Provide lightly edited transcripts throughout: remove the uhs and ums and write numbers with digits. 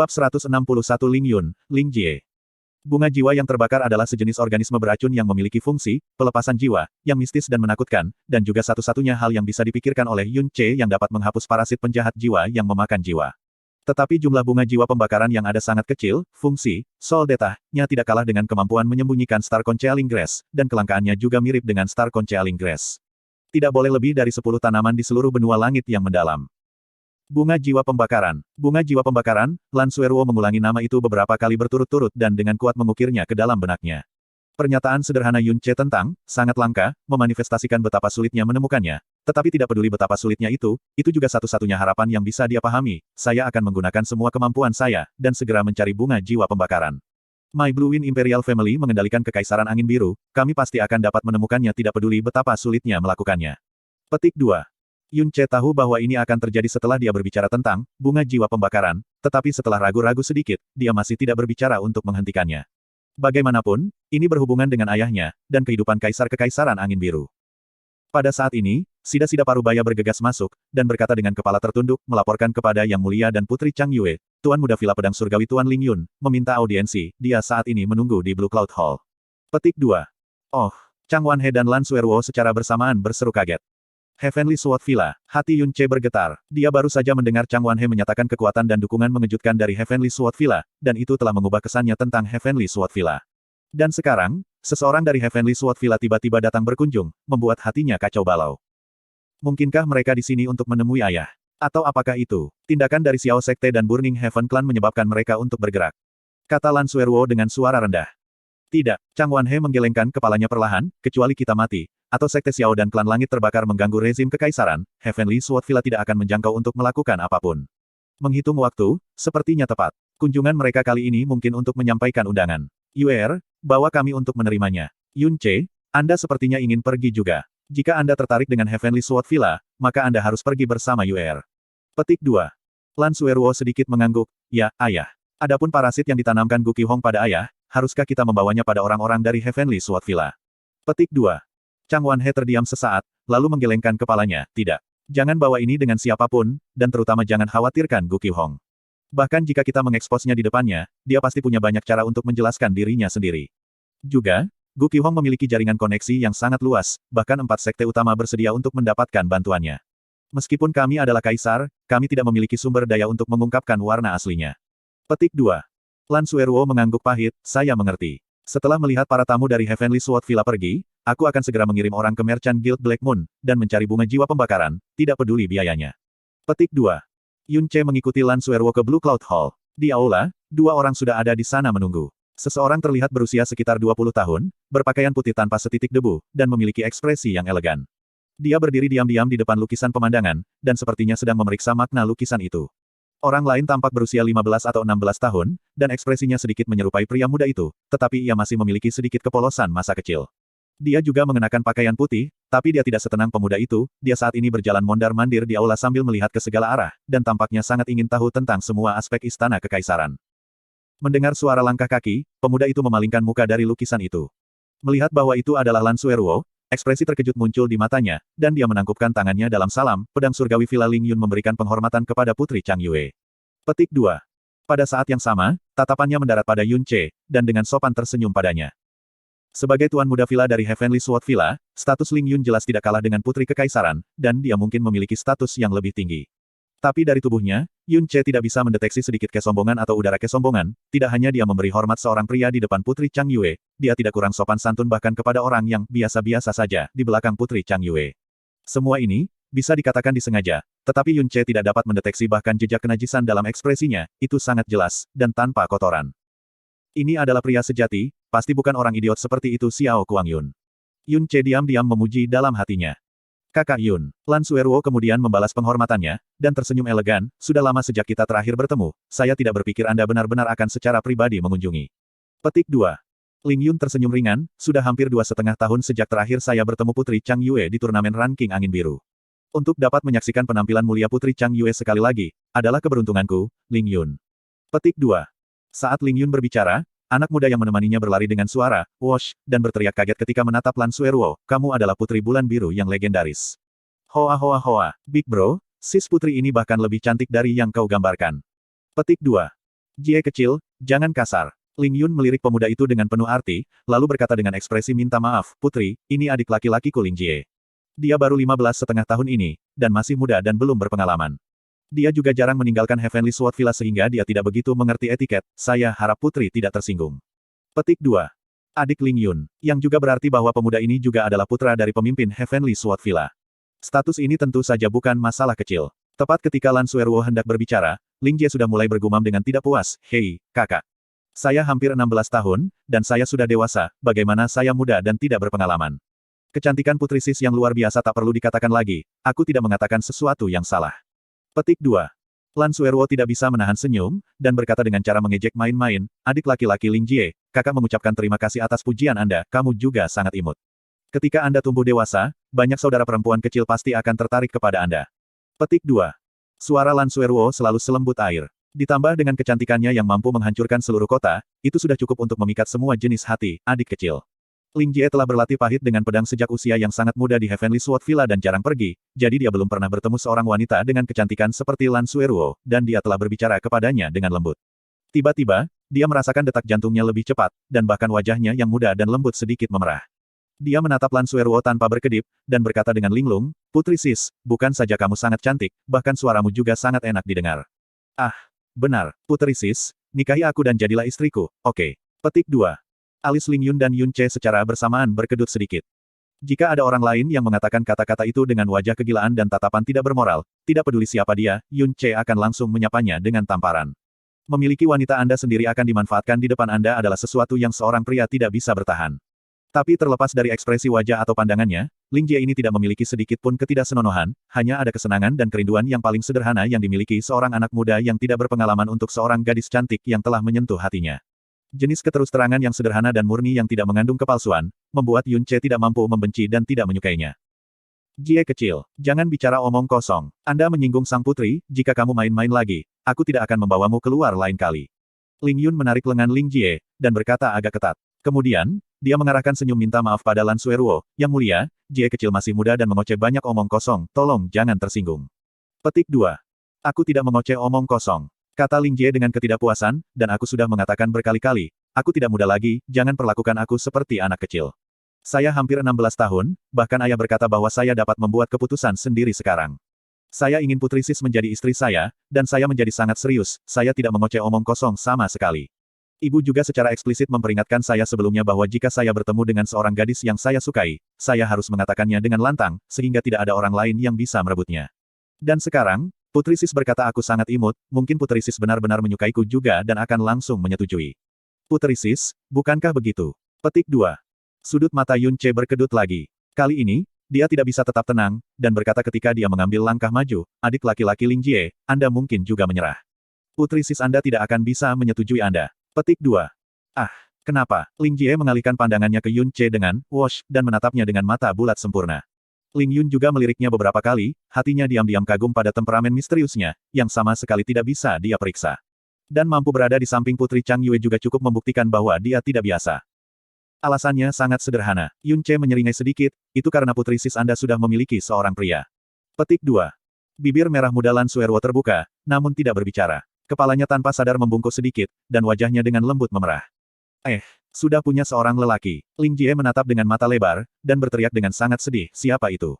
Bab 161 Ling Yun, Ling Jie. Bunga jiwa yang terbakar adalah sejenis organisme beracun yang memiliki fungsi, pelepasan jiwa, yang mistis dan menakutkan, dan juga satu-satunya hal yang bisa dipikirkan oleh Yun Ce yang dapat menghapus parasit penjahat jiwa yang memakan jiwa. Tetapi jumlah bunga jiwa pembakaran yang ada sangat kecil, fungsi, Soul Data-nya tidak kalah dengan kemampuan menyembunyikan Star Concealing Grass, dan kelangkaannya juga mirip dengan Star Concealing Grass. Tidak boleh lebih dari 10 tanaman di seluruh benua langit yang mendalam. Bunga jiwa pembakaran. Bunga jiwa pembakaran, Lan Suerwo mengulangi nama itu beberapa kali berturut-turut dan dengan kuat mengukirnya ke dalam benaknya. Pernyataan sederhana Yun Ce tentang, sangat langka, memanifestasikan betapa sulitnya menemukannya. Tetapi tidak peduli betapa sulitnya itu juga satu-satunya harapan yang bisa dia pahami. Saya akan menggunakan semua kemampuan saya, dan segera mencari bunga jiwa pembakaran. My Blue Wind Imperial Family mengendalikan Kekaisaran Angin Biru, kami pasti akan dapat menemukannya tidak peduli betapa sulitnya melakukannya. Petik 2. Yun Ce tahu bahwa ini akan terjadi setelah dia berbicara tentang bunga jiwa pembakaran, tetapi setelah ragu-ragu sedikit, dia masih tidak berbicara untuk menghentikannya. Bagaimanapun, ini berhubungan dengan ayahnya, dan kehidupan Kaisar Kekaisaran Angin Biru. Pada saat ini, Sida-Sida Parubaya bergegas masuk, dan berkata dengan kepala tertunduk, melaporkan kepada Yang Mulia dan Putri Chang Yue, Tuan Muda Villa Pedang Surgawi Tuan Ling Yun, meminta audiensi, dia saat ini menunggu di Blue Cloud Hall. Petik 2. Oh, Chang Wanhe dan Lan Suerwo secara bersamaan berseru kaget. Heavenly Sword Villa, hati Yun Ce bergetar. Dia baru saja mendengar Chang Wanhe menyatakan kekuatan dan dukungan mengejutkan dari Heavenly Sword Villa, dan itu telah mengubah kesannya tentang Heavenly Sword Villa. Dan sekarang, seseorang dari Heavenly Sword Villa tiba-tiba datang berkunjung, membuat hatinya kacau balau. Mungkinkah mereka di sini untuk menemui ayah? Atau apakah itu tindakan dari Xiao Sekte dan Burning Heaven Clan menyebabkan mereka untuk bergerak? Kata Lan Suerwo dengan suara rendah. Tidak, Chang Wanhe menggelengkan kepalanya perlahan, kecuali kita mati, atau Sekte Xiao dan Klan Langit terbakar mengganggu rezim kekaisaran, Heavenly Sword Villa tidak akan menjangkau untuk melakukan apapun. Menghitung waktu, sepertinya tepat. Kunjungan mereka kali ini mungkin untuk menyampaikan undangan. Yuer, bawa kami untuk menerimanya. Yun Ce, Anda sepertinya ingin pergi juga. Jika Anda tertarik dengan Heavenly Sword Villa, maka Anda harus pergi bersama Yuer. Petik 2. Lan Suerwo sedikit mengangguk, ya, ayah. Adapun parasit yang ditanamkan Gu Qihong pada ayah, haruskah kita membawanya pada orang-orang dari Heavenly Sword Villa? Petik 2. Chang Wanhe terdiam sesaat, lalu menggelengkan kepalanya, tidak. Jangan bawa ini dengan siapapun, dan terutama jangan khawatirkan Gu Qihong. Bahkan jika kita mengeksposnya di depannya, dia pasti punya banyak cara untuk menjelaskan dirinya sendiri. Juga, Gu Qihong memiliki jaringan koneksi yang sangat luas, bahkan 4 sekte utama bersedia untuk mendapatkan bantuannya. Meskipun kami adalah kaisar, kami tidak memiliki sumber daya untuk mengungkapkan warna aslinya. Petik 2. Lan Suerwo mengangguk pahit, saya mengerti. Setelah melihat para tamu dari Heavenly Sword Villa pergi, aku akan segera mengirim orang ke Merchant Guild Black Moon, dan mencari bunga jiwa pembakaran, tidak peduli biayanya. Petik 2. Yun Ce mengikuti Lan Suerwo ke Blue Cloud Hall. Di aula, 2 orang sudah ada di sana menunggu. Seseorang terlihat berusia sekitar 20 tahun, berpakaian putih tanpa setitik debu, dan memiliki ekspresi yang elegan. Dia berdiri diam-diam di depan lukisan pemandangan, dan sepertinya sedang memeriksa makna lukisan itu. Orang lain tampak berusia 15 atau 16 tahun, dan ekspresinya sedikit menyerupai pria muda itu, tetapi ia masih memiliki sedikit kepolosan masa kecil. Dia juga mengenakan pakaian putih, tapi dia tidak setenang pemuda itu, dia saat ini berjalan mondar-mandir di aula sambil melihat ke segala arah, dan tampaknya sangat ingin tahu tentang semua aspek istana kekaisaran. Mendengar suara langkah kaki, pemuda itu memalingkan muka dari lukisan itu. Melihat bahwa itu adalah Lan Suerwo, ekspresi terkejut muncul di matanya, dan dia menangkupkan tangannya dalam salam, pedang surgawi Villa Ling Yun memberikan penghormatan kepada Putri Chang Yue. Petik 2. Pada saat yang sama, tatapannya mendarat pada Yun Ce, dan dengan sopan tersenyum padanya. Sebagai Tuan Muda Villa dari Heavenly Sword Villa, status Ling Yun jelas tidak kalah dengan Putri Kekaisaran, dan dia mungkin memiliki status yang lebih tinggi. Tapi dari tubuhnya, Yun Ce tidak bisa mendeteksi sedikit kesombongan atau udara kesombongan, tidak hanya dia memberi hormat seorang pria di depan Putri Chang Yue, dia tidak kurang sopan santun bahkan kepada orang yang biasa-biasa saja di belakang Putri Chang Yue. Semua ini, bisa dikatakan disengaja, tetapi Yun Ce tidak dapat mendeteksi bahkan jejak kenajisan dalam ekspresinya, itu sangat jelas, dan tanpa kotoran. Ini adalah pria sejati, pasti bukan orang idiot seperti itu Xiao Kuangyun. Yun Ce diam-diam memuji dalam hatinya. Kakak Yun. Lan Suerwo kemudian membalas penghormatannya, dan tersenyum elegan, sudah lama sejak kita terakhir bertemu, saya tidak berpikir Anda benar-benar akan secara pribadi mengunjungi. Petik 2. Ling Yun tersenyum ringan, sudah hampir 2,5 tahun sejak terakhir saya bertemu Putri Chang Yue di turnamen ranking Angin Biru. Untuk dapat menyaksikan penampilan mulia Putri Chang Yue sekali lagi, adalah keberuntunganku, Ling Yun. Petik 2. Saat Ling Yun berbicara, anak muda yang menemaninya berlari dengan suara, "Wosh," dan berteriak kaget ketika menatap Lan Suerwo, kamu adalah Putri Bulan Biru yang legendaris. Hoa hoa hoa, Big Bro, sis putri ini bahkan lebih cantik dari yang kau gambarkan. Petik 2. Jie kecil, jangan kasar. Ling Yun melirik pemuda itu dengan penuh arti, lalu berkata dengan ekspresi minta maaf, Putri, ini adik laki-lakiku Ling Jie. Dia baru 15,5 tahun ini, dan masih muda dan belum berpengalaman. Dia juga jarang meninggalkan Heavenly Sword Villa sehingga dia tidak begitu mengerti etiket, saya harap Putri tidak tersinggung. Petik 2. Adik Ling Yun, yang juga berarti bahwa pemuda ini juga adalah putra dari pemimpin Heavenly Sword Villa. Status ini tentu saja bukan masalah kecil. Tepat ketika Lan Suerwo hendak berbicara, Ling Jie sudah mulai bergumam dengan tidak puas, hei, kakak. Saya hampir 16 tahun, dan saya sudah dewasa, bagaimana saya muda dan tidak berpengalaman. Kecantikan Putri Sis yang luar biasa tak perlu dikatakan lagi, aku tidak mengatakan sesuatu yang salah. Petik 2. Lan Suerwo tidak bisa menahan senyum, dan berkata dengan cara mengejek main-main, adik laki-laki Ling Jie, kakak mengucapkan terima kasih atas pujian Anda, kamu juga sangat imut. Ketika Anda tumbuh dewasa, banyak saudara perempuan kecil pasti akan tertarik kepada Anda. Petik 2. Suara Lan Suerwo selalu selembut air. Ditambah dengan kecantikannya yang mampu menghancurkan seluruh kota, itu sudah cukup untuk memikat semua jenis hati, adik kecil. Ling Jie telah berlatih pahit dengan pedang sejak usia yang sangat muda di Heavenly Sword Villa dan jarang pergi, jadi dia belum pernah bertemu seorang wanita dengan kecantikan seperti Lan Suerwo, dan dia telah berbicara kepadanya dengan lembut. Tiba-tiba, dia merasakan detak jantungnya lebih cepat, dan bahkan wajahnya yang muda dan lembut sedikit memerah. Dia menatap Lan Suerwo tanpa berkedip, dan berkata dengan linglung, Putri Sis, bukan saja kamu sangat cantik, bahkan suaramu juga sangat enak didengar. Ah, benar, Putri Sis, nikahi aku dan jadilah istriku, oke. Petik 2. Alis Ling Yun dan Yun Che secara bersamaan berkedut sedikit. Jika ada orang lain yang mengatakan kata-kata itu dengan wajah kegilaan dan tatapan tidak bermoral, tidak peduli siapa dia, Yun Che akan langsung menyapanya dengan tamparan. Memiliki wanita Anda sendiri akan dimanfaatkan di depan Anda adalah sesuatu yang seorang pria tidak bisa bertahan. Tapi terlepas dari ekspresi wajah atau pandangannya, Ling Jie ini tidak memiliki sedikit pun ketidaksenonohan, hanya ada kesenangan dan kerinduan yang paling sederhana yang dimiliki seorang anak muda yang tidak berpengalaman untuk seorang gadis cantik yang telah menyentuh hatinya. Jenis keterus-terangan yang sederhana dan murni yang tidak mengandung kepalsuan, membuat Yun Che tidak mampu membenci dan tidak menyukainya. Jie kecil, jangan bicara omong kosong. Anda menyinggung sang putri, jika kamu main-main lagi, aku tidak akan membawamu keluar lain kali. Ling Yun menarik lengan Ling Jie, dan berkata agak ketat. Kemudian, dia mengarahkan senyum minta maaf pada Lan Suerwo, yang mulia, Jie kecil masih muda dan mengoceh banyak omong kosong, tolong jangan tersinggung. Petik 2. Aku tidak mengoceh omong kosong. Kata Ling Jie dengan ketidakpuasan, dan aku sudah mengatakan berkali-kali, aku tidak muda lagi, jangan perlakukan aku seperti anak kecil. Saya hampir 16 tahun, bahkan ayah berkata bahwa saya dapat membuat keputusan sendiri sekarang. Saya ingin Putri Sis menjadi istri saya, dan saya menjadi sangat serius, saya tidak mengoceh omong kosong sama sekali. Ibu juga secara eksplisit memperingatkan saya sebelumnya bahwa jika saya bertemu dengan seorang gadis yang saya sukai, saya harus mengatakannya dengan lantang, sehingga tidak ada orang lain yang bisa merebutnya. Dan sekarang, Putri Sis berkata aku sangat imut, mungkin Putri Sis benar-benar menyukaiku juga dan akan langsung menyetujui. Putri Sis, bukankah begitu? Petik 2. Sudut mata Yun Che berkedut lagi. Kali ini, dia tidak bisa tetap tenang, dan berkata ketika dia mengambil langkah maju, adik laki-laki Ling Jie, Anda mungkin juga menyerah. Putri Sis Anda tidak akan bisa menyetujui Anda. Petik 2. Ah, kenapa? Ling Jie mengalihkan pandangannya ke Yun Che dengan, wosh, dan menatapnya dengan mata bulat sempurna. Ling Yun juga meliriknya beberapa kali, hatinya diam-diam kagum pada temperamen misteriusnya, yang sama sekali tidak bisa dia periksa. Dan mampu berada di samping Putri Chang Yue juga cukup membuktikan bahwa dia tidak biasa. Alasannya sangat sederhana. Yun Che menyeringai sedikit, itu karena Putri Sis Anda sudah memiliki seorang pria. Petik 2. Bibir merah muda Lan Suerwo terbuka, namun tidak berbicara. Kepalanya tanpa sadar membungkuk sedikit, dan wajahnya dengan lembut memerah. Sudah punya seorang lelaki. Ling Jie menatap dengan mata lebar, dan berteriak dengan sangat sedih, siapa itu?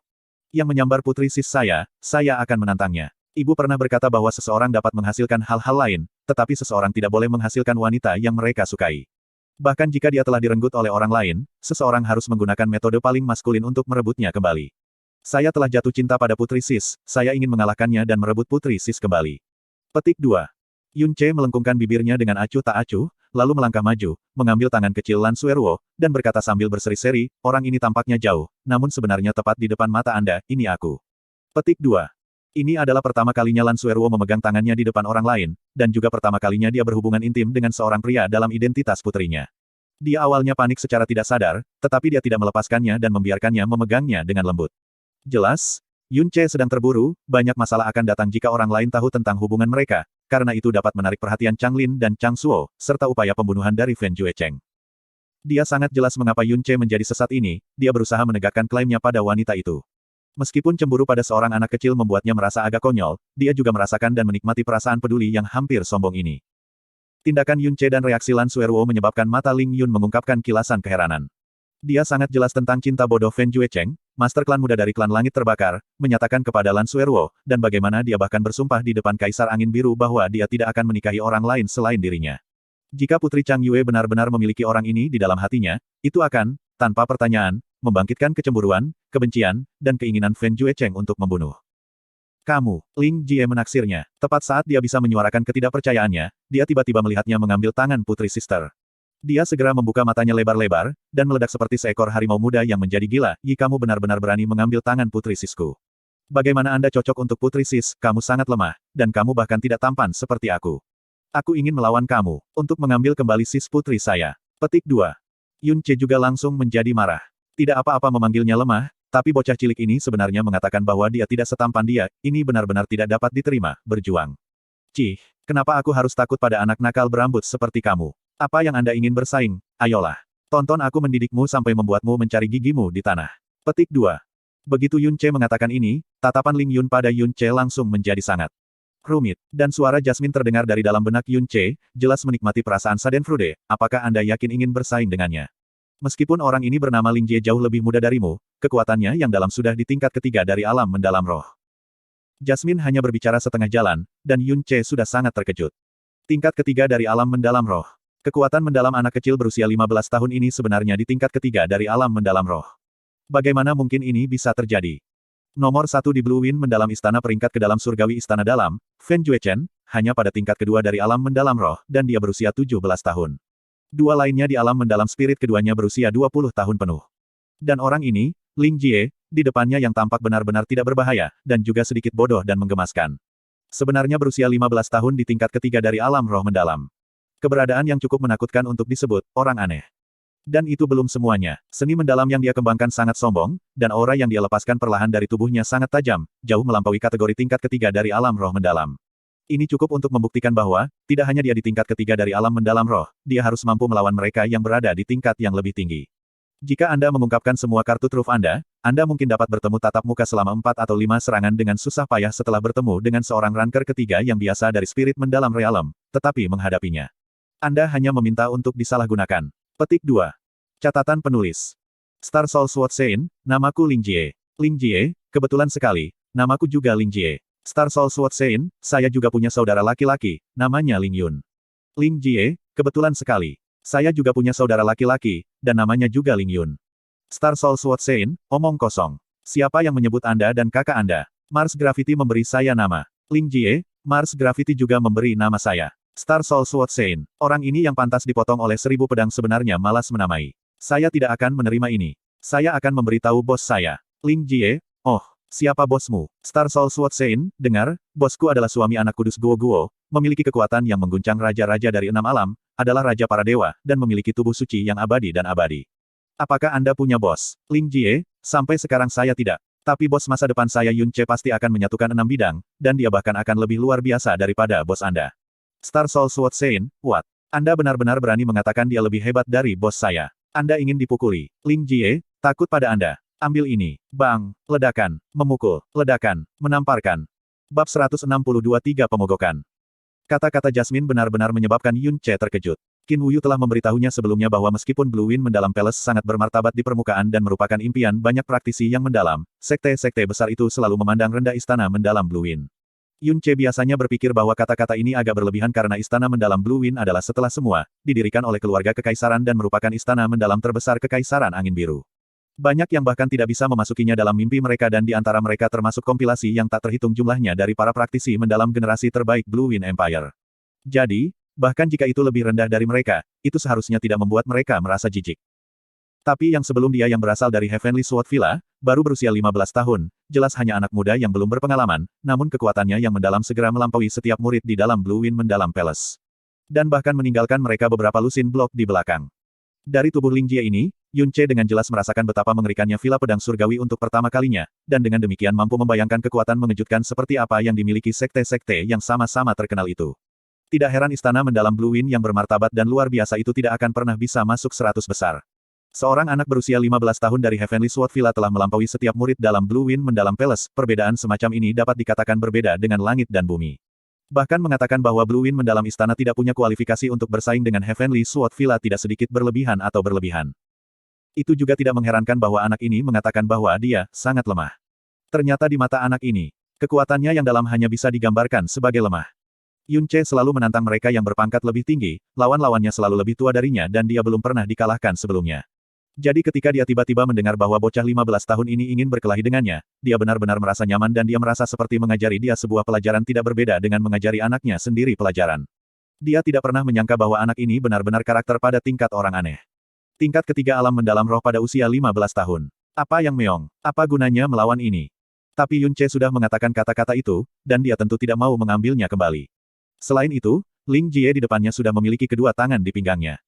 Yang menyambar Putri Sis saya akan menantangnya. Ibu pernah berkata bahwa seseorang dapat menghasilkan hal-hal lain, tetapi seseorang tidak boleh menghasilkan wanita yang mereka sukai. Bahkan jika dia telah direnggut oleh orang lain, seseorang harus menggunakan metode paling maskulin untuk merebutnya kembali. Saya telah jatuh cinta pada Putri Sis, saya ingin mengalahkannya dan merebut Putri Sis kembali. Petik 2. Yun Che melengkungkan bibirnya dengan acuh tak acuh, lalu melangkah maju, mengambil tangan kecil Lan Suerwo, dan berkata sambil berseri-seri, orang ini tampaknya jauh, namun sebenarnya tepat di depan mata Anda, ini aku. Petik 2. Ini adalah pertama kalinya Lan Suerwo memegang tangannya di depan orang lain, dan juga pertama kalinya dia berhubungan intim dengan seorang pria dalam identitas putrinya. Dia awalnya panik secara tidak sadar, tetapi dia tidak melepaskannya dan membiarkannya memegangnya dengan lembut. Jelas, Yun Che sedang terburu, banyak masalah akan datang jika orang lain tahu tentang hubungan mereka, karena itu dapat menarik perhatian Chang Lin dan Chang Suo, serta upaya pembunuhan dari Fen Juecheng. Dia sangat jelas mengapa Yun Che menjadi sesat ini, dia berusaha menegakkan klaimnya pada wanita itu. Meskipun cemburu pada seorang anak kecil membuatnya merasa agak konyol, dia juga merasakan dan menikmati perasaan peduli yang hampir sombong ini. Tindakan Yun Ce dan reaksi Lan Suerwo menyebabkan mata Ling Yun mengungkapkan kilasan keheranan. Dia sangat jelas tentang cinta bodoh Fen Juecheng, master klan muda dari klan Langit Terbakar, menyatakan kepada Lan Suerwo, dan bagaimana dia bahkan bersumpah di depan Kaisar Angin Biru bahwa dia tidak akan menikahi orang lain selain dirinya. Jika Putri Chang Yue benar-benar memiliki orang ini di dalam hatinya, itu akan, tanpa pertanyaan, membangkitkan kecemburuan, kebencian, dan keinginan Fen Juecheng untuk membunuh. Kamu, Ling Jie menaksirnya. Tepat saat dia bisa menyuarakan ketidakpercayaannya, dia tiba-tiba melihatnya mengambil tangan Putri Sister. Dia segera membuka matanya lebar-lebar, dan meledak seperti seekor harimau muda yang menjadi gila. "Yi, kamu benar-benar berani mengambil tangan Putri Sisku. Bagaimana Anda cocok untuk Putri Sis? Kamu sangat lemah, dan kamu bahkan tidak tampan seperti aku. Aku ingin melawan kamu, untuk mengambil kembali sis putri saya." Petik 2. Yun Ce juga langsung menjadi marah. Tidak apa-apa memanggilnya lemah, tapi bocah cilik ini sebenarnya mengatakan bahwa dia tidak setampan dia, ini benar-benar tidak dapat diterima, berjuang. "Cih, kenapa aku harus takut pada anak nakal berambut seperti kamu? Apa yang Anda ingin bersaing? Ayolah. Tonton aku mendidikmu sampai membuatmu mencari gigimu di tanah." Petik 2. Begitu Yun Ce mengatakan ini, tatapan Ling Yun pada Yun Ce langsung menjadi sangat rumit. Dan suara Jasmine terdengar dari dalam benak Yun Ce, jelas menikmati perasaan Schadenfreude. "Apakah Anda yakin ingin bersaing dengannya? Meskipun orang ini bernama Ling Jie jauh lebih muda darimu, kekuatannya yang dalam sudah di tingkat ketiga dari alam mendalam roh." Jasmine hanya berbicara setengah jalan, dan Yun Ce sudah sangat terkejut. Tingkat ketiga dari alam mendalam roh. Kekuatan mendalam anak kecil berusia 15 tahun ini sebenarnya di tingkat ketiga dari alam mendalam roh. Bagaimana mungkin ini bisa terjadi? Nomor 1 di Blue Wind mendalam istana peringkat ke dalam surgawi istana dalam, Fen Juechen, hanya pada tingkat kedua dari alam mendalam roh, dan dia berusia 17 tahun. Dua lainnya di alam mendalam spirit keduanya berusia 20 tahun penuh. Dan orang ini, Ling Jie, di depannya yang tampak benar-benar tidak berbahaya, dan juga sedikit bodoh dan menggemaskan. Sebenarnya berusia 15 tahun di tingkat ketiga dari alam roh mendalam. Keberadaan yang cukup menakutkan untuk disebut orang aneh. Dan itu belum semuanya. Seni mendalam yang dia kembangkan sangat sombong, dan aura yang dia lepaskan perlahan dari tubuhnya sangat tajam, jauh melampaui kategori tingkat ketiga dari alam roh mendalam. Ini cukup untuk membuktikan bahwa, tidak hanya dia di tingkat ketiga dari alam mendalam roh, dia harus mampu melawan mereka yang berada di tingkat yang lebih tinggi. Jika Anda mengungkapkan semua kartu truf Anda mungkin dapat bertemu tatap muka selama 4 atau 5 serangan dengan susah payah setelah bertemu dengan seorang ranker ketiga yang biasa dari spirit mendalam realm, tetapi menghadapinya. Anda hanya meminta untuk disalahgunakan. Petik 2. Catatan penulis. Star Soul Sword Sein, namaku Ling Jie. Ling Jie, kebetulan sekali, namaku juga Ling Jie. Star Soul Sword Sein, saya juga punya saudara laki-laki, namanya Ling Yun. Ling Jie, kebetulan sekali. Saya juga punya saudara laki-laki, dan namanya juga Ling Yun. Star Soul Sword Sein, omong kosong. Siapa yang menyebut Anda dan kakak Anda? Mars Gravity memberi saya nama. Ling Jie, Mars Gravity juga memberi nama saya. Star Soul Sword Sein, orang ini yang pantas dipotong oleh 1000 pedang sebenarnya malas menamai. Saya tidak akan menerima ini. Saya akan memberitahu bos saya. Ling Jie, oh, siapa bosmu? Star Soul Sword Sein, dengar, bosku adalah suami anak kudus Guo Guo, memiliki kekuatan yang mengguncang raja-raja dari 6 alam, adalah raja para dewa, dan memiliki tubuh suci yang abadi dan abadi. Apakah Anda punya bos? Ling Jie, sampai sekarang saya tidak. Tapi bos masa depan saya Yun Ce pasti akan menyatukan 6 bidang, dan dia bahkan akan lebih luar biasa daripada bos Anda. Star Soul Sword Sein, what? Anda benar-benar berani mengatakan dia lebih hebat dari bos saya. Anda ingin dipukuli. Ling Jie, takut pada Anda. Ambil ini. Bang, ledakan, memukul, ledakan, menamparkan. Bab 162-3 Pemogokan. Kata-kata Jasmine benar-benar menyebabkan Yun Ce terkejut. Qin Wuyu telah memberitahunya sebelumnya bahwa meskipun Blue Wind mendalam Palace sangat bermartabat di permukaan dan merupakan impian banyak praktisi yang mendalam, sekte-sekte besar itu selalu memandang rendah istana mendalam Blue Wind. Yun Ce biasanya berpikir bahwa kata-kata ini agak berlebihan karena istana mendalam Blue Wind adalah setelah semua, didirikan oleh keluarga kekaisaran dan merupakan istana mendalam terbesar kekaisaran angin biru. Banyak yang bahkan tidak bisa memasukinya dalam mimpi mereka dan di antara mereka termasuk kompilasi yang tak terhitung jumlahnya dari para praktisi mendalam generasi terbaik Blue Wind Empire. Jadi, bahkan jika itu lebih rendah dari mereka, itu seharusnya tidak membuat mereka merasa jijik. Tapi yang sebelum dia yang berasal dari Heavenly Sword Villa, baru berusia 15 tahun, jelas hanya anak muda yang belum berpengalaman, namun kekuatannya yang mendalam segera melampaui setiap murid di dalam Blue Wind mendalam Palace. Dan bahkan meninggalkan mereka beberapa lusin blok di belakang. Dari tubuh Ling Jie ini, Yun Ce dengan jelas merasakan betapa mengerikannya Villa Pedang Surgawi untuk pertama kalinya, dan dengan demikian mampu membayangkan kekuatan mengejutkan seperti apa yang dimiliki sekte-sekte yang sama-sama terkenal itu. Tidak heran istana mendalam Blue Wind yang bermartabat dan luar biasa itu tidak akan pernah bisa masuk 100 besar. Seorang anak berusia 15 tahun dari Heavenly Sword Villa telah melampaui setiap murid dalam Blue Wind mendalam Palace, perbedaan semacam ini dapat dikatakan berbeda dengan langit dan bumi. Bahkan mengatakan bahwa Blue Wind mendalam istana tidak punya kualifikasi untuk bersaing dengan Heavenly Sword Villa tidak sedikit berlebihan atau berlebihan. Itu juga tidak mengherankan bahwa anak ini mengatakan bahwa dia sangat lemah. Ternyata di mata anak ini, kekuatannya yang dalam hanya bisa digambarkan sebagai lemah. Yun Ce selalu menantang mereka yang berpangkat lebih tinggi, lawan-lawannya selalu lebih tua darinya dan dia belum pernah dikalahkan sebelumnya. Jadi ketika dia tiba-tiba mendengar bahwa bocah 15 tahun ini ingin berkelahi dengannya, dia benar-benar merasa nyaman dan dia merasa seperti mengajari dia sebuah pelajaran tidak berbeda dengan mengajari anaknya sendiri pelajaran. Dia tidak pernah menyangka bahwa anak ini benar-benar karakter pada tingkat orang aneh. Tingkat ketiga alam mendalam roh pada usia 15 tahun. Apa yang meong? Apa gunanya melawan ini? Tapi Yun Ce sudah mengatakan kata-kata itu, dan dia tentu tidak mau mengambilnya kembali. Selain itu, Ling Jie di depannya sudah memiliki kedua tangan di pinggangnya.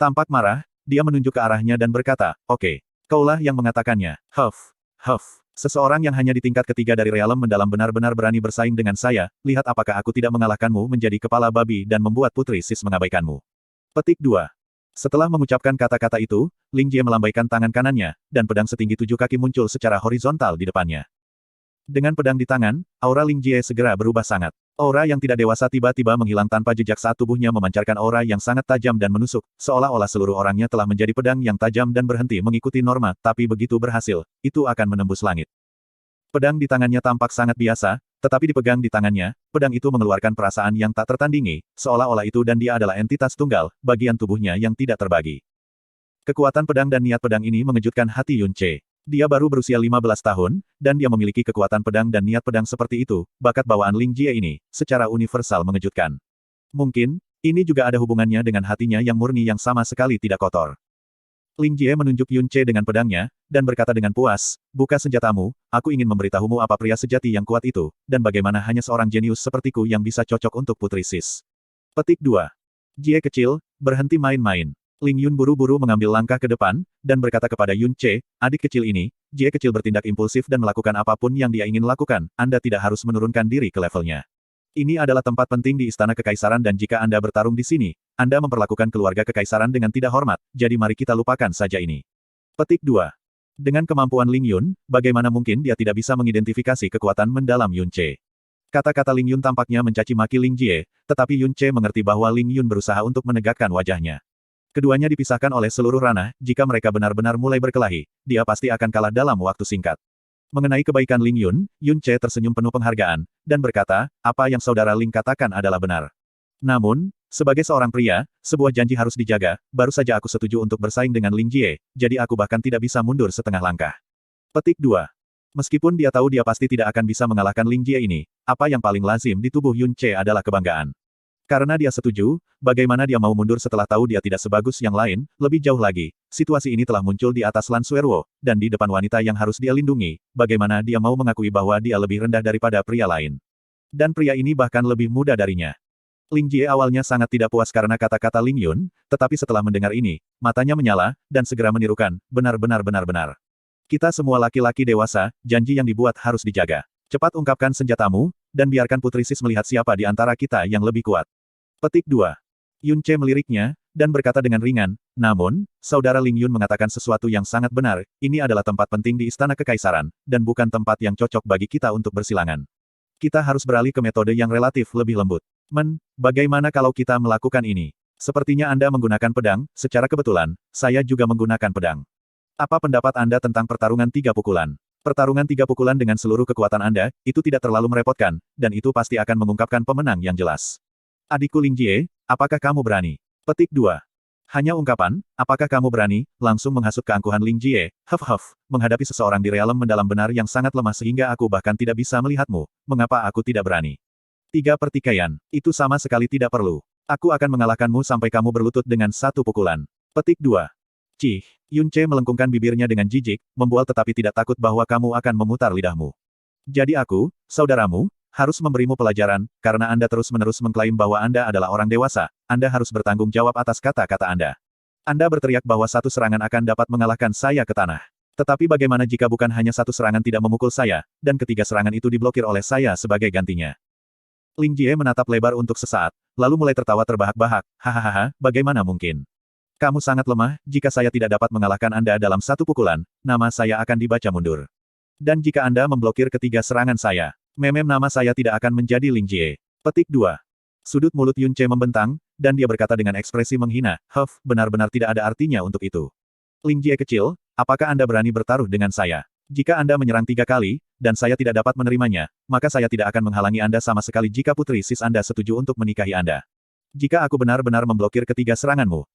Tampak marah, dia menunjuk ke arahnya dan berkata, "Oke, kaulah yang mengatakannya." Huff, huff. Seseorang yang hanya di tingkat ketiga dari realem mendalam benar-benar berani bersaing dengan saya, lihat apakah aku tidak mengalahkanmu menjadi kepala babi dan membuat Putri Sis mengabaikanmu. Petik 2. Setelah mengucapkan kata-kata itu, Ling Jie melambaikan tangan kanannya, dan pedang setinggi 7 kaki muncul secara horizontal di depannya. Dengan pedang di tangan, aura Ling Jie segera berubah sangat. Aura yang tidak dewasa tiba-tiba menghilang tanpa jejak saat tubuhnya memancarkan aura yang sangat tajam dan menusuk, seolah-olah seluruh orangnya telah menjadi pedang yang tajam dan berhenti mengikuti norma, tapi begitu berhasil, itu akan menembus langit. Pedang di tangannya tampak sangat biasa, tetapi dipegang di tangannya, pedang itu mengeluarkan perasaan yang tak tertandingi, seolah-olah itu dan dia adalah entitas tunggal, bagian tubuhnya yang tidak terbagi. Kekuatan pedang dan niat pedang ini mengejutkan hati Yun Ce. Dia baru berusia 15 tahun, dan dia memiliki kekuatan pedang dan niat pedang seperti itu, bakat bawaan Ling Jie ini, secara universal mengejutkan. Mungkin, ini juga ada hubungannya dengan hatinya yang murni yang sama sekali tidak kotor. Ling Jie menunjuk Yun Ce dengan pedangnya, dan berkata dengan puas, "Buka senjatamu, aku ingin memberitahumu apa pria sejati yang kuat itu, dan bagaimana hanya seorang jenius sepertiku yang bisa cocok untuk Putri Sis." Petik 2. Jie kecil, berhenti main-main. Ling Yun buru-buru mengambil langkah ke depan, dan berkata kepada Yun Ce, "Adik kecil ini, Jie kecil bertindak impulsif dan melakukan apapun yang dia ingin lakukan, Anda tidak harus menurunkan diri ke levelnya. Ini adalah tempat penting di Istana Kekaisaran dan jika Anda bertarung di sini, Anda memperlakukan keluarga kekaisaran dengan tidak hormat, jadi mari kita lupakan saja ini." Petik 2. Dengan kemampuan Ling Yun, bagaimana mungkin dia tidak bisa mengidentifikasi kekuatan mendalam Yun Ce? Kata-kata Ling Yun tampaknya mencaci maki Ling Jie, tetapi Yun Ce mengerti bahwa Ling Yun berusaha untuk menegakkan wajahnya. Keduanya dipisahkan oleh seluruh ranah, jika mereka benar-benar mulai berkelahi, dia pasti akan kalah dalam waktu singkat. Mengenai kebaikan Ling Yun, Yun Ce tersenyum penuh penghargaan, dan berkata, "Apa yang saudara Ling katakan adalah benar. Namun, sebagai seorang pria, sebuah janji harus dijaga, baru saja aku setuju untuk bersaing dengan Ling Jie, jadi aku bahkan tidak bisa mundur setengah langkah." Petik 2. Meskipun dia tahu dia pasti tidak akan bisa mengalahkan Ling Jie ini, apa yang paling lazim di tubuh Yun Ce adalah kebanggaan. Karena dia setuju, bagaimana dia mau mundur setelah tahu dia tidak sebagus yang lain, lebih jauh lagi, situasi ini telah muncul di atas Lan Suerwo, dan di depan wanita yang harus dia lindungi, bagaimana dia mau mengakui bahwa dia lebih rendah daripada pria lain. Dan pria ini bahkan lebih muda darinya. Ling Jie awalnya sangat tidak puas karena kata-kata Ling Yun, tetapi setelah mendengar ini, matanya menyala, dan segera menirukan, benar-benar. Kita semua laki-laki dewasa, janji yang dibuat harus dijaga. Cepat ungkapkan senjatamu, dan biarkan Putri Sis melihat siapa di antara kita yang lebih kuat. Petik 2. Yun Ce meliriknya, dan berkata dengan ringan, "Namun, saudara Ling Yun mengatakan sesuatu yang sangat benar, ini adalah tempat penting di Istana Kekaisaran, dan bukan tempat yang cocok bagi kita untuk bersilangan. Kita harus beralih ke metode yang relatif lebih lembut. Bagaimana kalau kita melakukan ini? Sepertinya Anda menggunakan pedang, secara kebetulan, saya juga menggunakan pedang. Apa pendapat Anda tentang pertarungan 3 pukulan? Pertarungan 3 pukulan dengan seluruh kekuatan Anda, itu tidak terlalu merepotkan, dan itu pasti akan mengungkapkan pemenang yang jelas. Adikku Ling Jie, apakah kamu berani?" Petik 2. Hanya ungkapan, "Apakah kamu berani?" langsung menghasut keangkuhan Ling Jie, huff, menghadapi seseorang di realem mendalam benar yang sangat lemah sehingga aku bahkan tidak bisa melihatmu, mengapa aku tidak berani? 3 pertikaian, itu sama sekali tidak perlu. Aku akan mengalahkanmu sampai kamu berlutut dengan 1 pukulan. Petik 2. Cih, Yun Ce melengkungkan bibirnya dengan jijik, membual tetapi tidak takut bahwa kamu akan memutar lidahmu. Jadi aku, saudaramu, harus memberimu pelajaran, karena Anda terus-menerus mengklaim bahwa Anda adalah orang dewasa, Anda harus bertanggung jawab atas kata-kata Anda. Anda berteriak bahwa 1 serangan akan dapat mengalahkan saya ke tanah. Tetapi bagaimana jika bukan hanya 1 serangan tidak memukul saya, dan ketiga serangan itu diblokir oleh saya sebagai gantinya? Ling Jie menatap lebar untuk sesaat, lalu mulai tertawa terbahak-bahak, "Hahaha, bagaimana mungkin? Kamu sangat lemah, jika saya tidak dapat mengalahkan Anda dalam 1 pukulan, nama saya akan dibaca mundur. Dan jika Anda memblokir ketiga serangan saya, nama saya tidak akan menjadi Ling Jie. Petik 2. Sudut mulut Yun Ce membentang, dan dia berkata dengan ekspresi menghina, benar-benar tidak ada artinya untuk itu. Ling Jie kecil, apakah Anda berani bertaruh dengan saya? Jika Anda menyerang 3 kali, dan saya tidak dapat menerimanya, maka saya tidak akan menghalangi Anda sama sekali jika putri sis Anda setuju untuk menikahi Anda. Jika aku benar-benar memblokir ketiga seranganmu,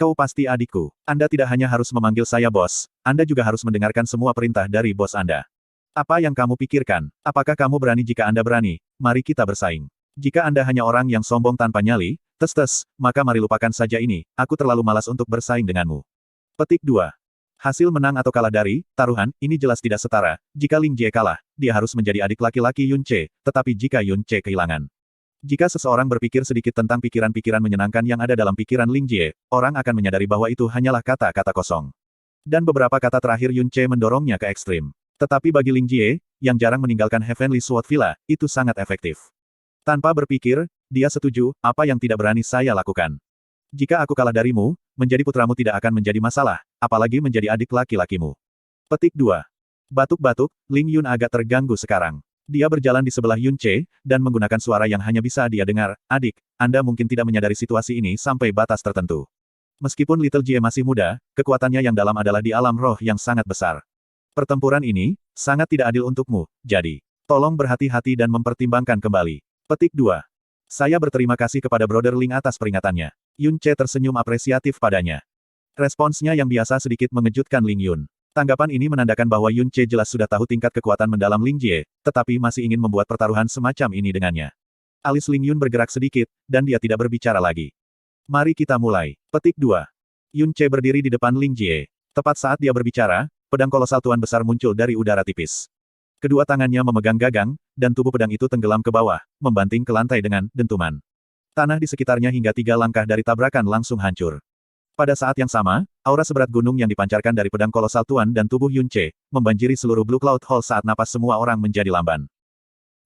kau pasti adikku. Anda tidak hanya harus memanggil saya bos, Anda juga harus mendengarkan semua perintah dari bos Anda. Apa yang kamu pikirkan? Apakah kamu berani? Jika Anda berani, mari kita bersaing. Jika Anda hanya orang yang sombong tanpa nyali, maka mari lupakan saja ini, aku terlalu malas untuk bersaing denganmu. Petik 2. Hasil menang atau kalah dari taruhan ini jelas tidak setara. Jika Ling Jie kalah, dia harus menjadi adik laki-laki Yun Ce, tetapi jika Yun Ce kehilangan. Jika seseorang berpikir sedikit tentang pikiran-pikiran menyenangkan yang ada dalam pikiran Ling Jie, orang akan menyadari bahwa itu hanyalah kata-kata kosong. Dan beberapa kata terakhir Yun Ce mendorongnya ke ekstrim. Tetapi bagi Ling Jie, yang jarang meninggalkan Heavenly Sword Villa, itu sangat efektif. Tanpa berpikir, dia setuju, apa yang tidak berani saya lakukan. Jika aku kalah darimu, menjadi putramu tidak akan menjadi masalah, apalagi menjadi adik laki-lakimu. Petik 2. Batuk-batuk, Ling Yun agak terganggu sekarang. Dia berjalan di sebelah Yun Ce, dan menggunakan suara yang hanya bisa dia dengar, adik, Anda mungkin tidak menyadari situasi ini sampai batas tertentu. Meskipun Little Jie masih muda, kekuatannya yang dalam adalah di alam roh yang sangat besar. Pertempuran ini, sangat tidak adil untukmu, jadi, tolong berhati-hati dan mempertimbangkan kembali. Petik 2. Saya berterima kasih kepada Brother Ling atas peringatannya. Yun Ce tersenyum apresiatif padanya. Responsnya yang biasa sedikit mengejutkan Ling Yun. Tanggapan ini menandakan bahwa Yun Ce jelas sudah tahu tingkat kekuatan mendalam Ling Jie, tetapi masih ingin membuat pertaruhan semacam ini dengannya. Alis Ling Yun bergerak sedikit, dan dia tidak berbicara lagi. Mari kita mulai. Petik 2. Yun Ce berdiri di depan Ling Jie. Tepat saat dia berbicara, pedang kolosal tuan besar muncul dari udara tipis. Kedua tangannya memegang gagang, dan tubuh pedang itu tenggelam ke bawah, membanting ke lantai dengan dentuman. Tanah di sekitarnya hingga 3 langkah dari tabrakan langsung hancur. Pada saat yang sama, aura seberat gunung yang dipancarkan dari pedang kolosal tuan dan tubuh Yun Ce, membanjiri seluruh Blue Cloud Hall saat napas semua orang menjadi lamban.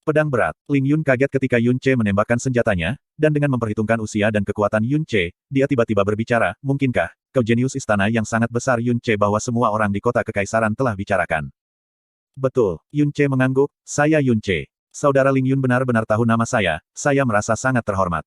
Pedang berat. Ling Yun kaget ketika Yun Ce menembakkan senjatanya, dan dengan memperhitungkan usia dan kekuatan Yun Ce, dia tiba-tiba berbicara, mungkinkah, kau jenius istana yang sangat besar Yun Ce bahwa semua orang di kota kekaisaran telah bicarakan. Betul, Yun Ce mengangguk, saya Yun Ce. Saudara Ling Yun benar-benar tahu nama saya merasa sangat terhormat.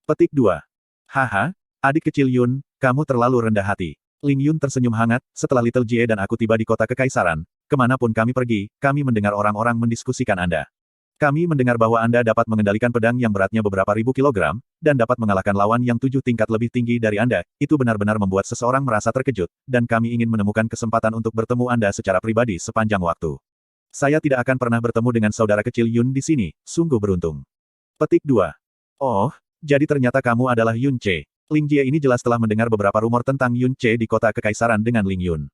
Petik 2. Haha, adik kecil Yun, kamu terlalu rendah hati. Ling Yun tersenyum hangat, setelah Little Jie dan aku tiba di kota kekaisaran, kemanapun kami pergi, kami mendengar orang-orang mendiskusikan Anda. Kami mendengar bahwa Anda dapat mengendalikan pedang yang beratnya beberapa ribu kilogram, dan dapat mengalahkan lawan yang 7 tingkat lebih tinggi dari Anda, itu benar-benar membuat seseorang merasa terkejut, dan kami ingin menemukan kesempatan untuk bertemu Anda secara pribadi sepanjang waktu. Saya tidak akan pernah bertemu dengan saudara kecil Yun di sini, sungguh beruntung. Petik 2. Oh, jadi ternyata kamu adalah Yun Ce. Ling Jie ini jelas telah mendengar beberapa rumor tentang Yun Ce di kota kekaisaran dengan Ling Yun.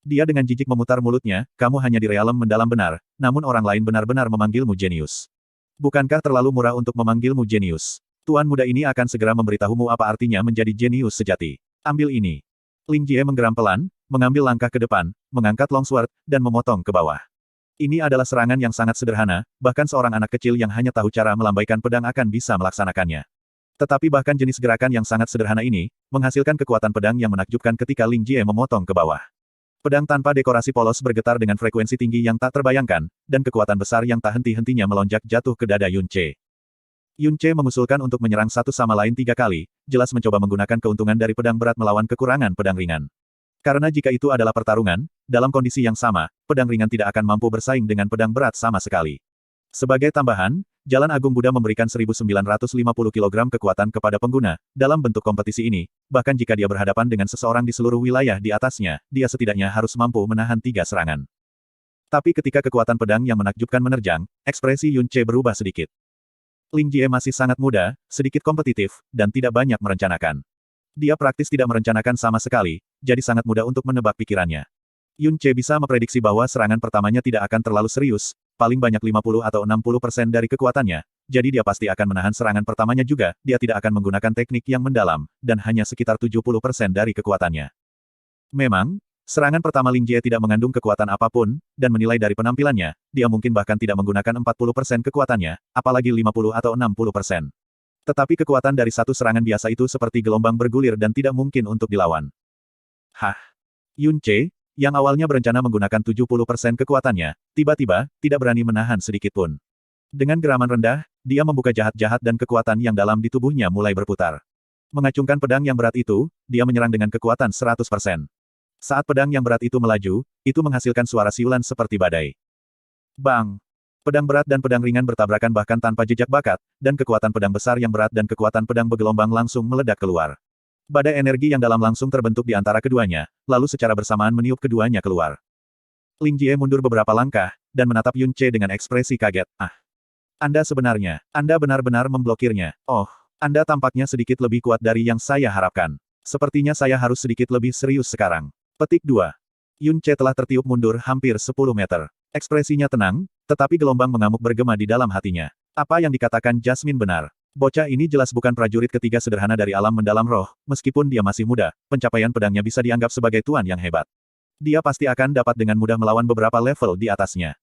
Dia dengan jijik memutar mulutnya, kamu hanya di realem mendalam benar, namun orang lain benar-benar memanggilmu jenius. Bukankah terlalu murah untuk memanggilmu jenius? Tuan muda ini akan segera memberitahumu apa artinya menjadi jenius sejati. Ambil ini. Ling Jie menggeram pelan, mengambil langkah ke depan, mengangkat longsword, dan memotong ke bawah. Ini adalah serangan yang sangat sederhana, bahkan seorang anak kecil yang hanya tahu cara melambaikan pedang akan bisa melaksanakannya. Tetapi bahkan jenis gerakan yang sangat sederhana ini, menghasilkan kekuatan pedang yang menakjubkan ketika Ling Jie memotong ke bawah. Pedang tanpa dekorasi polos bergetar dengan frekuensi tinggi yang tak terbayangkan, dan kekuatan besar yang tak henti-hentinya melonjak jatuh ke dada Yun Ce. Yun Ce mengusulkan untuk menyerang satu sama lain 3 kali, jelas mencoba menggunakan keuntungan dari pedang berat melawan kekurangan pedang ringan. Karena jika itu adalah pertarungan, dalam kondisi yang sama, pedang ringan tidak akan mampu bersaing dengan pedang berat sama sekali. Sebagai tambahan, Jalan Agung Buddha memberikan 1950 kg kekuatan kepada pengguna, dalam bentuk kompetisi ini, bahkan jika dia berhadapan dengan seseorang di seluruh wilayah di atasnya, dia setidaknya harus mampu menahan 3 serangan. Tapi ketika kekuatan pedang yang menakjubkan menerjang, ekspresi Yun Ce berubah sedikit. Ling Jie masih sangat muda, sedikit kompetitif, dan tidak banyak merencanakan. Dia praktis tidak merencanakan sama sekali, jadi sangat mudah untuk menebak pikirannya. Yun Ce bisa memprediksi bahwa serangan pertamanya tidak akan terlalu serius, paling banyak 50 atau 60% dari kekuatannya, jadi dia pasti akan menahan serangan pertamanya juga, dia tidak akan menggunakan teknik yang mendalam, dan hanya sekitar 70% dari kekuatannya. Memang, serangan pertama Ling Jie tidak mengandung kekuatan apapun, dan menilai dari penampilannya, dia mungkin bahkan tidak menggunakan 40% kekuatannya, apalagi 50 atau 60%. Tetapi kekuatan dari satu serangan biasa itu seperti gelombang bergulir dan tidak mungkin untuk dilawan. Hah? Yun Ce, yang awalnya berencana menggunakan 70% kekuatannya, tiba-tiba, tidak berani menahan sedikit pun. Dengan geraman rendah, dia membuka jahat-jahat dan kekuatan yang dalam di tubuhnya mulai berputar. Mengacungkan pedang yang berat itu, dia menyerang dengan kekuatan 100%. Saat pedang yang berat itu melaju, itu menghasilkan suara siulan seperti badai. Bang! Pedang berat dan pedang ringan bertabrakan bahkan tanpa jejak bakat, dan kekuatan pedang besar yang berat dan kekuatan pedang bergelombang langsung meledak keluar. Badai energi yang dalam langsung terbentuk di antara keduanya, lalu secara bersamaan meniup keduanya keluar. Ling Jie mundur beberapa langkah, dan menatap Yun Ce dengan ekspresi kaget. Anda benar-benar memblokirnya. Oh, Anda tampaknya sedikit lebih kuat dari yang saya harapkan. Sepertinya saya harus sedikit lebih serius sekarang. Petik 2. Yun Ce telah tertiup mundur hampir 10 meter. Ekspresinya tenang, tetapi gelombang mengamuk bergema di dalam hatinya. Apa yang dikatakan Jasmine benar. Bocah ini jelas bukan prajurit ketiga sederhana dari alam mendalam roh, meskipun dia masih muda, pencapaian pedangnya bisa dianggap sebagai tuan yang hebat. Dia pasti akan dapat dengan mudah melawan beberapa level di atasnya.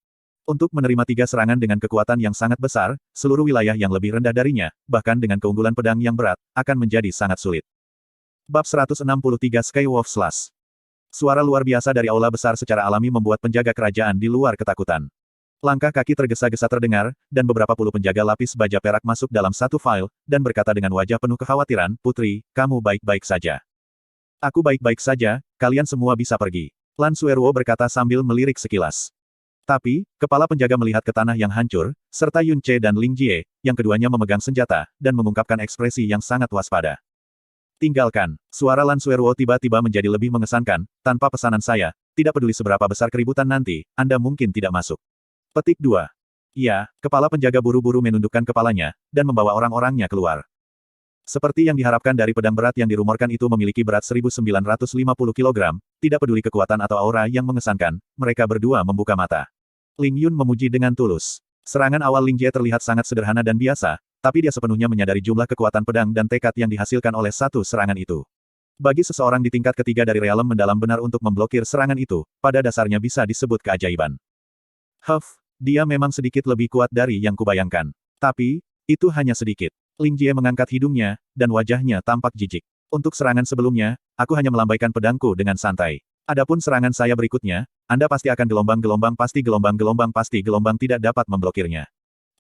Untuk menerima 3 serangan dengan kekuatan yang sangat besar, seluruh wilayah yang lebih rendah darinya, bahkan dengan keunggulan pedang yang berat, akan menjadi sangat sulit. Bab 163 Skywolf Slash. Suara luar biasa dari aula besar secara alami membuat penjaga kerajaan di luar ketakutan. Langkah kaki tergesa-gesa terdengar, dan beberapa puluh penjaga lapis baja perak masuk dalam satu file, dan berkata dengan wajah penuh kekhawatiran, "Putri, kamu baik-baik saja." "Aku baik-baik saja, kalian semua bisa pergi." Lan Suerwo berkata sambil melirik sekilas. Tapi, kepala penjaga melihat ke tanah yang hancur, serta Yun Ce dan Ling Jie, yang keduanya memegang senjata, dan mengungkapkan ekspresi yang sangat waspada. "Tinggalkan." Suara Lan Suerwo tiba-tiba menjadi lebih mengesankan, "Tanpa pesanan saya, tidak peduli seberapa besar keributan nanti, Anda mungkin tidak masuk." Petik 2. Ya, kepala penjaga buru-buru menundukkan kepalanya, dan membawa orang-orangnya keluar. Seperti yang diharapkan dari pedang berat yang dirumorkan itu memiliki berat 1950 kg, tidak peduli kekuatan atau aura yang mengesankan, mereka berdua membuka mata. Ling Yun memuji dengan tulus. Serangan awal Ling Jie terlihat sangat sederhana dan biasa, tapi dia sepenuhnya menyadari jumlah kekuatan pedang dan tekad yang dihasilkan oleh satu serangan itu. Bagi seseorang di tingkat ketiga dari realem mendalam benar untuk memblokir serangan itu, pada dasarnya bisa disebut keajaiban. Dia memang sedikit lebih kuat dari yang kubayangkan. Tapi, itu hanya sedikit. Ling Jie mengangkat hidungnya, dan wajahnya tampak jijik. Untuk serangan sebelumnya, aku hanya melambaikan pedangku dengan santai. Adapun serangan saya berikutnya, Anda pasti akan gelombang-gelombang pasti tidak dapat memblokirnya.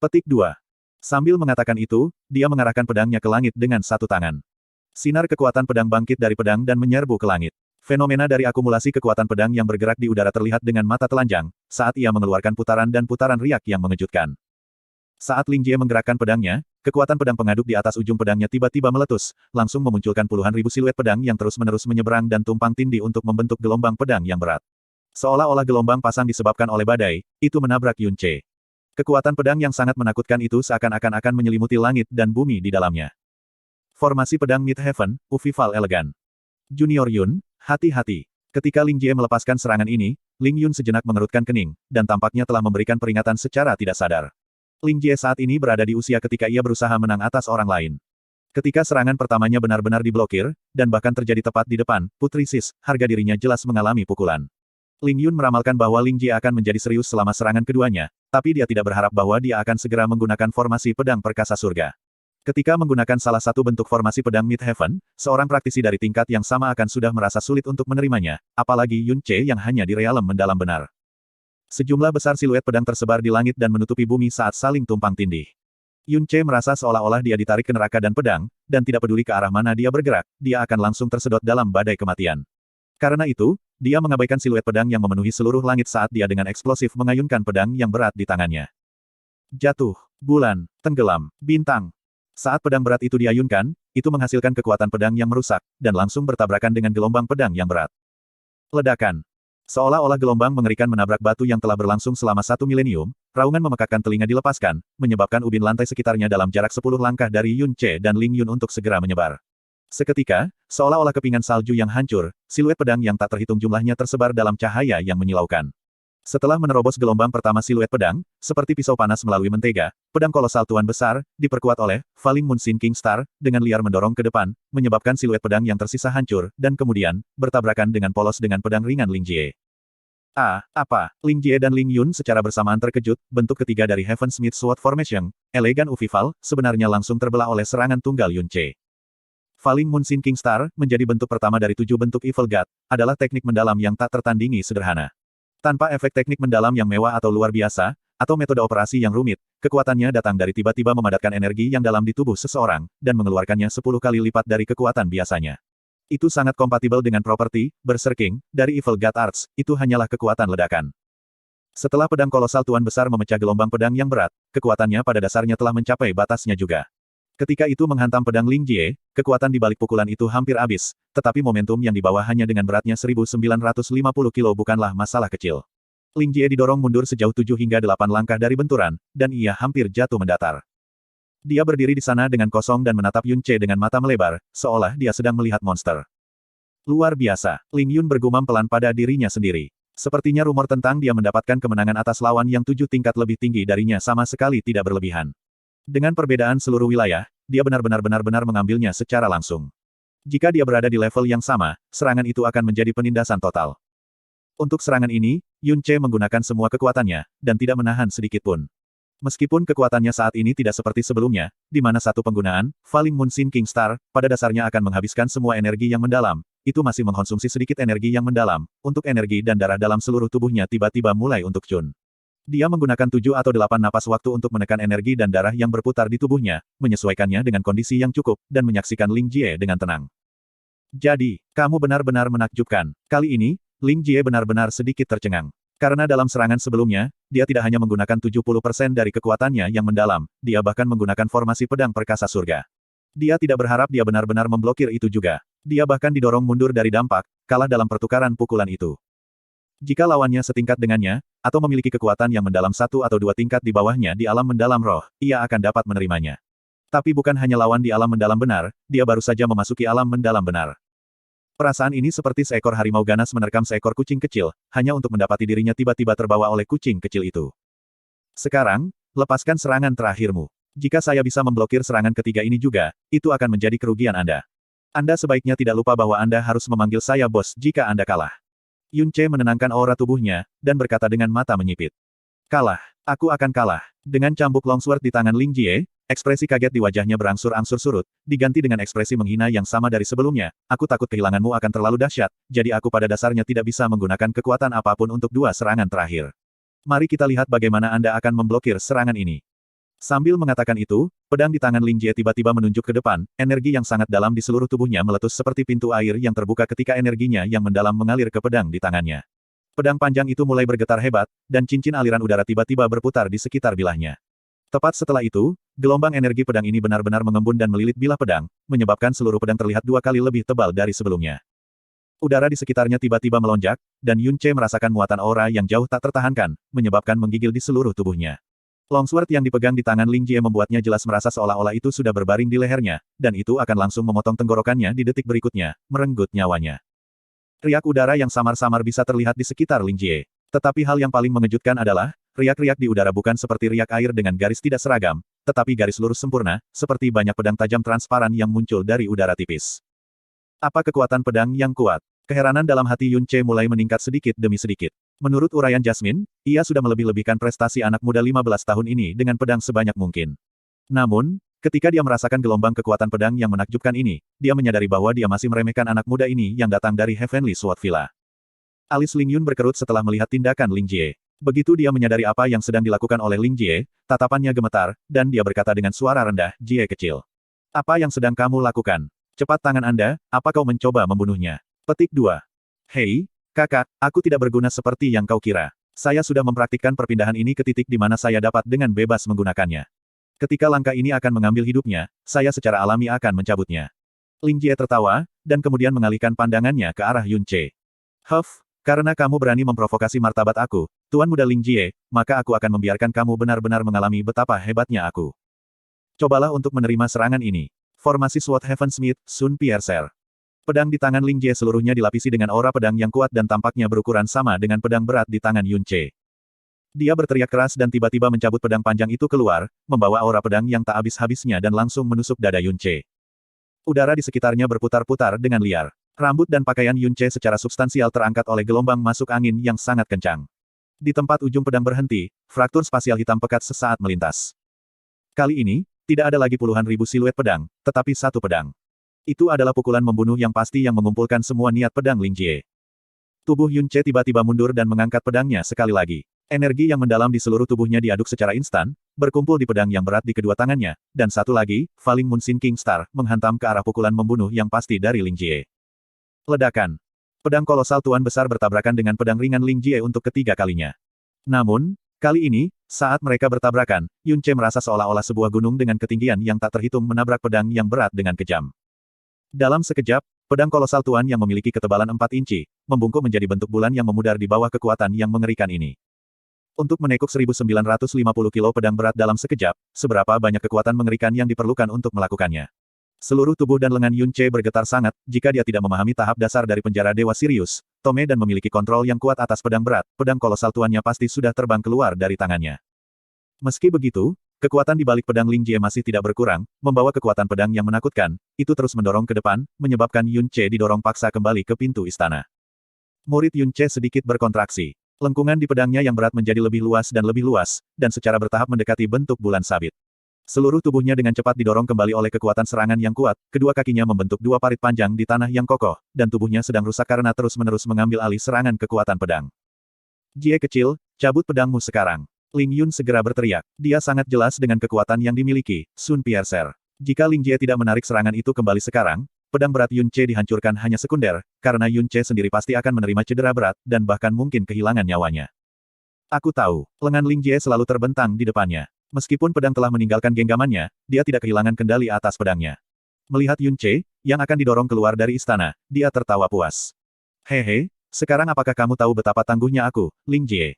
Petik 2. Sambil mengatakan itu, dia mengarahkan pedangnya ke langit dengan satu tangan. Sinar kekuatan pedang bangkit dari pedang dan menyerbu ke langit. Fenomena dari akumulasi kekuatan pedang yang bergerak di udara terlihat dengan mata telanjang, saat ia mengeluarkan putaran dan putaran riak yang mengejutkan. Saat Ling Jie menggerakkan pedangnya, kekuatan pedang pengaduk di atas ujung pedangnya tiba-tiba meletus, langsung memunculkan puluhan ribu siluet pedang yang terus-menerus menyeberang dan tumpang tindih untuk membentuk gelombang pedang yang berat. Seolah-olah gelombang pasang disebabkan oleh badai, itu menabrak Yun Ce. Kekuatan pedang yang sangat menakutkan itu seakan-akan akan menyelimuti langit dan bumi di dalamnya. Formasi pedang Mid-Heaven, Uvival elegan. Junior Yun, hati-hati. Ketika Ling Jie melepaskan serangan ini, Ling Yun sejenak mengerutkan kening, dan tampaknya telah memberikan peringatan secara tidak sadar. Ling Jie saat ini berada di usia ketika ia berusaha menang atas orang lain. Ketika serangan pertamanya benar-benar diblokir, dan bahkan terjadi tepat di depan, Putri Sis, harga dirinya jelas mengalami pukulan. Ling Yun meramalkan bahwa Ling Jie akan menjadi serius selama serangan keduanya, tapi dia tidak berharap bahwa dia akan segera menggunakan formasi pedang perkasa surga. Ketika menggunakan salah satu bentuk formasi pedang Mid-Heaven, seorang praktisi dari tingkat yang sama akan sudah merasa sulit untuk menerimanya, apalagi Yun Ce yang hanya di realem mendalam benar. Sejumlah besar siluet pedang tersebar di langit dan menutupi bumi saat saling tumpang tindih. Yun Ce merasa seolah-olah dia ditarik ke neraka dan pedang, dan tidak peduli ke arah mana dia bergerak, dia akan langsung tersedot dalam badai kematian. Karena itu, dia mengabaikan siluet pedang yang memenuhi seluruh langit saat dia dengan eksplosif mengayunkan pedang yang berat di tangannya. Jatuh, bulan, tenggelam, bintang. Saat pedang berat itu diayunkan, itu menghasilkan kekuatan pedang yang merusak, dan langsung bertabrakan dengan gelombang pedang yang berat. Ledakan. Seolah-olah gelombang mengerikan menabrak batu yang telah berlangsung selama 1 milenium, raungan memekakkan telinga dilepaskan, menyebabkan ubin lantai sekitarnya dalam jarak 10 langkah dari Yun Ce dan Ling Yun untuk segera menyebar. Seketika, seolah-olah kepingan salju yang hancur, siluet pedang yang tak terhitung jumlahnya tersebar dalam cahaya yang menyilaukan. Setelah menerobos gelombang pertama siluet pedang, seperti pisau panas melalui mentega, pedang kolosal Tuan Besar, diperkuat oleh Falling Moon Sin King Star, dengan liar mendorong ke depan, menyebabkan siluet pedang yang tersisa hancur, dan kemudian, bertabrakan dengan polos dengan pedang ringan Ling Jie. Apa? Ling Jie dan Ling Yun secara bersamaan terkejut, bentuk ketiga dari Heaven Smith Sword Formation, elegan Uvival, sebenarnya langsung terbelah oleh serangan tunggal Yun Ce. Falling Moon Sin King Star, menjadi bentuk pertama dari 7 bentuk Evil God, adalah teknik mendalam yang tak tertandingi sederhana. Tanpa efek teknik mendalam yang mewah atau luar biasa, atau metode operasi yang rumit, kekuatannya datang dari tiba-tiba memadatkan energi yang dalam di tubuh seseorang, dan mengeluarkannya 10 kali lipat dari kekuatan biasanya. Itu sangat kompatibel dengan properti, Berserking, dari Evil God Arts, itu hanyalah kekuatan ledakan. Setelah pedang kolosal Tuan Besar memecah gelombang pedang yang berat, kekuatannya pada dasarnya telah mencapai batasnya juga. Ketika itu menghantam pedang Ling Jie, kekuatan di balik pukulan itu hampir habis, tetapi momentum yang dibawa hanya dengan beratnya 1950 kilo bukanlah masalah kecil. Ling Jie didorong mundur sejauh 7 hingga 8 langkah dari benturan, dan ia hampir jatuh mendatar. Dia berdiri di sana dengan kosong dan menatap Yun Ce dengan mata melebar, seolah dia sedang melihat monster. Luar biasa, Ling Yun bergumam pelan pada dirinya sendiri. Sepertinya rumor tentang dia mendapatkan kemenangan atas lawan yang 7 tingkat lebih tinggi darinya sama sekali tidak berlebihan. Dengan perbedaan seluruh wilayah, dia benar-benar mengambilnya secara langsung. Jika dia berada di level yang sama, serangan itu akan menjadi penindasan total. Untuk serangan ini, Yun Ce menggunakan semua kekuatannya, dan tidak menahan sedikit pun. Meskipun kekuatannya saat ini tidak seperti sebelumnya, di mana satu penggunaan, Falling Moon Sin King Star, pada dasarnya akan menghabiskan semua energi yang mendalam, itu masih mengkonsumsi sedikit energi yang mendalam, untuk energi dan darah dalam seluruh tubuhnya tiba-tiba mulai untuk Chun. Dia menggunakan 7 atau 8 napas waktu untuk menekan energi dan darah yang berputar di tubuhnya, menyesuaikannya dengan kondisi yang cukup, dan menyaksikan Ling Jie dengan tenang. Jadi, kamu benar-benar menakjubkan. Kali ini, Ling Jie benar-benar sedikit tercengang. Karena dalam serangan sebelumnya, dia tidak hanya menggunakan 70% dari kekuatannya yang mendalam, dia bahkan menggunakan formasi pedang perkasa surga. Dia tidak berharap dia benar-benar memblokir itu juga. Dia bahkan didorong mundur dari dampak, kalah dalam pertukaran pukulan itu. Jika lawannya setingkat dengannya, atau memiliki kekuatan yang mendalam 1 atau 2 tingkat di bawahnya di alam mendalam roh, ia akan dapat menerimanya. Tapi bukan hanya lawan di alam mendalam benar, dia baru saja memasuki alam mendalam benar. Perasaan ini seperti seekor harimau ganas menerkam seekor kucing kecil, hanya untuk mendapati dirinya tiba-tiba terbawa oleh kucing kecil itu. Sekarang, lepaskan serangan terakhirmu. Jika saya bisa memblokir serangan ketiga ini juga, itu akan menjadi kerugian Anda. Anda sebaiknya tidak lupa bahwa Anda harus memanggil saya bos jika Anda kalah. Yun Ce menenangkan aura tubuhnya, dan berkata dengan mata menyipit. Kalah. Aku akan kalah. Dengan cambuk longsword di tangan Ling Jie, ekspresi kaget di wajahnya berangsur-angsur surut, diganti dengan ekspresi menghina yang sama dari sebelumnya. Aku takut kehilanganmu akan terlalu dahsyat, jadi aku pada dasarnya tidak bisa menggunakan kekuatan apapun untuk 2 serangan terakhir. Mari kita lihat bagaimana Anda akan memblokir serangan ini. Sambil mengatakan itu, pedang di tangan Ling Jie tiba-tiba menunjuk ke depan, energi yang sangat dalam di seluruh tubuhnya meletus seperti pintu air yang terbuka ketika energinya yang mendalam mengalir ke pedang di tangannya. Pedang panjang itu mulai bergetar hebat, dan cincin aliran udara tiba-tiba berputar di sekitar bilahnya. Tepat setelah itu, gelombang energi pedang ini benar-benar mengembun dan melilit bilah pedang, menyebabkan seluruh pedang terlihat 2 kali lebih tebal dari sebelumnya. Udara di sekitarnya tiba-tiba melonjak, dan Yun Ce merasakan muatan aura yang jauh tak tertahankan, menyebabkan menggigil di seluruh tubuhnya. Longsword yang dipegang di tangan Ling Jie membuatnya jelas merasa seolah-olah itu sudah berbaring di lehernya, dan itu akan langsung memotong tenggorokannya di detik berikutnya, merenggut nyawanya. Riak udara yang samar-samar bisa terlihat di sekitar Ling Jie. Tetapi hal yang paling mengejutkan adalah, riak-riak di udara bukan seperti riak air dengan garis tidak seragam, tetapi garis lurus sempurna, seperti banyak pedang tajam transparan yang muncul dari udara tipis. Apa kekuatan pedang yang kuat? Keheranan dalam hati Yun Ce mulai meningkat sedikit demi sedikit. Menurut uraian Jasmine, ia sudah melebih-lebihkan prestasi anak muda 15 tahun ini dengan pedang sebanyak mungkin. Namun, ketika dia merasakan gelombang kekuatan pedang yang menakjubkan ini, dia menyadari bahwa dia masih meremehkan anak muda ini yang datang dari Heavenly Sword Villa. Alis Ling Yun berkerut setelah melihat tindakan Ling Jie. Begitu dia menyadari apa yang sedang dilakukan oleh Ling Jie, tatapannya gemetar, dan dia berkata dengan suara rendah, Jie kecil. Apa yang sedang kamu lakukan? Cepat tangan Anda, apa kau mencoba membunuhnya? Petik 2. Hei, kakak, aku tidak berguna seperti yang kau kira. Saya sudah mempraktikkan perpindahan ini ke titik di mana saya dapat dengan bebas menggunakannya. Ketika langkah ini akan mengambil hidupnya, saya secara alami akan mencabutnya. Ling Jie tertawa, dan kemudian mengalihkan pandangannya ke arah Yun Ce. Huff, karena kamu berani memprovokasi martabat aku, Tuan Muda Ling Jie, maka aku akan membiarkan kamu benar-benar mengalami betapa hebatnya aku. Cobalah untuk menerima serangan ini. Formasi Sword Heaven Smith, Sun Piercer. Pedang di tangan Ling Jie seluruhnya dilapisi dengan aura pedang yang kuat dan tampaknya berukuran sama dengan pedang berat di tangan Yun Ce. Dia berteriak keras dan tiba-tiba mencabut pedang panjang itu keluar, membawa aura pedang yang tak habis-habisnya dan langsung menusuk dada Yun Ce. Udara di sekitarnya berputar-putar dengan liar. Rambut dan pakaian Yun Ce secara substansial terangkat oleh gelombang masuk angin yang sangat kencang. Di tempat ujung pedang berhenti, fraktur spasial hitam pekat sesaat melintas. Kali ini, tidak ada lagi puluhan ribu siluet pedang, tetapi satu pedang. Itu adalah pukulan membunuh yang pasti yang mengumpulkan semua niat pedang Ling Jie. Tubuh Yun Ce tiba-tiba mundur dan mengangkat pedangnya sekali lagi. Energi yang mendalam di seluruh tubuhnya diaduk secara instan, berkumpul di pedang yang berat di kedua tangannya, dan satu lagi, Falling Moon Sinking Star, menghantam ke arah pukulan membunuh yang pasti dari Ling Jie. Ledakan. Pedang kolosal Tuan Besar bertabrakan dengan pedang ringan Ling Jie untuk ketiga kalinya. Namun, kali ini, saat mereka bertabrakan, Yun Ce merasa seolah-olah sebuah gunung dengan ketinggian yang tak terhitung menabrak pedang yang berat dengan kejam. Dalam sekejap, pedang kolosal Tuan yang memiliki ketebalan 4 inci, membungkuk menjadi bentuk bulan yang memudar di bawah kekuatan yang mengerikan ini. Untuk menekuk 1950 kilo pedang berat dalam sekejap, seberapa banyak kekuatan mengerikan yang diperlukan untuk melakukannya. Seluruh tubuh dan lengan Yun Ce bergetar sangat, jika dia tidak memahami tahap dasar dari penjara Dewa Sirius, Tome dan memiliki kontrol yang kuat atas pedang berat, pedang kolosal tuannya pasti sudah terbang keluar dari tangannya. Meski begitu, kekuatan di balik pedang Ling Jie masih tidak berkurang, membawa kekuatan pedang yang menakutkan, itu terus mendorong ke depan, menyebabkan Yun Ce didorong paksa kembali ke pintu istana. Murid Yun Ce sedikit berkontraksi. Lengkungan di pedangnya yang berat menjadi lebih luas, dan secara bertahap mendekati bentuk bulan sabit. Seluruh tubuhnya dengan cepat didorong kembali oleh kekuatan serangan yang kuat, kedua kakinya membentuk dua parit panjang di tanah yang kokoh, dan tubuhnya sedang rusak karena terus-menerus mengambil alih serangan kekuatan pedang. Jie kecil, cabut pedangmu sekarang. Ling Yun segera berteriak. Dia sangat jelas dengan kekuatan yang dimiliki, Sun Piercer. Jika Ling Jie tidak menarik serangan itu kembali sekarang, pedang berat Yun Ce dihancurkan hanya sekunder, karena Yun Ce sendiri pasti akan menerima cedera berat, dan bahkan mungkin kehilangan nyawanya. Aku tahu, lengan Ling Jie selalu terbentang di depannya. Meskipun pedang telah meninggalkan genggamannya, dia tidak kehilangan kendali atas pedangnya. Melihat Yun Ce, yang akan didorong keluar dari istana, dia tertawa puas. Hehe, sekarang apakah kamu tahu betapa tangguhnya aku, Ling Jie?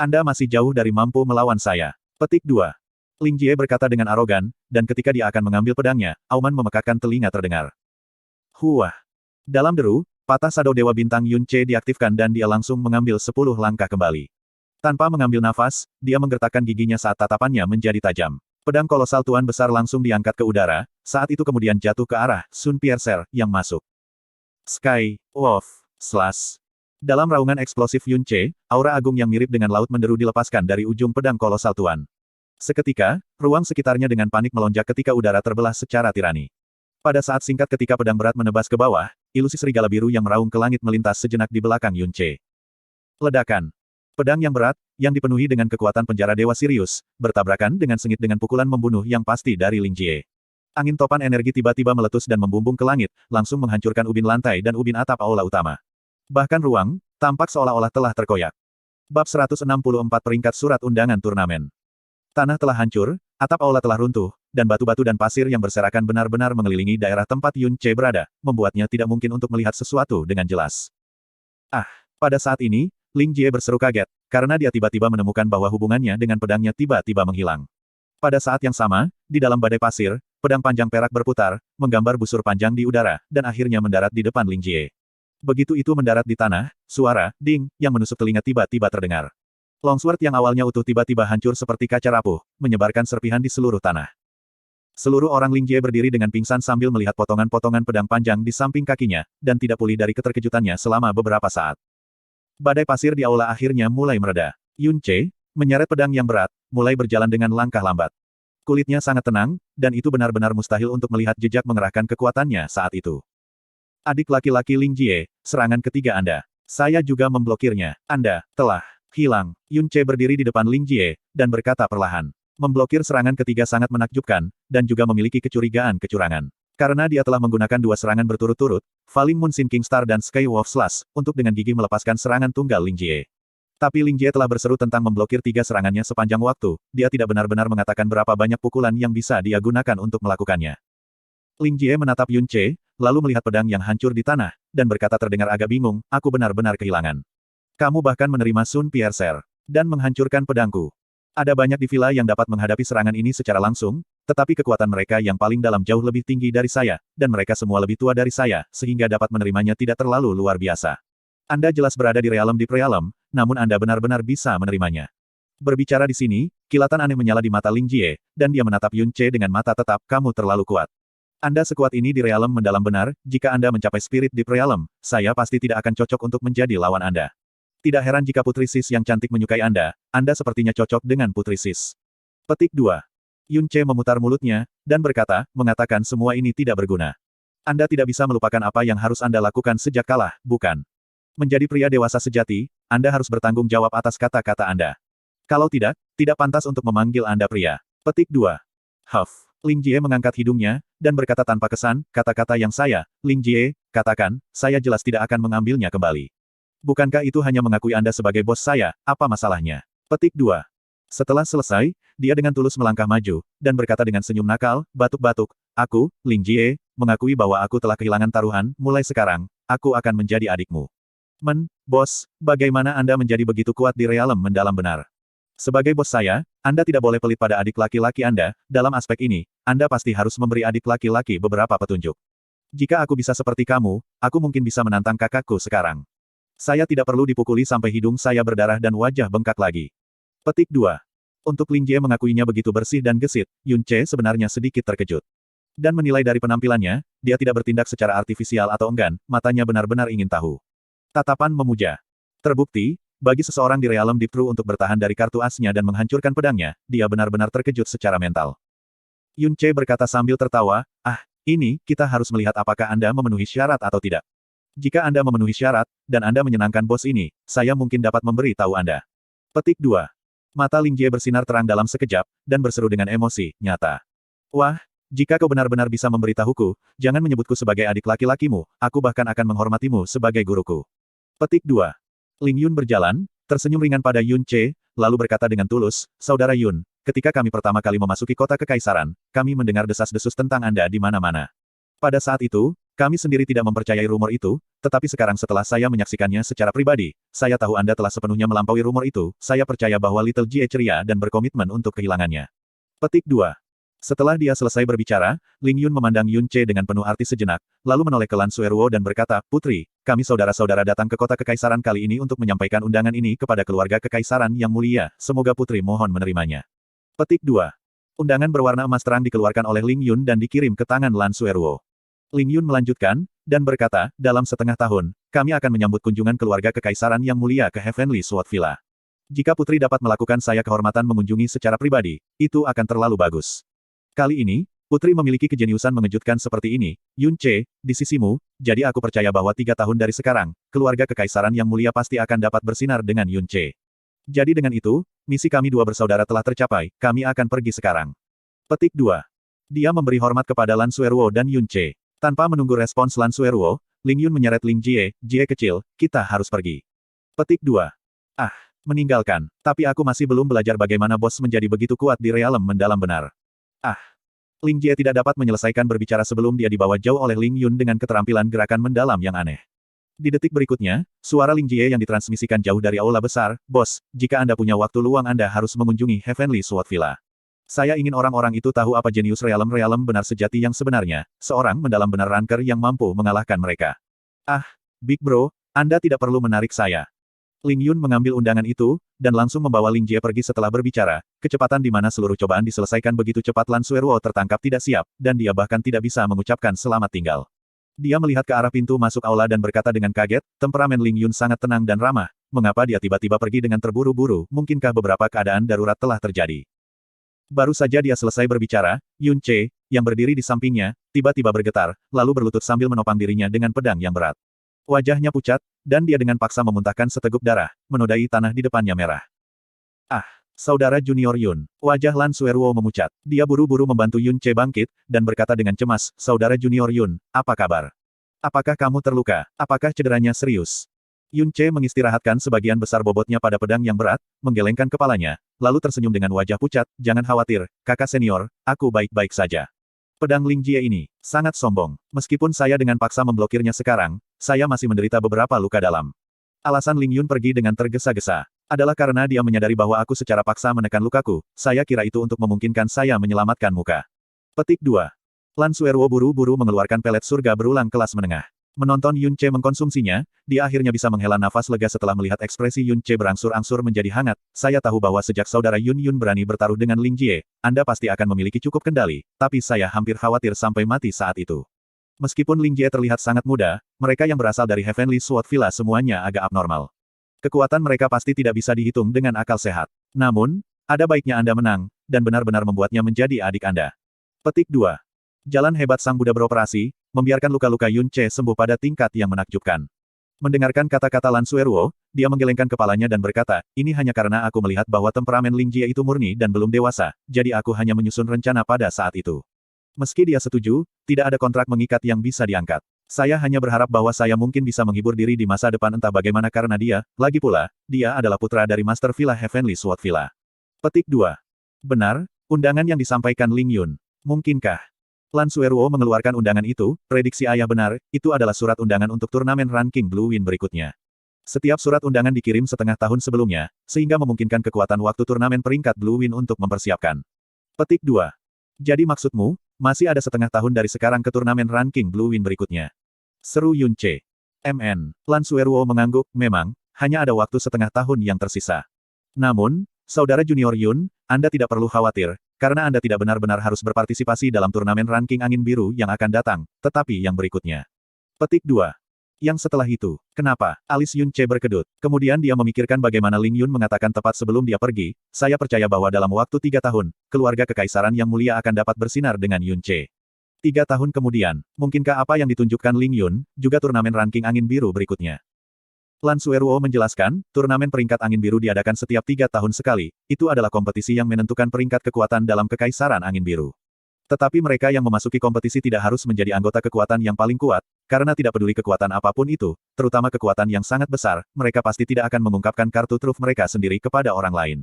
Anda masih jauh dari mampu melawan saya. Petik 2. Ling Jie berkata dengan arogan, dan ketika dia akan mengambil pedangnya, auman memekakkan telinga terdengar. Huah. Dalam deru, patah sado Dewa Bintang Yun Ce diaktifkan dan dia langsung mengambil 10 langkah kembali. Tanpa mengambil nafas, dia menggertakkan giginya saat tatapannya menjadi tajam. Pedang kolosal Tuan Besar langsung diangkat ke udara, saat itu kemudian jatuh ke arah Sun Piercer yang masuk. Sky, Wolf, Slash. Dalam raungan eksplosif Yun Ce, aura agung yang mirip dengan laut menderu dilepaskan dari ujung pedang kolosal Tuan. Seketika, ruang sekitarnya dengan panik melonjak ketika udara terbelah secara tirani. Pada saat singkat ketika pedang berat menebas ke bawah, ilusi serigala biru yang meraung ke langit melintas sejenak di belakang Yun Ce. Ledakan. Pedang yang berat, yang dipenuhi dengan kekuatan penjara Dewa Sirius, bertabrakan dengan sengit dengan pukulan membunuh yang pasti dari Ling Jie. Angin topan energi tiba-tiba meletus dan membumbung ke langit, langsung menghancurkan ubin lantai dan ubin atap aula utama. Bahkan ruang, tampak seolah-olah telah terkoyak. Bab 164 peringkat surat undangan turnamen. Tanah telah hancur, atap aula telah runtuh, dan batu-batu dan pasir yang berserakan benar-benar mengelilingi daerah tempat Yun Ce berada, membuatnya tidak mungkin untuk melihat sesuatu dengan jelas. Pada saat ini, Ling Jie berseru kaget, karena dia tiba-tiba menemukan bahwa hubungannya dengan pedangnya tiba-tiba menghilang. Pada saat yang sama, di dalam badai pasir, pedang panjang perak berputar, menggambar busur panjang di udara, dan akhirnya mendarat di depan Ling Jie. Begitu itu mendarat di tanah, suara, ding, yang menusuk telinga tiba-tiba terdengar. Longsword yang awalnya utuh tiba-tiba hancur seperti kaca rapuh, menyebarkan serpihan di seluruh tanah. Seluruh orang Ling Jie berdiri dengan pingsan sambil melihat potongan-potongan pedang panjang di samping kakinya, dan tidak pulih dari keterkejutannya selama beberapa saat. Badai pasir di aula akhirnya mulai mereda. Yun Ce, menyeret pedang yang berat, mulai berjalan dengan langkah lambat. Kulitnya sangat tenang, dan itu benar-benar mustahil untuk melihat jejak mengerahkan kekuatannya saat itu. Adik laki-laki Ling Jie, serangan ketiga Anda. Saya juga memblokirnya. Anda telah hilang. Yun Ce berdiri di depan Ling Jie, dan berkata perlahan. Memblokir serangan ketiga sangat menakjubkan, dan juga memiliki kecurigaan kecurangan. Karena dia telah menggunakan dua serangan berturut-turut, Falling Moon Sinking Star dan Sky Wolf Slash, untuk dengan gigih melepaskan serangan tunggal Ling Jie. Tapi Ling Jie telah berseru tentang memblokir tiga serangannya sepanjang waktu, dia tidak benar-benar mengatakan berapa banyak pukulan yang bisa dia gunakan untuk melakukannya. Ling Jie menatap Yun Ce, lalu melihat pedang yang hancur di tanah, dan berkata terdengar agak bingung, aku benar-benar kehilangan. Kamu bahkan menerima Sun Piercer, dan menghancurkan pedangku. Ada banyak di villa yang dapat menghadapi serangan ini secara langsung, tetapi kekuatan mereka yang paling dalam jauh lebih tinggi dari saya, dan mereka semua lebih tua dari saya, sehingga dapat menerimanya tidak terlalu luar biasa. Anda jelas berada di realm Deep Realm, namun Anda benar-benar bisa menerimanya. Berbicara di sini, kilatan aneh menyala di mata Ling Jie, dan dia menatap Yun Ce dengan mata tetap, kamu terlalu kuat. Anda sekuat ini di realm mendalam benar, jika Anda mencapai spirit Deep Realm, saya pasti tidak akan cocok untuk menjadi lawan Anda. Tidak heran jika Putri Sis yang cantik menyukai Anda sepertinya cocok dengan Putri Sis. Petik 2. Yun Ce memutar mulutnya, dan berkata, mengatakan semua ini tidak berguna. Anda tidak bisa melupakan apa yang harus Anda lakukan sejak kalah, bukan? Menjadi pria dewasa sejati, Anda harus bertanggung jawab atas kata-kata Anda. Kalau tidak, tidak pantas untuk memanggil Anda pria. Petik 2. Huff. Ling Jie mengangkat hidungnya, dan berkata tanpa kesan, kata-kata yang saya, Ling Jie, katakan, saya jelas tidak akan mengambilnya kembali. Bukankah itu hanya mengakui Anda sebagai bos saya, apa masalahnya? Petik 2. Setelah selesai, dia dengan tulus melangkah maju, dan berkata dengan senyum nakal, batuk-batuk, aku, Ling Jie, mengakui bahwa aku telah kehilangan taruhan, mulai sekarang, aku akan menjadi adikmu. Bos, bagaimana Anda menjadi begitu kuat di realem mendalam benar? Sebagai bos saya, Anda tidak boleh pelit pada adik laki-laki Anda, dalam aspek ini, Anda pasti harus memberi adik laki-laki beberapa petunjuk. Jika aku bisa seperti kamu, aku mungkin bisa menantang kakakku sekarang. Saya tidak perlu dipukuli sampai hidung saya berdarah dan wajah bengkak lagi. Petik 2. Untuk Ling Jie mengakuinya begitu bersih dan gesit, Yun Che sebenarnya sedikit terkejut. Dan menilai dari penampilannya, dia tidak bertindak secara artifisial atau enggan, matanya benar-benar ingin tahu. Tatapan memuja. Terbukti, bagi seseorang di realem Deep True untuk bertahan dari kartu asnya dan menghancurkan pedangnya, dia benar-benar terkejut secara mental. Yun Che berkata sambil tertawa, ini, kita harus melihat apakah Anda memenuhi syarat atau tidak. Jika Anda memenuhi syarat, dan Anda menyenangkan bos ini, saya mungkin dapat memberi tahu Anda. Petik 2. Mata Ling Jie bersinar terang dalam sekejap, dan berseru dengan emosi, nyata. Wah, jika kau benar-benar bisa memberitahuku, jangan menyebutku sebagai adik laki-lakimu, aku bahkan akan menghormatimu sebagai guruku. Petik 2. Ling Yun berjalan, tersenyum ringan pada Yun Che, lalu berkata dengan tulus, Saudara Yun, ketika kami pertama kali memasuki kota kekaisaran, kami mendengar desas-desus tentang Anda di mana-mana. Pada saat itu, kami sendiri tidak mempercayai rumor itu, tetapi sekarang setelah saya menyaksikannya secara pribadi, saya tahu Anda telah sepenuhnya melampaui rumor itu, saya percaya bahwa Little Jie ceria dan berkomitmen untuk kehilangannya. Petik 2. Setelah dia selesai berbicara, Ling Yun memandang Yun Che dengan penuh arti sejenak, lalu menoleh ke Lan Sueruo dan berkata, Putri, kami saudara-saudara datang ke kota kekaisaran kali ini untuk menyampaikan undangan ini kepada keluarga kekaisaran yang mulia, semoga Putri mohon menerimanya. Petik 2. Undangan berwarna emas terang dikeluarkan oleh Ling Yun dan dikirim ke tangan Lan Sueruo. Ling Yun melanjutkan, dan berkata, dalam setengah tahun, kami akan menyambut kunjungan keluarga kekaisaran yang mulia ke Heavenly Sword Villa. Jika Putri dapat melakukan saya kehormatan mengunjungi secara pribadi, itu akan terlalu bagus. Kali ini, Putri memiliki kejeniusan mengejutkan seperti ini, Yun Che, di sisimu, jadi aku percaya bahwa 3 tahun dari sekarang, keluarga kekaisaran yang mulia pasti akan dapat bersinar dengan Yun Che. Jadi dengan itu, misi kami dua bersaudara telah tercapai, kami akan pergi sekarang. Petik 2. Dia memberi hormat kepada Lan Sueruo dan Yun Che. Tanpa menunggu respons Lan Sueruo, Ling Yun menyeret Ling Jie, Jie kecil, kita harus pergi. Petik 2. Meninggalkan, tapi aku masih belum belajar bagaimana bos menjadi begitu kuat di realem mendalam benar. Ling Jie tidak dapat menyelesaikan berbicara sebelum dia dibawa jauh oleh Ling Yun dengan keterampilan gerakan mendalam yang aneh. Di detik berikutnya, suara Ling Jie yang ditransmisikan jauh dari aula besar, Bos, jika Anda punya waktu luang Anda harus mengunjungi Heavenly Sword Villa. Saya ingin orang-orang itu tahu apa jenius realem benar sejati yang sebenarnya, seorang mendalam benar ranker yang mampu mengalahkan mereka. Big Bro, Anda tidak perlu menarik saya. Ling Yun mengambil undangan itu, dan langsung membawa Ling Jie pergi setelah berbicara, kecepatan di mana seluruh cobaan diselesaikan begitu cepat Lan Sueruo tertangkap tidak siap, dan dia bahkan tidak bisa mengucapkan selamat tinggal. Dia melihat ke arah pintu masuk aula dan berkata dengan kaget, temperamen Ling Yun sangat tenang dan ramah, mengapa dia tiba-tiba pergi dengan terburu-buru, mungkinkah beberapa keadaan darurat telah terjadi. Baru saja dia selesai berbicara, Yun Che, yang berdiri di sampingnya, tiba-tiba bergetar, lalu berlutut sambil menopang dirinya dengan pedang yang berat. Wajahnya pucat, dan dia dengan paksa memuntahkan seteguk darah, menodai tanah di depannya merah. Saudara Junior Yun. Wajah Lan Sueruo memucat. Dia buru-buru membantu Yun Che bangkit, dan berkata dengan cemas, Saudara Junior Yun, apa kabar? Apakah kamu terluka? Apakah cederanya serius? Yun Che mengistirahatkan sebagian besar bobotnya pada pedang yang berat, menggelengkan kepalanya, lalu tersenyum dengan wajah pucat, jangan khawatir, kakak senior, aku baik-baik saja. Pedang Ling Jie ini, sangat sombong. Meskipun saya dengan paksa memblokirnya sekarang, saya masih menderita beberapa luka dalam. Alasan Ling Yun pergi dengan tergesa-gesa adalah karena dia menyadari bahwa aku secara paksa menekan lukaku, saya kira itu untuk memungkinkan saya menyelamatkan muka. Petik 2. Lan Sueruo buru-buru mengeluarkan pelet surga berulang kelas menengah. Menonton Yun Che mengkonsumsinya, dia akhirnya bisa menghela nafas lega setelah melihat ekspresi Yun Che berangsur-angsur menjadi hangat. Saya tahu bahwa sejak saudara Yun berani bertaruh dengan Ling Jie, Anda pasti akan memiliki cukup kendali, tapi saya hampir khawatir sampai mati saat itu. Meskipun Ling Jie terlihat sangat muda, mereka yang berasal dari Heavenly Sword Villa semuanya agak abnormal. Kekuatan mereka pasti tidak bisa dihitung dengan akal sehat. Namun, ada baiknya Anda menang, dan benar-benar membuatnya menjadi adik Anda. Petik 2. Jalan hebat Sang Buddha beroperasi, membiarkan luka-luka Yun Che sembuh pada tingkat yang menakjubkan. Mendengarkan kata-kata Lan Sueruo, dia menggelengkan kepalanya dan berkata, ini hanya karena aku melihat bahwa temperamen Lingjie itu murni dan belum dewasa, jadi aku hanya menyusun rencana pada saat itu. Meski dia setuju, tidak ada kontrak mengikat yang bisa diangkat. Saya hanya berharap bahwa saya mungkin bisa menghibur diri di masa depan entah bagaimana karena dia, lagi pula, dia adalah putra dari Master Villa Heavenly Sword Villa. Petik 2. Benar, undangan yang disampaikan Ling Yun. Mungkinkah? Lan Sueruo mengeluarkan undangan itu, prediksi ayah benar, itu adalah surat undangan untuk turnamen ranking Blue Win berikutnya. Setiap surat undangan dikirim setengah tahun sebelumnya, sehingga memungkinkan kekuatan waktu turnamen peringkat Blue Win untuk mempersiapkan. Petik 2. Jadi maksudmu, masih ada setengah tahun dari sekarang ke turnamen ranking Blue Win berikutnya. Seru Yun Ce. MN. Lan Sueruo mengangguk, memang, hanya ada waktu setengah tahun yang tersisa. Namun, Saudara Junior Yun, Anda tidak perlu khawatir, karena Anda tidak benar-benar harus berpartisipasi dalam turnamen ranking angin biru yang akan datang, tetapi yang berikutnya. Petik 2. Yang setelah itu, kenapa? Alis Yun Ce berkedut. Kemudian dia memikirkan bagaimana Ling Yun mengatakan tepat sebelum dia pergi, saya percaya bahwa dalam waktu 3 tahun, keluarga kekaisaran yang mulia akan dapat bersinar dengan Yun Ce. 3 tahun kemudian, mungkinkah apa yang ditunjukkan Ling Yun, juga turnamen ranking angin biru berikutnya? Lan Sueruo menjelaskan, turnamen peringkat angin biru diadakan setiap 3 tahun sekali, itu adalah kompetisi yang menentukan peringkat kekuatan dalam kekaisaran angin biru. Tetapi mereka yang memasuki kompetisi tidak harus menjadi anggota kekuatan yang paling kuat, karena tidak peduli kekuatan apapun itu, terutama kekuatan yang sangat besar, mereka pasti tidak akan mengungkapkan kartu truf mereka sendiri kepada orang lain.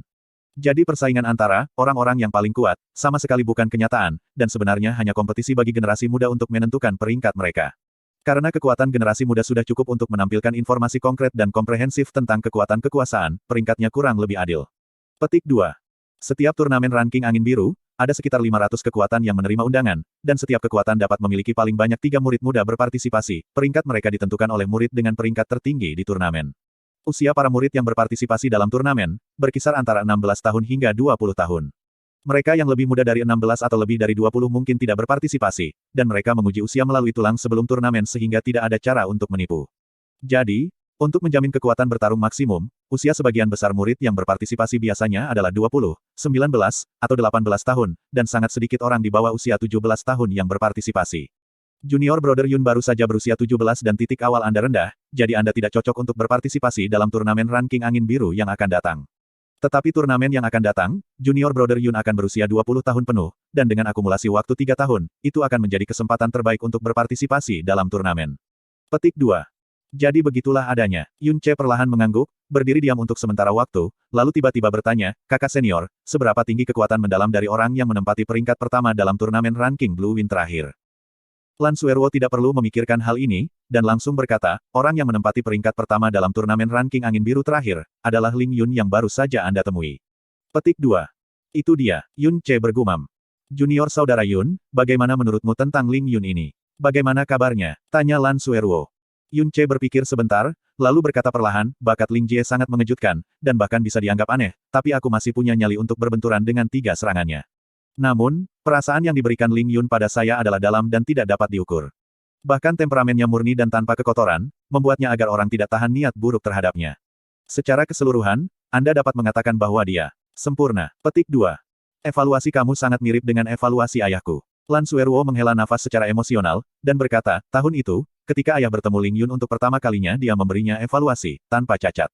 Jadi persaingan antara orang-orang yang paling kuat, sama sekali bukan kenyataan, dan sebenarnya hanya kompetisi bagi generasi muda untuk menentukan peringkat mereka. Karena kekuatan generasi muda sudah cukup untuk menampilkan informasi konkret dan komprehensif tentang kekuatan kekuasaan, peringkatnya kurang lebih adil. Petik 2. Setiap turnamen ranking angin biru, ada sekitar 500 kekuatan yang menerima undangan, dan setiap kekuatan dapat memiliki paling banyak 3 murid muda berpartisipasi, peringkat mereka ditentukan oleh murid dengan peringkat tertinggi di turnamen. Usia para murid yang berpartisipasi dalam turnamen, berkisar antara 16 tahun hingga 20 tahun. Mereka yang lebih muda dari 16 atau lebih dari 20 mungkin tidak berpartisipasi, dan mereka menguji usia melalui tulang sebelum turnamen sehingga tidak ada cara untuk menipu. Jadi, untuk menjamin kekuatan bertarung maksimum, usia sebagian besar murid yang berpartisipasi biasanya adalah 20, 19, atau 18 tahun, dan sangat sedikit orang di bawah usia 17 tahun yang berpartisipasi. Junior Brother Yun baru saja berusia 17 dan titik awal Anda rendah, jadi Anda tidak cocok untuk berpartisipasi dalam turnamen ranking angin biru yang akan datang. Tetapi turnamen yang akan datang, Junior Brother Yun akan berusia 20 tahun penuh, dan dengan akumulasi waktu 3 tahun, itu akan menjadi kesempatan terbaik untuk berpartisipasi dalam turnamen. Petik 2. Jadi begitulah adanya. Yun Ce perlahan mengangguk, berdiri diam untuk sementara waktu, lalu tiba-tiba bertanya, kakak senior, seberapa tinggi kekuatan mendalam dari orang yang menempati peringkat pertama dalam turnamen ranking Blue Win terakhir? Lan Sueruo tidak perlu memikirkan hal ini, dan langsung berkata, orang yang menempati peringkat pertama dalam turnamen ranking angin biru terakhir, adalah Ling Yun yang baru saja Anda temui. Petik 2. Itu dia, Yun Ce bergumam. Junior saudara Yun, bagaimana menurutmu tentang Ling Yun ini? Bagaimana kabarnya? Tanya Lan Sueruo. Yun Ce berpikir sebentar, lalu berkata perlahan, bakat Ling Jie sangat mengejutkan, dan bahkan bisa dianggap aneh, tapi aku masih punya nyali untuk berbenturan dengan 3 serangannya. Namun, perasaan yang diberikan Ling Yun pada saya adalah dalam dan tidak dapat diukur. Bahkan temperamennya murni dan tanpa kekotoran, membuatnya agar orang tidak tahan niat buruk terhadapnya. Secara keseluruhan, Anda dapat mengatakan bahwa dia sempurna. Petik 2. Evaluasi kamu sangat mirip dengan evaluasi ayahku. Lan Sueruo menghela nafas secara emosional, dan berkata, tahun itu, ketika ayah bertemu Ling Yun untuk pertama kalinya dia memberinya evaluasi, tanpa cacat.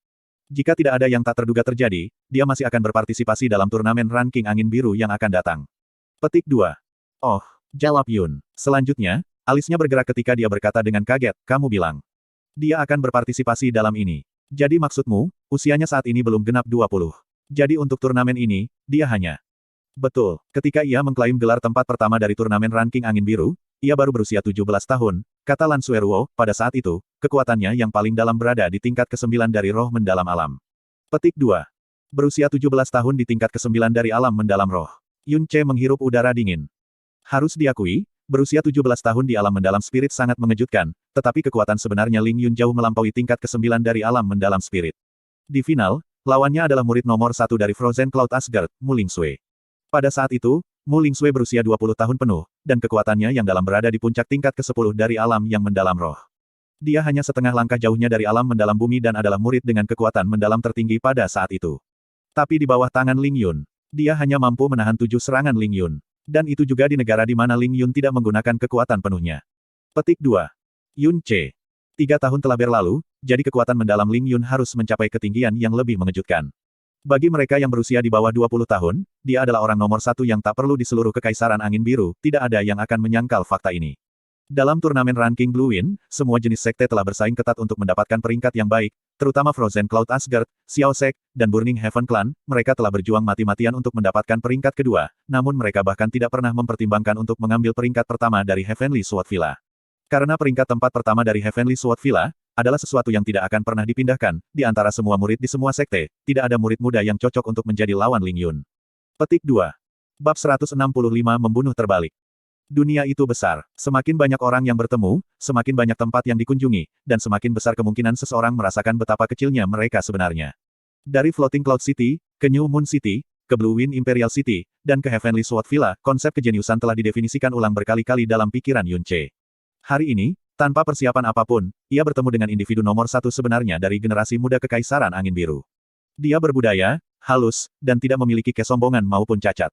Jika tidak ada yang tak terduga terjadi, dia masih akan berpartisipasi dalam turnamen ranking angin biru yang akan datang. Petik 2. Oh, jawab Yun. Selanjutnya, alisnya bergerak ketika dia berkata dengan kaget, kamu bilang. Dia akan berpartisipasi dalam ini. Jadi maksudmu, usianya saat ini belum genap 20. Jadi untuk turnamen ini, dia hanya. Betul, ketika ia mengklaim gelar tempat pertama dari turnamen ranking angin biru, ia baru berusia 17 tahun, kata Lan Sueruo, pada saat itu, kekuatannya yang paling dalam berada di tingkat ke-9 dari roh mendalam alam. Petik 2. Berusia 17 tahun di tingkat ke-9 dari alam mendalam roh. Yun Ce menghirup udara dingin. Harus diakui, berusia 17 tahun di alam mendalam spirit sangat mengejutkan, tetapi kekuatan sebenarnya Ling Yun jauh melampaui tingkat ke-9 dari alam mendalam spirit. Di final, lawannya adalah murid nomor 1 dari Frozen Cloud Asgard, Mu Lingsui. Pada saat itu, Mu Lingsui berusia 20 tahun penuh, dan kekuatannya yang dalam berada di puncak tingkat ke-10 dari alam yang mendalam roh. Dia hanya setengah langkah jauhnya dari alam mendalam bumi dan adalah murid dengan kekuatan mendalam tertinggi pada saat itu. Tapi di bawah tangan Ling Yun, dia hanya mampu menahan 7 serangan Ling Yun. Dan itu juga di negara di mana Ling Yun tidak menggunakan kekuatan penuhnya. Petik 2. Yun Ce. 3 tahun telah berlalu, jadi kekuatan mendalam Ling Yun harus mencapai ketinggian yang lebih mengejutkan. Bagi mereka yang berusia di bawah 20 tahun, dia adalah orang nomor satu yang tak perlu di seluruh Kekaisaran Angin Biru, tidak ada yang akan menyangkal fakta ini. Dalam turnamen ranking Blue Wind, semua jenis sekte telah bersaing ketat untuk mendapatkan peringkat yang baik, terutama Frozen Cloud Asgard, Xiao Sek, dan Burning Heaven Clan, mereka telah berjuang mati-matian untuk mendapatkan peringkat kedua, namun mereka bahkan tidak pernah mempertimbangkan untuk mengambil peringkat pertama dari Heavenly Sword Villa. Karena peringkat tempat pertama dari Heavenly Sword Villa adalah sesuatu yang tidak akan pernah dipindahkan, di antara semua murid di semua sekte, tidak ada murid muda yang cocok untuk menjadi lawan Ling Yun. Petik 2. Bab 165 Membunuh Terbalik. Dunia itu besar. Semakin banyak orang yang bertemu, semakin banyak tempat yang dikunjungi, dan semakin besar kemungkinan seseorang merasakan betapa kecilnya mereka sebenarnya. Dari Floating Cloud City, ke New Moon City, ke Blue Wind Imperial City, dan ke Heavenly Sword Villa, konsep kejeniusan telah didefinisikan ulang berkali-kali dalam pikiran Yun Ce. Hari ini, tanpa persiapan apapun, ia bertemu dengan individu nomor satu sebenarnya dari generasi muda Kekaisaran Angin Biru. Dia berbudaya, halus, dan tidak memiliki kesombongan maupun cacat.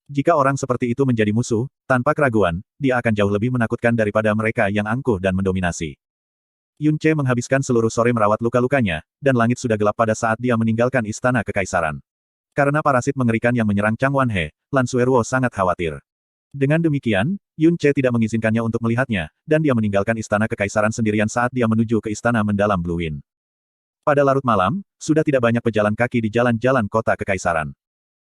Jika orang seperti itu menjadi musuh, tanpa keraguan, dia akan jauh lebih menakutkan daripada mereka yang angkuh dan mendominasi. Yun Ce menghabiskan seluruh sore merawat luka-lukanya, dan langit sudah gelap pada saat dia meninggalkan istana kekaisaran. Karena parasit mengerikan yang menyerang Chang Wanhe, Lan Sueruo sangat khawatir. Dengan demikian, Yun Ce tidak mengizinkannya untuk melihatnya, dan dia meninggalkan istana kekaisaran sendirian saat dia menuju ke istana mendalam Blue Wind. Pada larut malam, sudah tidak banyak pejalan kaki di jalan-jalan kota kekaisaran.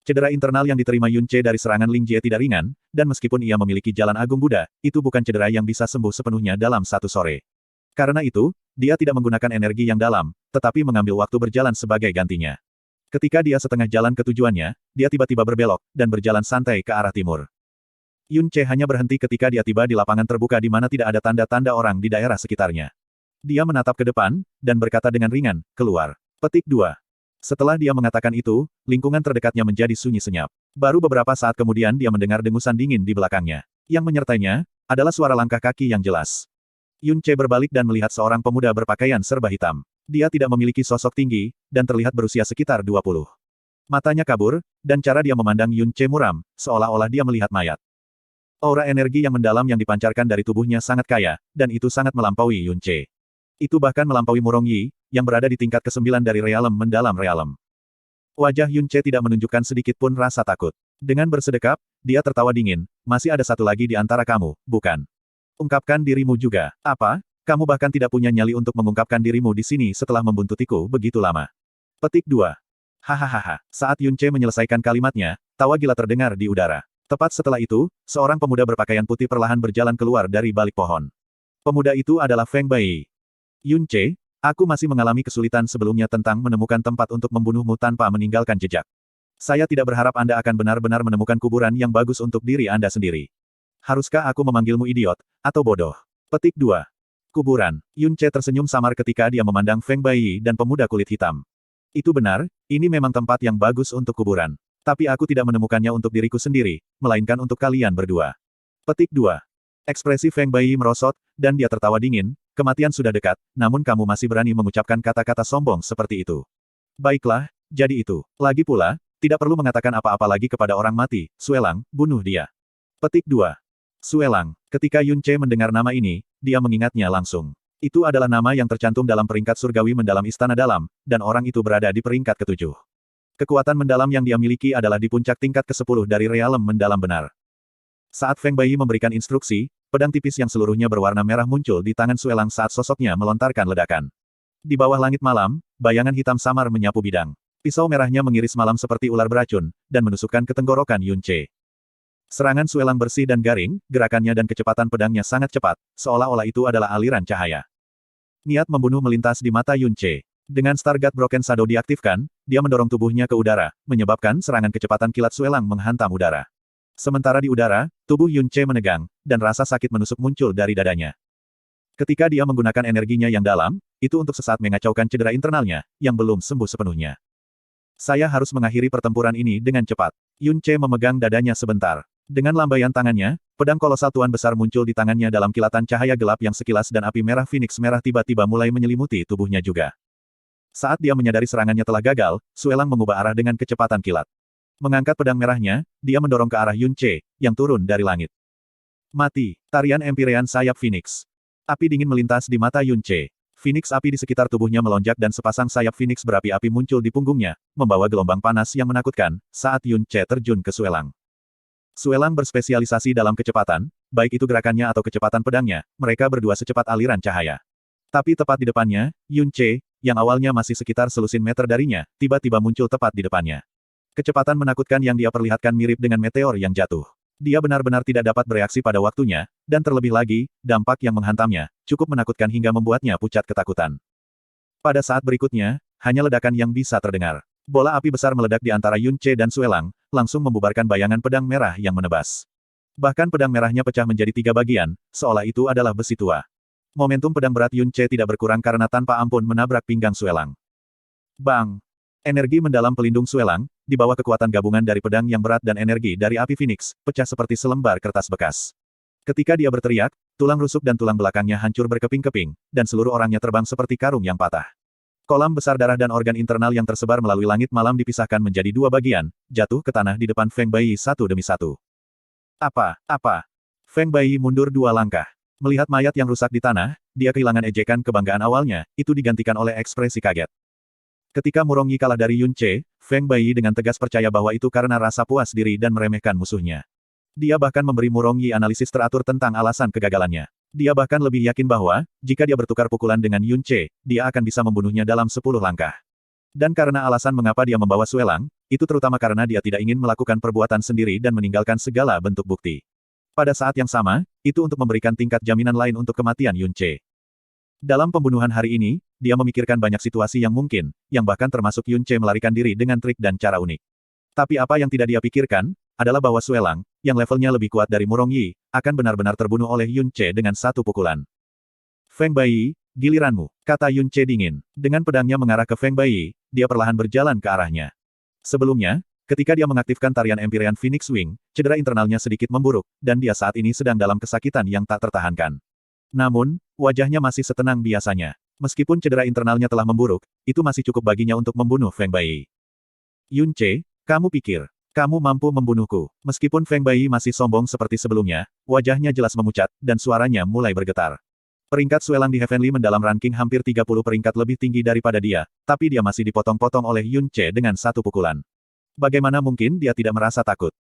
Cedera internal yang diterima Yun Ce dari serangan Ling Jie tidak ringan, dan meskipun ia memiliki jalan agung Buddha, itu bukan cedera yang bisa sembuh sepenuhnya dalam satu sore. Karena itu, dia tidak menggunakan energi yang dalam, tetapi mengambil waktu berjalan sebagai gantinya. Ketika dia setengah jalan ke tujuannya, dia tiba-tiba berbelok, dan berjalan santai ke arah timur. Yun Ce hanya berhenti ketika dia tiba di lapangan terbuka di mana tidak ada tanda-tanda orang di daerah sekitarnya. Dia menatap ke depan, dan berkata dengan ringan, keluar. Petik 2. Setelah dia mengatakan itu, lingkungan terdekatnya menjadi sunyi senyap. Baru beberapa saat kemudian dia mendengar dengusan dingin di belakangnya. Yang menyertainya, adalah suara langkah kaki yang jelas. Yun Ce berbalik dan melihat seorang pemuda berpakaian serba hitam. Dia tidak memiliki sosok tinggi, dan terlihat berusia sekitar 20. Matanya kabur, dan cara dia memandang Yun Ce muram, seolah-olah dia melihat mayat. Aura energi yang mendalam yang dipancarkan dari tubuhnya sangat kaya, dan itu sangat melampaui Yun Ce. Itu bahkan melampaui Murong Yi, yang berada di tingkat ke-9 dari realem mendalam realem. Wajah Yun Ce tidak menunjukkan sedikit pun rasa takut. Dengan bersedekap, dia tertawa dingin, masih ada satu lagi di antara kamu, bukan? Ungkapkan dirimu juga. Apa? Kamu bahkan tidak punya nyali untuk mengungkapkan dirimu di sini setelah membuntutiku begitu lama. Petik 2. Hahaha. Saat Yun Ce menyelesaikan kalimatnya, tawa gila terdengar di udara. Tepat setelah itu, seorang pemuda berpakaian putih perlahan berjalan keluar dari balik pohon. Pemuda itu adalah Feng Bai. Yun Ce, aku masih mengalami kesulitan sebelumnya tentang menemukan tempat untuk membunuhmu tanpa meninggalkan jejak. Saya tidak berharap Anda akan benar-benar menemukan kuburan yang bagus untuk diri Anda sendiri. Haruskah aku memanggilmu idiot, atau bodoh? Petik 2. Kuburan. Yun Ce tersenyum samar ketika dia memandang Feng Bai dan pemuda kulit hitam. Itu benar, ini memang tempat yang bagus untuk kuburan. Tapi aku tidak menemukannya untuk diriku sendiri, melainkan untuk kalian berdua. Petik 2. Ekspresi Feng Bai merosot, dan dia tertawa dingin, kematian sudah dekat, namun kamu masih berani mengucapkan kata-kata sombong seperti itu. Baiklah, jadi itu. Lagi pula, tidak perlu mengatakan apa-apa lagi kepada orang mati, Suelang, bunuh dia. Petik 2. Suelang. Ketika Yun Ce mendengar nama ini, dia mengingatnya langsung. Itu adalah nama yang tercantum dalam peringkat surgawi mendalam istana dalam, dan orang itu berada di peringkat ke-7. Kekuatan mendalam yang dia miliki adalah di puncak tingkat ke-10 dari realem mendalam benar. Saat Feng Bai memberikan instruksi, pedang tipis yang seluruhnya berwarna merah muncul di tangan Suelang saat sosoknya melontarkan ledakan. Di bawah langit malam, bayangan hitam samar menyapu bidang. Pisau merahnya mengiris malam seperti ular beracun, dan menusukkan ke tenggorokan Yun Ce. Serangan Suelang bersih dan garing, gerakannya dan kecepatan pedangnya sangat cepat, seolah-olah itu adalah aliran cahaya. Niat membunuh melintas di mata Yun Ce. Dengan Stargate Broken Shadow diaktifkan, dia mendorong tubuhnya ke udara, menyebabkan serangan kecepatan kilat Suelang menghantam udara. Sementara di udara, tubuh Yun Ce menegang, dan rasa sakit menusuk muncul dari dadanya. Ketika dia menggunakan energinya yang dalam, itu untuk sesaat mengacaukan cedera internalnya, yang belum sembuh sepenuhnya. Saya harus mengakhiri pertempuran ini dengan cepat. Yun Ce memegang dadanya sebentar. Dengan lambaian tangannya, pedang kolosal Tuan Besar muncul di tangannya dalam kilatan cahaya gelap yang sekilas dan api merah Phoenix merah tiba-tiba mulai menyelimuti tubuhnya juga. Saat dia menyadari serangannya telah gagal, Suelang mengubah arah dengan kecepatan kilat. Mengangkat pedang merahnya, dia mendorong ke arah Yun Ce, yang turun dari langit. Mati. Tarian Empyrean sayap Phoenix. Api dingin melintas di mata Yun Ce. Phoenix api di sekitar tubuhnya melonjak dan sepasang sayap Phoenix berapi-api muncul di punggungnya, membawa gelombang panas yang menakutkan, saat Yun Ce terjun ke Suelang. Suelang berspesialisasi dalam kecepatan, baik itu gerakannya atau kecepatan pedangnya, mereka berdua secepat aliran cahaya. Tapi tepat di depannya, Yun Ce, yang awalnya masih sekitar selusin meter darinya, tiba-tiba muncul tepat di depannya. Kecepatan menakutkan yang dia perlihatkan mirip dengan meteor yang jatuh. Dia benar-benar tidak dapat bereaksi pada waktunya, dan terlebih lagi, dampak yang menghantamnya, cukup menakutkan hingga membuatnya pucat ketakutan. Pada saat berikutnya, hanya ledakan yang bisa terdengar. Bola api besar meledak di antara Yun Ce dan Suelang, langsung membubarkan bayangan pedang merah yang menebas. Bahkan pedang merahnya pecah menjadi 3 bagian, seolah itu adalah besi tua. Momentum pedang berat Yun Ce tidak berkurang karena tanpa ampun menabrak pinggang Suelang. Bang! Energi mendalam pelindung Suelang, di bawah kekuatan gabungan dari pedang yang berat dan energi dari api Phoenix, pecah seperti selembar kertas bekas. Ketika dia berteriak, tulang rusuk dan tulang belakangnya hancur berkeping-keping, dan seluruh orangnya terbang seperti karung yang patah. Kolam besar darah dan organ internal yang tersebar melalui langit malam dipisahkan menjadi 2 bagian, jatuh ke tanah di depan Feng Bai satu demi satu. Apa? Feng Bai mundur 2 langkah. Melihat mayat yang rusak di tanah, dia kehilangan ejekan kebanggaan awalnya, itu digantikan oleh ekspresi kaget. Ketika Murong Yi kalah dari Yun Ce, Feng Bai dengan tegas percaya bahwa itu karena rasa puas diri dan meremehkan musuhnya. Dia bahkan memberi Murong Yi analisis teratur tentang alasan kegagalannya. Dia bahkan lebih yakin bahwa, jika dia bertukar pukulan dengan Yun Ce, dia akan bisa membunuhnya dalam 10 langkah. Dan karena alasan mengapa dia membawa Suelang, itu terutama karena dia tidak ingin melakukan perbuatan sendiri dan meninggalkan segala bentuk bukti. Pada saat yang sama, itu untuk memberikan tingkat jaminan lain untuk kematian Yun Ce. Dalam pembunuhan hari ini, dia memikirkan banyak situasi yang mungkin, yang bahkan termasuk Yun Ce melarikan diri dengan trik dan cara unik. Tapi apa yang tidak dia pikirkan, adalah bahwa Suelang, yang levelnya lebih kuat dari Murong Yi, akan benar-benar terbunuh oleh Yun Ce dengan 1 pukulan. Feng Bai, giliranmu, kata Yun Ce dingin. Dengan pedangnya mengarah ke Feng Bai, dia perlahan berjalan ke arahnya. Sebelumnya, ketika dia mengaktifkan tarian Empyrean Phoenix Wing, cedera internalnya sedikit memburuk, dan dia saat ini sedang dalam kesakitan yang tak tertahankan. Namun, wajahnya masih setenang biasanya. Meskipun cedera internalnya telah memburuk, itu masih cukup baginya untuk membunuh Feng Bai. Yun Ce, kamu pikir, kamu mampu membunuhku? Meskipun Feng Bai masih sombong seperti sebelumnya, wajahnya jelas memucat, dan suaranya mulai bergetar. Peringkat Suelang di Heavenly mendalam ranking hampir 30 peringkat lebih tinggi daripada dia, tapi dia masih dipotong-potong oleh Yun Ce dengan 1 pukulan. Bagaimana mungkin dia tidak merasa takut?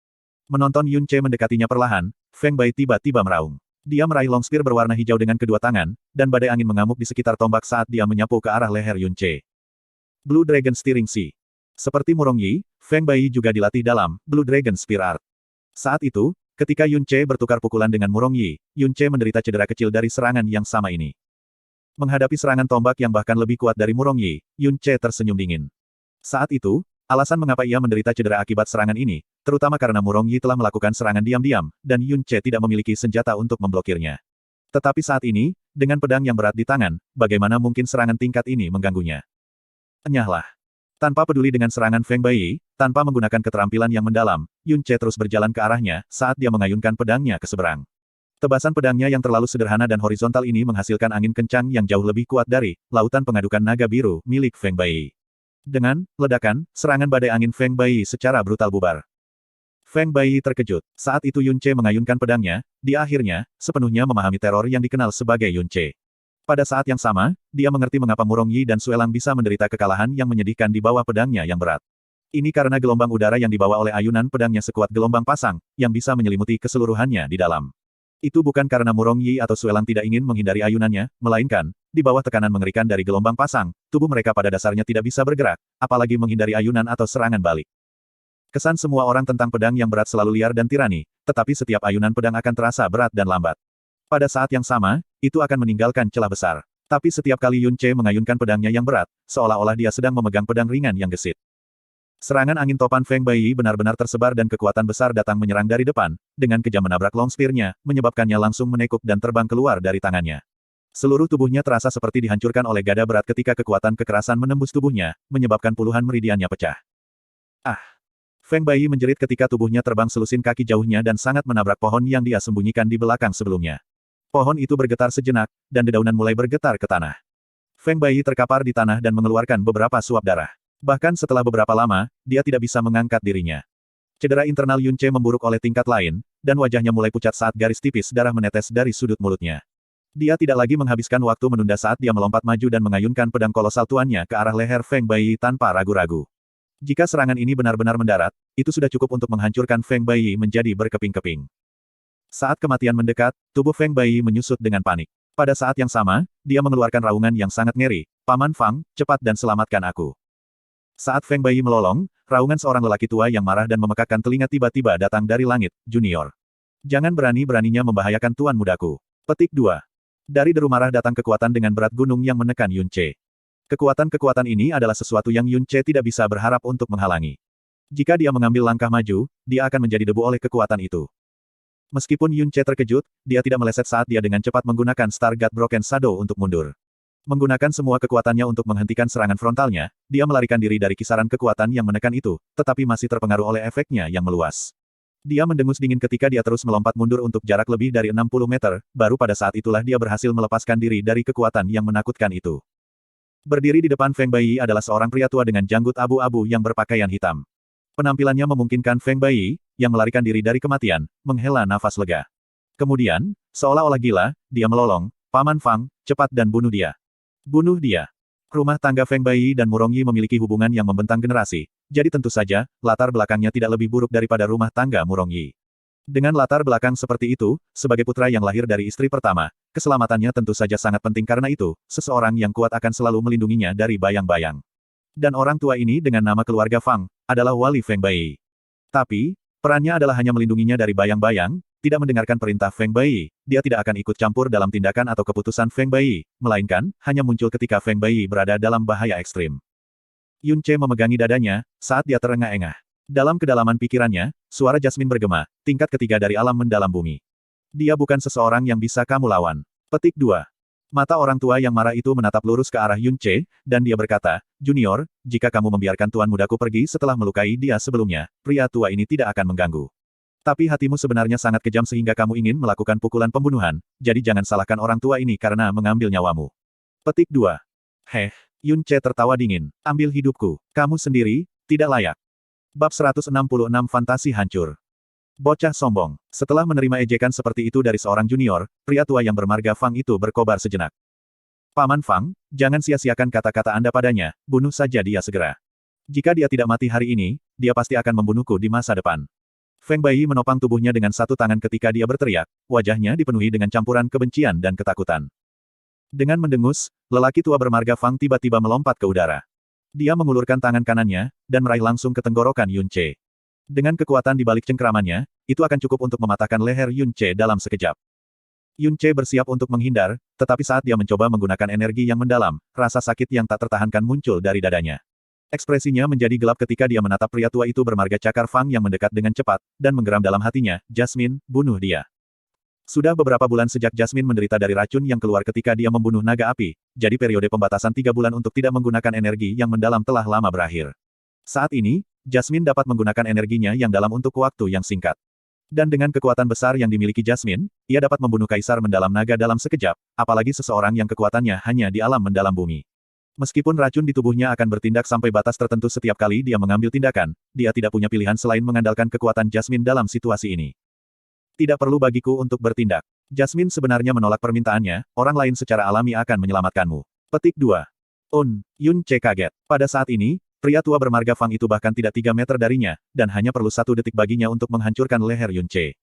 Menonton Yun Ce mendekatinya perlahan, Feng Bai tiba-tiba meraung. Dia meraih long spear berwarna hijau dengan kedua tangan, dan badai angin mengamuk di sekitar tombak saat dia menyapu ke arah leher Yun Ce. Blue Dragon Steering Sea. Seperti Murong Yi, Feng Bai juga dilatih dalam Blue Dragon Spear Art. Saat itu, ketika Yun Ce bertukar pukulan dengan Murong Yi, Yun Ce menderita cedera kecil dari serangan yang sama ini. Menghadapi serangan tombak yang bahkan lebih kuat dari Murong Yi, Yun Ce tersenyum dingin. Saat itu, alasan mengapa ia menderita cedera akibat serangan ini, terutama karena Murong Yi telah melakukan serangan diam-diam, dan Yun Ce tidak memiliki senjata untuk memblokirnya. Tetapi saat ini, dengan pedang yang berat di tangan, bagaimana mungkin serangan tingkat ini mengganggunya? Enyahlah. Tanpa peduli dengan serangan Feng Bai, tanpa menggunakan keterampilan yang mendalam, Yun Ce terus berjalan ke arahnya, saat dia mengayunkan pedangnya ke seberang. Tebasan pedangnya yang terlalu sederhana dan horizontal ini menghasilkan angin kencang yang jauh lebih kuat dari lautan pengadukan naga biru milik Feng Bai. Dengan ledakan, serangan badai angin Feng Bai secara brutal bubar. Feng Bai terkejut. Saat itu Yun Ce mengayunkan pedangnya, dia akhirnya, sepenuhnya memahami teror yang dikenal sebagai Yun Ce. Pada saat yang sama, dia mengerti mengapa Murong Yi dan Suelang bisa menderita kekalahan yang menyedihkan di bawah pedangnya yang berat. Ini karena gelombang udara yang dibawa oleh ayunan pedangnya sekuat gelombang pasang, yang bisa menyelimuti keseluruhannya di dalam. Itu bukan karena Murong Yi atau Suelang tidak ingin menghindari ayunannya, melainkan, di bawah tekanan mengerikan dari gelombang pasang, tubuh mereka pada dasarnya tidak bisa bergerak, apalagi menghindari ayunan atau serangan balik. Kesan semua orang tentang pedang yang berat selalu liar dan tirani, tetapi setiap ayunan pedang akan terasa berat dan lambat. Pada saat yang sama, itu akan meninggalkan celah besar. Tapi setiap kali Yun Ce mengayunkan pedangnya yang berat, seolah-olah dia sedang memegang pedang ringan yang gesit. Serangan angin topan Feng Bai benar-benar tersebar dan kekuatan besar datang menyerang dari depan, dengan kejam menabrak long spear-nya, menyebabkannya langsung menekuk dan terbang keluar dari tangannya. Seluruh tubuhnya terasa seperti dihancurkan oleh gada berat ketika kekuatan kekerasan menembus tubuhnya, menyebabkan puluhan meridiannya pecah. Ah! Feng Bai menjerit ketika tubuhnya terbang selusin kaki jauhnya dan sangat menabrak pohon yang dia sembunyikan di belakang sebelumnya. Pohon itu bergetar sejenak, dan dedaunan mulai bergetar ke tanah. Feng Bai terkapar di tanah dan mengeluarkan beberapa suap darah. Bahkan setelah beberapa lama, dia tidak bisa mengangkat dirinya. Cedera internal Yun Ce memburuk oleh tingkat lain, dan wajahnya mulai pucat saat garis tipis darah menetes dari sudut mulutnya. Dia tidak lagi menghabiskan waktu menunda saat dia melompat maju dan mengayunkan pedang kolosal tuannya ke arah leher Feng Baiyi tanpa ragu-ragu. Jika serangan ini benar-benar mendarat, itu sudah cukup untuk menghancurkan Feng Baiyi menjadi berkeping-keping. Saat kematian mendekat, tubuh Feng Baiyi menyusut dengan panik. Pada saat yang sama, dia mengeluarkan raungan yang sangat ngeri, "Paman Fang, cepat dan selamatkan aku." Saat Feng Baiyi melolong, raungan seorang lelaki tua yang marah dan memekakkan telinga tiba-tiba datang dari langit, "Junior. Jangan berani-beraninya membahayakan tuan mudaku." Petik 2. Dari deru marah datang kekuatan dengan berat gunung yang menekan Yun Ce. Kekuatan-kekuatan ini adalah sesuatu yang Yun Ce tidak bisa berharap untuk menghalangi. Jika dia mengambil langkah maju, dia akan menjadi debu oleh kekuatan itu. Meskipun Yun Ce terkejut, dia tidak meleset saat dia dengan cepat menggunakan Star God Broken Shadow untuk mundur. Menggunakan semua kekuatannya untuk menghentikan serangan frontalnya, dia melarikan diri dari kisaran kekuatan yang menekan itu, tetapi masih terpengaruh oleh efeknya yang meluas. Dia mendengus dingin ketika dia terus melompat mundur untuk jarak lebih dari 60 meter, baru pada saat itulah dia berhasil melepaskan diri dari kekuatan yang menakutkan itu. Berdiri di depan Feng Baiyi adalah seorang pria tua dengan janggut abu-abu yang berpakaian hitam. Penampilannya memungkinkan Feng Baiyi, yang melarikan diri dari kematian, menghela nafas lega. Kemudian, seolah-olah gila, dia melolong, "Paman Fang, cepat dan bunuh dia. Bunuh dia." Rumah tangga Feng Baiyi dan Murongyi memiliki hubungan yang membentang generasi, jadi tentu saja, latar belakangnya tidak lebih buruk daripada rumah tangga Murongyi. Dengan latar belakang seperti itu, sebagai putra yang lahir dari istri pertama, keselamatannya tentu saja sangat penting karena itu, seseorang yang kuat akan selalu melindunginya dari bayang-bayang. Dan orang tua ini dengan nama keluarga Fang, adalah wali Feng Baiyi. Tapi, perannya adalah hanya melindunginya dari bayang-bayang, tidak mendengarkan perintah Feng Baiyi, dia tidak akan ikut campur dalam tindakan atau keputusan Feng Baiyi, melainkan, hanya muncul ketika Feng Baiyi berada dalam bahaya ekstrim. Yun Ce memegangi dadanya, saat dia terengah-engah. Dalam kedalaman pikirannya, suara Jasmine bergema, tingkat ketiga dari alam mendalam bumi. Dia bukan seseorang yang bisa kamu lawan. Petik 2. Mata orang tua yang marah itu menatap lurus ke arah Yun Ce, dan dia berkata, "Junior, jika kamu membiarkan tuan mudaku pergi setelah melukai dia sebelumnya, pria tua ini tidak akan mengganggu. Tapi hatimu sebenarnya sangat kejam sehingga kamu ingin melakukan pukulan pembunuhan, jadi jangan salahkan orang tua ini karena mengambil nyawamu." Petik 2. Heh, Yun Ce tertawa dingin. "Ambil hidupku. Kamu sendiri, tidak layak." Bab 166 Fantasi Hancur. Bocah sombong. Setelah menerima ejekan seperti itu dari seorang junior, pria tua yang bermarga Fang itu berkobar sejenak. "Paman Fang, jangan sia-siakan kata-kata Anda padanya, bunuh saja dia segera. Jika dia tidak mati hari ini, dia pasti akan membunuhku di masa depan." Feng Baiyi menopang tubuhnya dengan satu tangan ketika dia berteriak, wajahnya dipenuhi dengan campuran kebencian dan ketakutan. Dengan mendengus, lelaki tua bermarga Fang tiba-tiba melompat ke udara. Dia mengulurkan tangan kanannya, dan meraih langsung ke tenggorokan Yun Ce. Dengan kekuatan di balik cengkramannya, itu akan cukup untuk mematahkan leher Yun Ce dalam sekejap. Yun Ce bersiap untuk menghindar, tetapi saat dia mencoba menggunakan energi yang mendalam, rasa sakit yang tak tertahankan muncul dari dadanya. Ekspresinya menjadi gelap ketika dia menatap pria tua itu bermarga cakar Fang yang mendekat dengan cepat, dan menggeram dalam hatinya, "Jasmine, bunuh dia." Sudah beberapa bulan sejak Jasmine menderita dari racun yang keluar ketika dia membunuh naga api, jadi periode pembatasan 3 bulan untuk tidak menggunakan energi yang mendalam telah lama berakhir. Saat ini, Jasmine dapat menggunakan energinya yang dalam untuk waktu yang singkat. Dan dengan kekuatan besar yang dimiliki Jasmine, ia dapat membunuh kaisar mendalam naga dalam sekejap, apalagi seseorang yang kekuatannya hanya di alam mendalam bumi. Meskipun racun di tubuhnya akan bertindak sampai batas tertentu setiap kali dia mengambil tindakan, dia tidak punya pilihan selain mengandalkan kekuatan Jasmine dalam situasi ini. "Tidak perlu bagiku untuk bertindak. Jasmine sebenarnya menolak permintaannya, orang lain secara alami akan menyelamatkanmu." Petik 2. Yun Ce kaget. Pada saat ini, pria tua bermarga Fang itu bahkan tidak 3 meter darinya, dan hanya perlu 1 detik baginya untuk menghancurkan leher Yun Ce.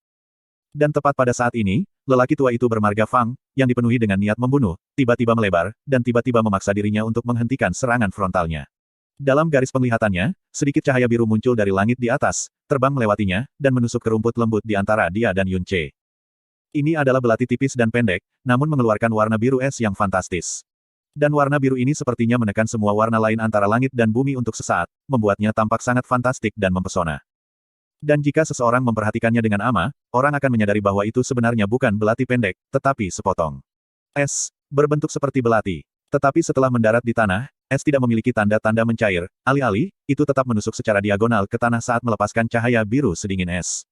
Dan tepat pada saat ini, lelaki tua itu bermarga Fang, yang dipenuhi dengan niat membunuh, tiba-tiba melebar, dan tiba-tiba memaksa dirinya untuk menghentikan serangan frontalnya. Dalam garis penglihatannya, sedikit cahaya biru muncul dari langit di atas, terbang melewatinya, dan menusuk ke rumput lembut di antara dia dan Yun Ce. Ini adalah belati tipis dan pendek, namun mengeluarkan warna biru es yang fantastis. Dan warna biru ini sepertinya menekan semua warna lain antara langit dan bumi untuk sesaat, membuatnya tampak sangat fantastik dan mempesona. Dan jika seseorang memperhatikannya dengan ama, orang akan menyadari bahwa itu sebenarnya bukan belati pendek, tetapi sepotong es, berbentuk seperti belati. Tetapi setelah mendarat di tanah, es tidak memiliki tanda-tanda mencair, alih-alih, itu tetap menusuk secara diagonal ke tanah saat melepaskan cahaya biru sedingin es.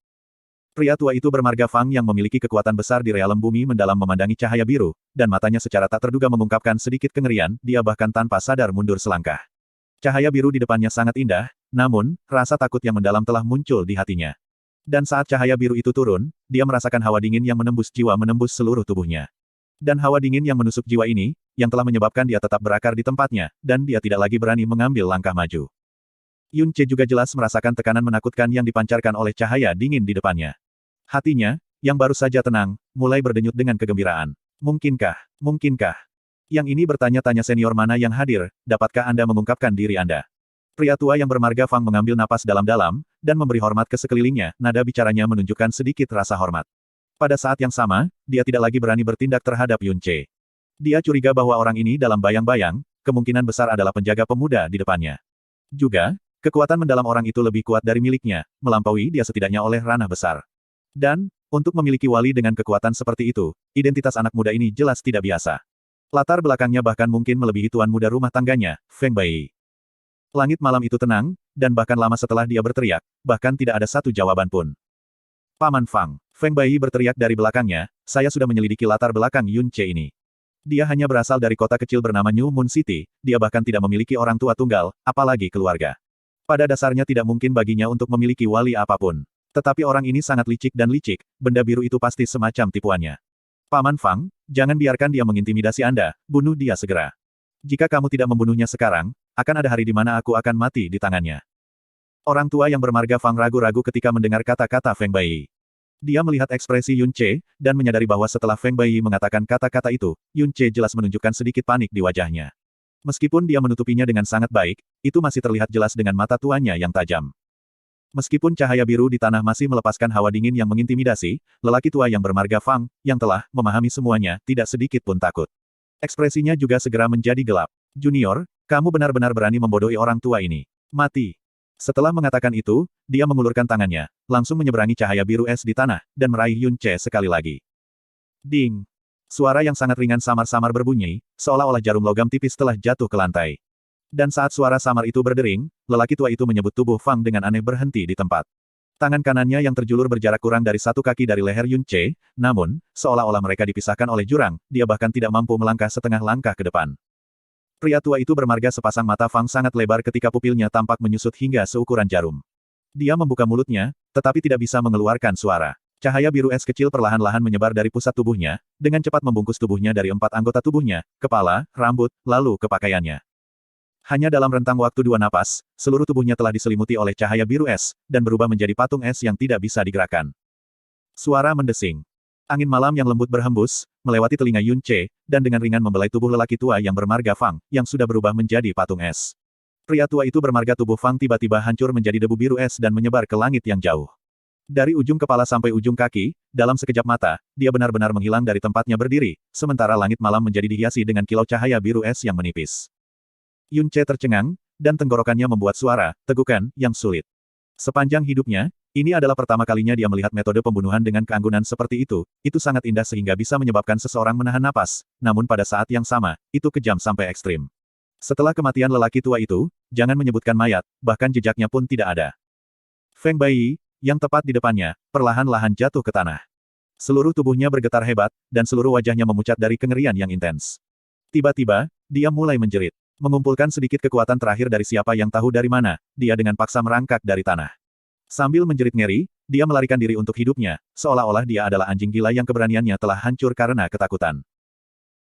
Pria tua itu bermarga Fang yang memiliki kekuatan besar di realem bumi mendalam memandangi cahaya biru, dan matanya secara tak terduga mengungkapkan sedikit kengerian, dia bahkan tanpa sadar mundur selangkah. Cahaya biru di depannya sangat indah, namun, rasa takut yang mendalam telah muncul di hatinya. Dan saat cahaya biru itu turun, dia merasakan hawa dingin yang menembus jiwa menembus seluruh tubuhnya. Dan hawa dingin yang menusuk jiwa ini, yang telah menyebabkan dia tetap berakar di tempatnya, dan dia tidak lagi berani mengambil langkah maju. Yun Ce juga jelas merasakan tekanan menakutkan yang dipancarkan oleh cahaya dingin di depannya. Hatinya, yang baru saja tenang, mulai berdenyut dengan kegembiraan. Mungkinkah? Mungkinkah? Yang ini bertanya-tanya senior mana yang hadir, dapatkah Anda mengungkapkan diri Anda? Pria tua yang bermarga Fang mengambil napas dalam-dalam, dan memberi hormat ke sekelilingnya, nada bicaranya menunjukkan sedikit rasa hormat. Pada saat yang sama, dia tidak lagi berani bertindak terhadap Yun Ce. Dia curiga bahwa orang ini dalam bayang-bayang, kemungkinan besar adalah penjaga pemuda di depannya. Juga, kekuatan mendalam orang itu lebih kuat dari miliknya, melampaui dia setidaknya oleh ranah besar. Dan, untuk memiliki wali dengan kekuatan seperti itu, identitas anak muda ini jelas tidak biasa. Latar belakangnya bahkan mungkin melebihi tuan muda rumah tangganya, Feng Bai. Langit malam itu tenang, dan bahkan lama setelah dia berteriak, bahkan tidak ada satu jawaban pun. Paman Fang, Feng Bai berteriak dari belakangnya, saya sudah menyelidiki latar belakang Yun Ce ini. Dia hanya berasal dari kota kecil bernama New Moon City, dia bahkan tidak memiliki orang tua tunggal, apalagi keluarga. Pada dasarnya tidak mungkin baginya untuk memiliki wali apapun. Tetapi orang ini sangat licik dan licik, benda biru itu pasti semacam tipuannya. Paman Fang, jangan biarkan dia mengintimidasi Anda, bunuh dia segera. Jika kamu tidak membunuhnya sekarang, akan ada hari di mana aku akan mati di tangannya. Orang tua yang bermarga Fang ragu-ragu ketika mendengar kata-kata Feng Bai. Dia melihat ekspresi Yun Ce, dan menyadari bahwa setelah Feng Bai mengatakan kata-kata itu, Yun Ce jelas menunjukkan sedikit panik di wajahnya. Meskipun dia menutupinya dengan sangat baik, itu masih terlihat jelas dengan mata tuanya yang tajam. Meskipun cahaya biru di tanah masih melepaskan hawa dingin yang mengintimidasi, lelaki tua yang bermarga Fang, yang telah memahami semuanya, tidak sedikit pun takut. Ekspresinya juga segera menjadi gelap. Junior, kamu benar-benar berani membodohi orang tua ini. Mati. Setelah mengatakan itu, dia mengulurkan tangannya, langsung menyeberangi cahaya biru es di tanah, dan meraih Yun Ce sekali lagi. Ding! Suara yang sangat ringan samar-samar berbunyi, seolah-olah jarum logam tipis telah jatuh ke lantai. Dan saat suara samar itu berdering, lelaki tua itu menyebut tubuh Fang dengan aneh berhenti di tempat. Tangan kanannya yang terjulur berjarak kurang dari 1 kaki dari leher Yun Ce, namun, seolah-olah mereka dipisahkan oleh jurang, dia bahkan tidak mampu melangkah setengah langkah ke depan. Pria tua itu bermarga sepasang mata Fang sangat lebar ketika pupilnya tampak menyusut hingga seukuran jarum. Dia membuka mulutnya, tetapi tidak bisa mengeluarkan suara. Cahaya biru es kecil perlahan-lahan menyebar dari pusat tubuhnya, dengan cepat membungkus tubuhnya dari 4 anggota tubuhnya, kepala, rambut, lalu ke pakaiannya. Hanya dalam rentang waktu 2 napas, seluruh tubuhnya telah diselimuti oleh cahaya biru es, dan berubah menjadi patung es yang tidak bisa digerakkan. Suara mendesing. Angin malam yang lembut berhembus, melewati telinga Yun Ce, dan dengan ringan membelai tubuh lelaki tua yang bermarga Fang, yang sudah berubah menjadi patung es. Pria tua itu bermarga tubuh Fang tiba-tiba hancur menjadi debu biru es dan menyebar ke langit yang jauh. Dari ujung kepala sampai ujung kaki, dalam sekejap mata, dia benar-benar menghilang dari tempatnya berdiri, sementara langit malam menjadi dihiasi dengan kilau cahaya biru es yang menipis. Yun Ce tercengang, dan tenggorokannya membuat suara, tegukan, yang sulit. Sepanjang hidupnya, ini adalah pertama kalinya dia melihat metode pembunuhan dengan keanggunan seperti itu sangat indah sehingga bisa menyebabkan seseorang menahan napas, namun pada saat yang sama, itu kejam sampai ekstrim. Setelah kematian lelaki tua itu, jangan menyebutkan mayat, bahkan jejaknya pun tidak ada. Feng Bai, yang tepat di depannya, perlahan-lahan jatuh ke tanah. Seluruh tubuhnya bergetar hebat, dan seluruh wajahnya memucat dari kengerian yang intens. Tiba-tiba, dia mulai menjerit. Mengumpulkan sedikit kekuatan terakhir dari siapa yang tahu dari mana, dia dengan paksa merangkak dari tanah. Sambil menjerit ngeri, dia melarikan diri untuk hidupnya, seolah-olah dia adalah anjing gila yang keberaniannya telah hancur karena ketakutan.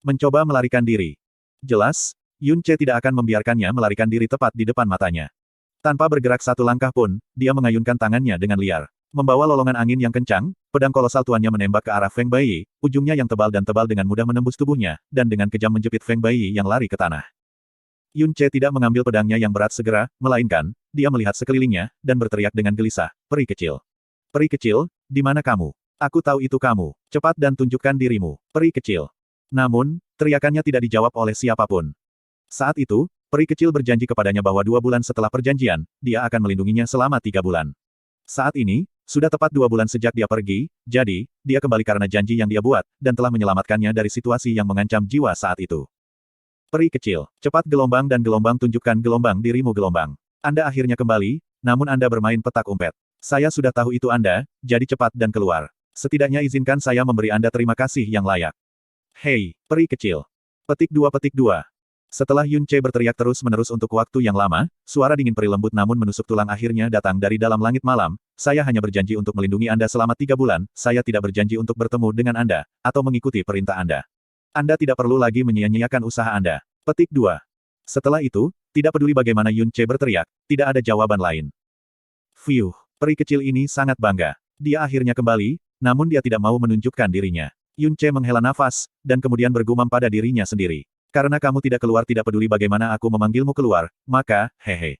Mencoba melarikan diri. Jelas, Yun Ce tidak akan membiarkannya melarikan diri tepat di depan matanya. Tanpa bergerak satu langkah pun, dia mengayunkan tangannya dengan liar. Membawa lolongan angin yang kencang, pedang kolosal tuannya menembak ke arah Feng Bai, ujungnya yang tebal dan tebal dengan mudah menembus tubuhnya, dan dengan kejam menjepit Feng Bai yang lari ke tanah. Yun Ce tidak mengambil pedangnya yang berat segera, melainkan, dia melihat sekelilingnya, dan berteriak dengan gelisah, "Peri kecil. Peri kecil, di mana kamu? Aku tahu itu kamu. Cepat dan tunjukkan dirimu, peri kecil." Namun, teriakannya tidak dijawab oleh siapapun. Saat itu, peri kecil berjanji kepadanya bahwa 2 bulan setelah perjanjian, dia akan melindunginya selama 3 bulan. Saat ini, sudah tepat 2 bulan sejak dia pergi, jadi, dia kembali karena janji yang dia buat, dan telah menyelamatkannya dari situasi yang mengancam jiwa saat itu. Peri kecil, cepat gelombang dan gelombang tunjukkan gelombang dirimu gelombang. Anda akhirnya kembali, namun Anda bermain petak umpet. Saya sudah tahu itu Anda, jadi cepat dan keluar. Setidaknya izinkan saya memberi Anda terima kasih yang layak. Hei, peri kecil. Petik 2. Setelah Yun Ce berteriak terus-menerus untuk waktu yang lama, suara dingin peri lembut namun menusuk tulang akhirnya datang dari dalam langit malam. Saya hanya berjanji untuk melindungi Anda selama 3 bulan, saya tidak berjanji untuk bertemu dengan Anda, atau mengikuti perintah Anda. Anda tidak perlu lagi menyia-nyiakan usaha Anda. Petik 2. Setelah itu, tidak peduli bagaimana Yun Ce berteriak, tidak ada jawaban lain. Fiuh, peri kecil ini sangat bangga. Dia akhirnya kembali, namun dia tidak mau menunjukkan dirinya. Yun Ce menghela nafas, dan kemudian bergumam pada dirinya sendiri. Karena kamu tidak keluar tidak peduli bagaimana aku memanggilmu keluar, maka, hehe.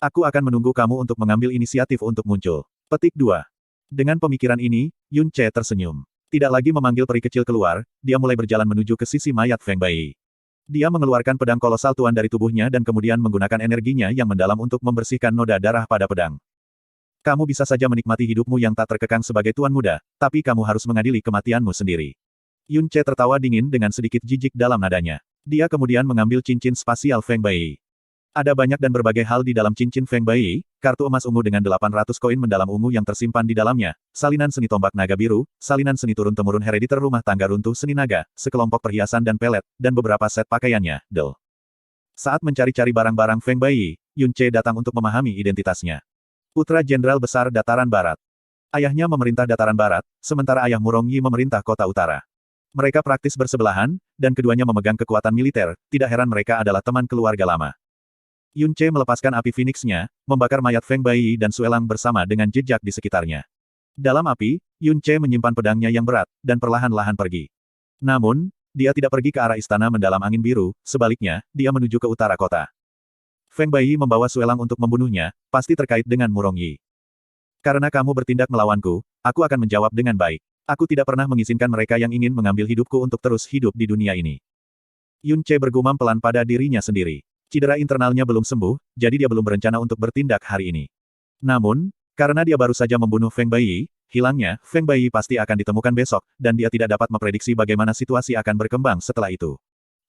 Aku akan menunggu kamu untuk mengambil inisiatif untuk muncul. Petik 2. Dengan pemikiran ini, Yun Ce tersenyum. Tidak lagi memanggil peri kecil keluar, dia mulai berjalan menuju ke sisi mayat Feng Bai. Dia mengeluarkan pedang kolosal tuan dari tubuhnya dan kemudian menggunakan energinya yang mendalam untuk membersihkan noda darah pada pedang. Kamu bisa saja menikmati hidupmu yang tak terkekang sebagai tuan muda, tapi kamu harus mengadili kematianmu sendiri. Yun Ce tertawa dingin dengan sedikit jijik dalam nadanya. Dia kemudian mengambil cincin spasial Feng Bai. Ada banyak dan berbagai hal di dalam cincin Feng Bai, kartu emas ungu dengan 800 koin mendalam ungu yang tersimpan di dalamnya, salinan seni tombak naga biru, salinan seni turun-temurun herediter rumah tangga runtuh seni naga, sekelompok perhiasan dan pelet, dan beberapa set pakaiannya, Del. Saat mencari-cari barang-barang Feng Bai, Yun Ce datang untuk memahami identitasnya. Putra Jenderal Besar Dataran Barat. Ayahnya memerintah Dataran Barat, sementara ayah Murong Yi memerintah Kota Utara. Mereka praktis bersebelahan, dan keduanya memegang kekuatan militer, tidak heran mereka adalah teman keluarga lama. Yun Ce melepaskan api Phoenix-nya, membakar mayat Feng Bai dan Suelang bersama dengan jejak di sekitarnya. Dalam api, Yun Ce menyimpan pedangnya yang berat, dan perlahan-lahan pergi. Namun, dia tidak pergi ke arah istana mendalam angin biru, sebaliknya, dia menuju ke utara kota. Feng Bai membawa Suelang untuk membunuhnya, pasti terkait dengan Murong Yi. Karena kamu bertindak melawanku, aku akan menjawab dengan baik. Aku tidak pernah mengizinkan mereka yang ingin mengambil hidupku untuk terus hidup di dunia ini. Yun Ce bergumam pelan pada dirinya sendiri. Cedera internalnya belum sembuh, jadi dia belum berencana untuk bertindak hari ini. Namun, karena dia baru saja membunuh Feng Bai, hilangnya, Feng Bai pasti akan ditemukan besok, dan dia tidak dapat memprediksi bagaimana situasi akan berkembang setelah itu.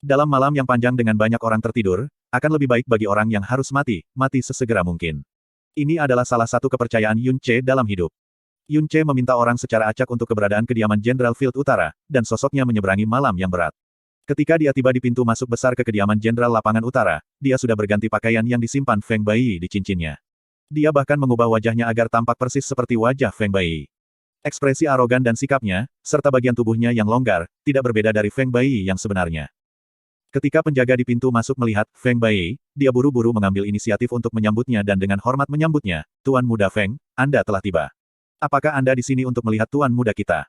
Dalam malam yang panjang dengan banyak orang tertidur, akan lebih baik bagi orang yang harus mati, mati sesegera mungkin. Ini adalah salah satu kepercayaan Yun Ce dalam hidup. Yun Ce meminta orang secara acak untuk keberadaan kediaman Jenderal Field Utara, dan sosoknya menyeberangi malam yang berat. Ketika dia tiba di pintu masuk besar ke kediaman Jenderal Lapangan Utara, dia sudah berganti pakaian yang disimpan Feng Bai di cincinnya. Dia bahkan mengubah wajahnya agar tampak persis seperti wajah Feng Bai. Ekspresi arogan dan sikapnya, serta bagian tubuhnya yang longgar, tidak berbeda dari Feng Bai yang sebenarnya. Ketika penjaga di pintu masuk melihat Feng Bai, dia buru-buru mengambil inisiatif untuk menyambutnya dan dengan hormat menyambutnya, Tuan Muda Feng, Anda telah tiba. Apakah Anda di sini untuk melihat Tuan Muda kita?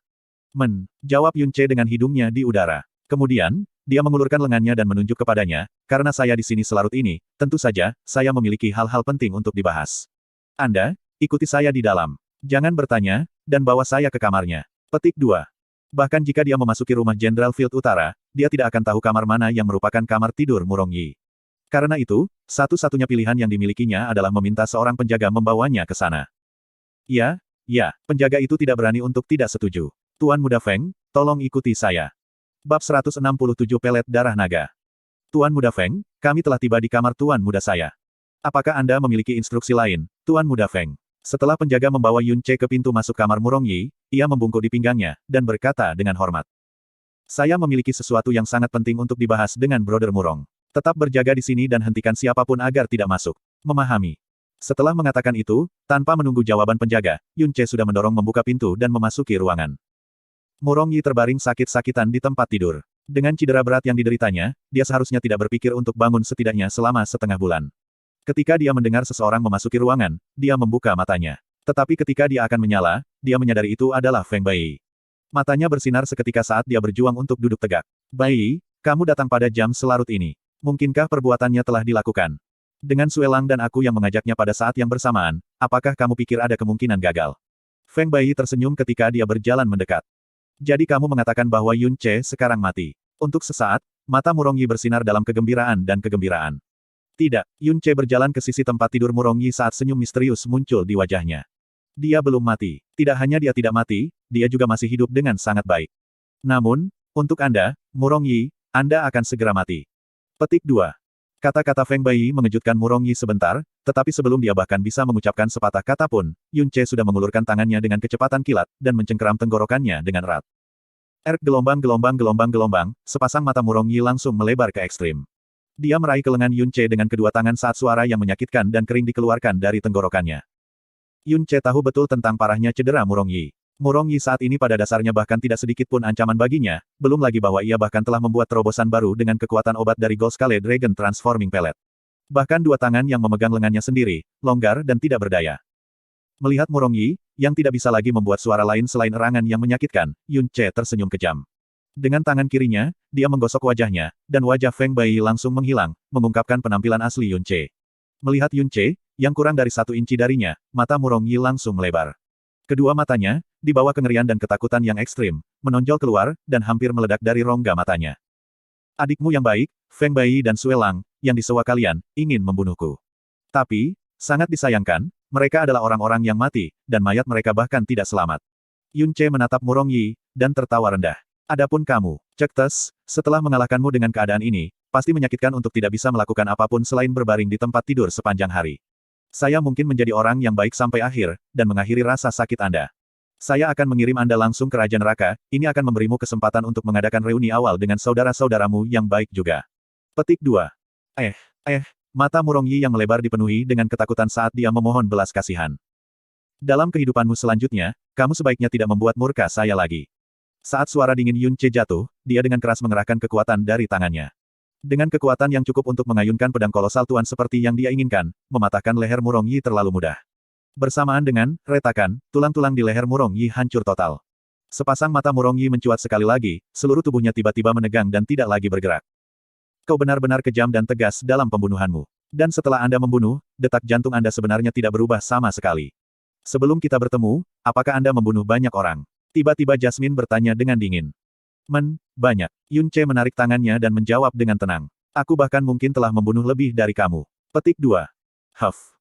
Jawab Yun Ce dengan hidungnya di udara. Kemudian, dia mengulurkan lengannya dan menunjuk kepadanya, karena saya di sini selarut ini, tentu saja, saya memiliki hal-hal penting untuk dibahas. Anda, ikuti saya di dalam. Jangan bertanya, dan bawa saya ke kamarnya. Petik 2. Bahkan jika dia memasuki rumah Jenderal Field Utara, dia tidak akan tahu kamar mana yang merupakan kamar tidur Murong Yi. Karena itu, satu-satunya pilihan yang dimilikinya adalah meminta seorang penjaga membawanya ke sana. Ya, penjaga itu tidak berani untuk tidak setuju. Tuan Muda Feng, tolong ikuti saya. Bab 167 Pelet Darah Naga. Tuan Muda Feng, kami telah tiba di kamar Tuan Muda saya. Apakah Anda memiliki instruksi lain, Tuan Muda Feng? Setelah penjaga membawa Yun Ce ke pintu masuk kamar Murong Yi, ia membungkuk di pinggangnya, dan berkata dengan hormat. Saya memiliki sesuatu yang sangat penting untuk dibahas dengan Brother Murong. Tetap berjaga di sini dan hentikan siapapun agar tidak masuk. Memahami. Setelah mengatakan itu, tanpa menunggu jawaban penjaga, Yun Ce sudah mendorong membuka pintu dan memasuki ruangan. Murong Yi terbaring sakit-sakitan di tempat tidur. Dengan cedera berat yang dideritanya, dia seharusnya tidak berpikir untuk bangun setidaknya selama setengah bulan. Ketika dia mendengar seseorang memasuki ruangan, dia membuka matanya. Tetapi ketika dia akan menyala, dia menyadari itu adalah Feng Bai. Matanya bersinar seketika saat dia berjuang untuk duduk tegak. Bai, kamu datang pada jam selarut ini. Mungkinkah perbuatannya telah dilakukan? Dengan Suelang dan aku yang mengajaknya pada saat yang bersamaan, apakah kamu pikir ada kemungkinan gagal? Feng Bai tersenyum ketika dia berjalan mendekat. Jadi kamu mengatakan bahwa Yun Ce sekarang mati. Untuk sesaat, mata Murong Yi bersinar dalam kegembiraan dan kegembiraan. Tidak, Yun Ce berjalan ke sisi tempat tidur Murong Yi saat senyum misterius muncul di wajahnya. Dia belum mati. Tidak hanya dia tidak mati, dia juga masih hidup dengan sangat baik. Namun, untuk Anda, Murong Yi, Anda akan segera mati. Petik 2. Kata-kata Feng Bai mengejutkan Murong Yi sebentar, tetapi sebelum dia bahkan bisa mengucapkan sepatah kata pun, Yun Ce sudah mengulurkan tangannya dengan kecepatan kilat, dan mencengkeram tenggorokannya dengan erat. Gelombang, sepasang mata Murong Yi langsung melebar ke ekstrim. Dia meraih ke lengan Yun Ce dengan kedua tangan saat suara yang menyakitkan dan kering dikeluarkan dari tenggorokannya. Yun Ce tahu betul tentang parahnya cedera Murong Yi. Murong Yi saat ini pada dasarnya bahkan tidak sedikit pun ancaman baginya, belum lagi bahwa ia bahkan telah membuat terobosan baru dengan kekuatan obat dari Gold Scale Dragon Transforming Pellet. Bahkan dua tangan yang memegang lengannya sendiri, longgar dan tidak berdaya. Melihat Murong Yi, yang tidak bisa lagi membuat suara lain selain erangan yang menyakitkan, Yun Ce tersenyum kejam. Dengan tangan kirinya, dia menggosok wajahnya, dan wajah Feng Bai langsung menghilang, mengungkapkan penampilan asli Yun Ce. Melihat Yun Ce, yang kurang dari 1 inci darinya, mata Murong Yi langsung melebar. Kedua matanya, di bawah kengerian dan ketakutan yang ekstrim, menonjol keluar, dan hampir meledak dari rongga matanya. Adikmu yang baik, Feng Bai dan Sue Lang, yang disewa kalian, ingin membunuhku. Tapi, sangat disayangkan, mereka adalah orang-orang yang mati, dan mayat mereka bahkan tidak selamat. Yun Ce menatap Murong Yi, dan tertawa rendah. Adapun kamu, Cek Tes, setelah mengalahkanmu dengan keadaan ini, pasti menyakitkan untuk tidak bisa melakukan apapun selain berbaring di tempat tidur sepanjang hari. Saya mungkin menjadi orang yang baik sampai akhir, dan mengakhiri rasa sakit Anda. Saya akan mengirim Anda langsung ke Raja Neraka, ini akan memberimu kesempatan untuk mengadakan reuni awal dengan saudara-saudaramu yang baik juga. Petik 2. Mata Murong Yi yang melebar dipenuhi dengan ketakutan saat dia memohon belas kasihan. Dalam kehidupanmu selanjutnya, kamu sebaiknya tidak membuat murka saya lagi. Saat suara dingin Yun Ce jatuh, dia dengan keras mengerahkan kekuatan dari tangannya. Dengan kekuatan yang cukup untuk mengayunkan pedang kolosal tuan seperti yang dia inginkan, mematahkan leher Murong Yi terlalu mudah. Bersamaan dengan retakan, tulang-tulang di leher Murong Yi hancur total. Sepasang mata Murong Yi mencuat sekali lagi, seluruh tubuhnya tiba-tiba menegang dan tidak lagi bergerak. Kau benar-benar kejam dan tegas dalam pembunuhanmu. Dan setelah Anda membunuh, detak jantung Anda sebenarnya tidak berubah sama sekali. Sebelum kita bertemu, apakah Anda membunuh banyak orang? Tiba-tiba Jasmine bertanya dengan dingin. Banyak. Yun Ce menarik tangannya dan menjawab dengan tenang. Aku bahkan mungkin telah membunuh lebih dari kamu. Petik 2.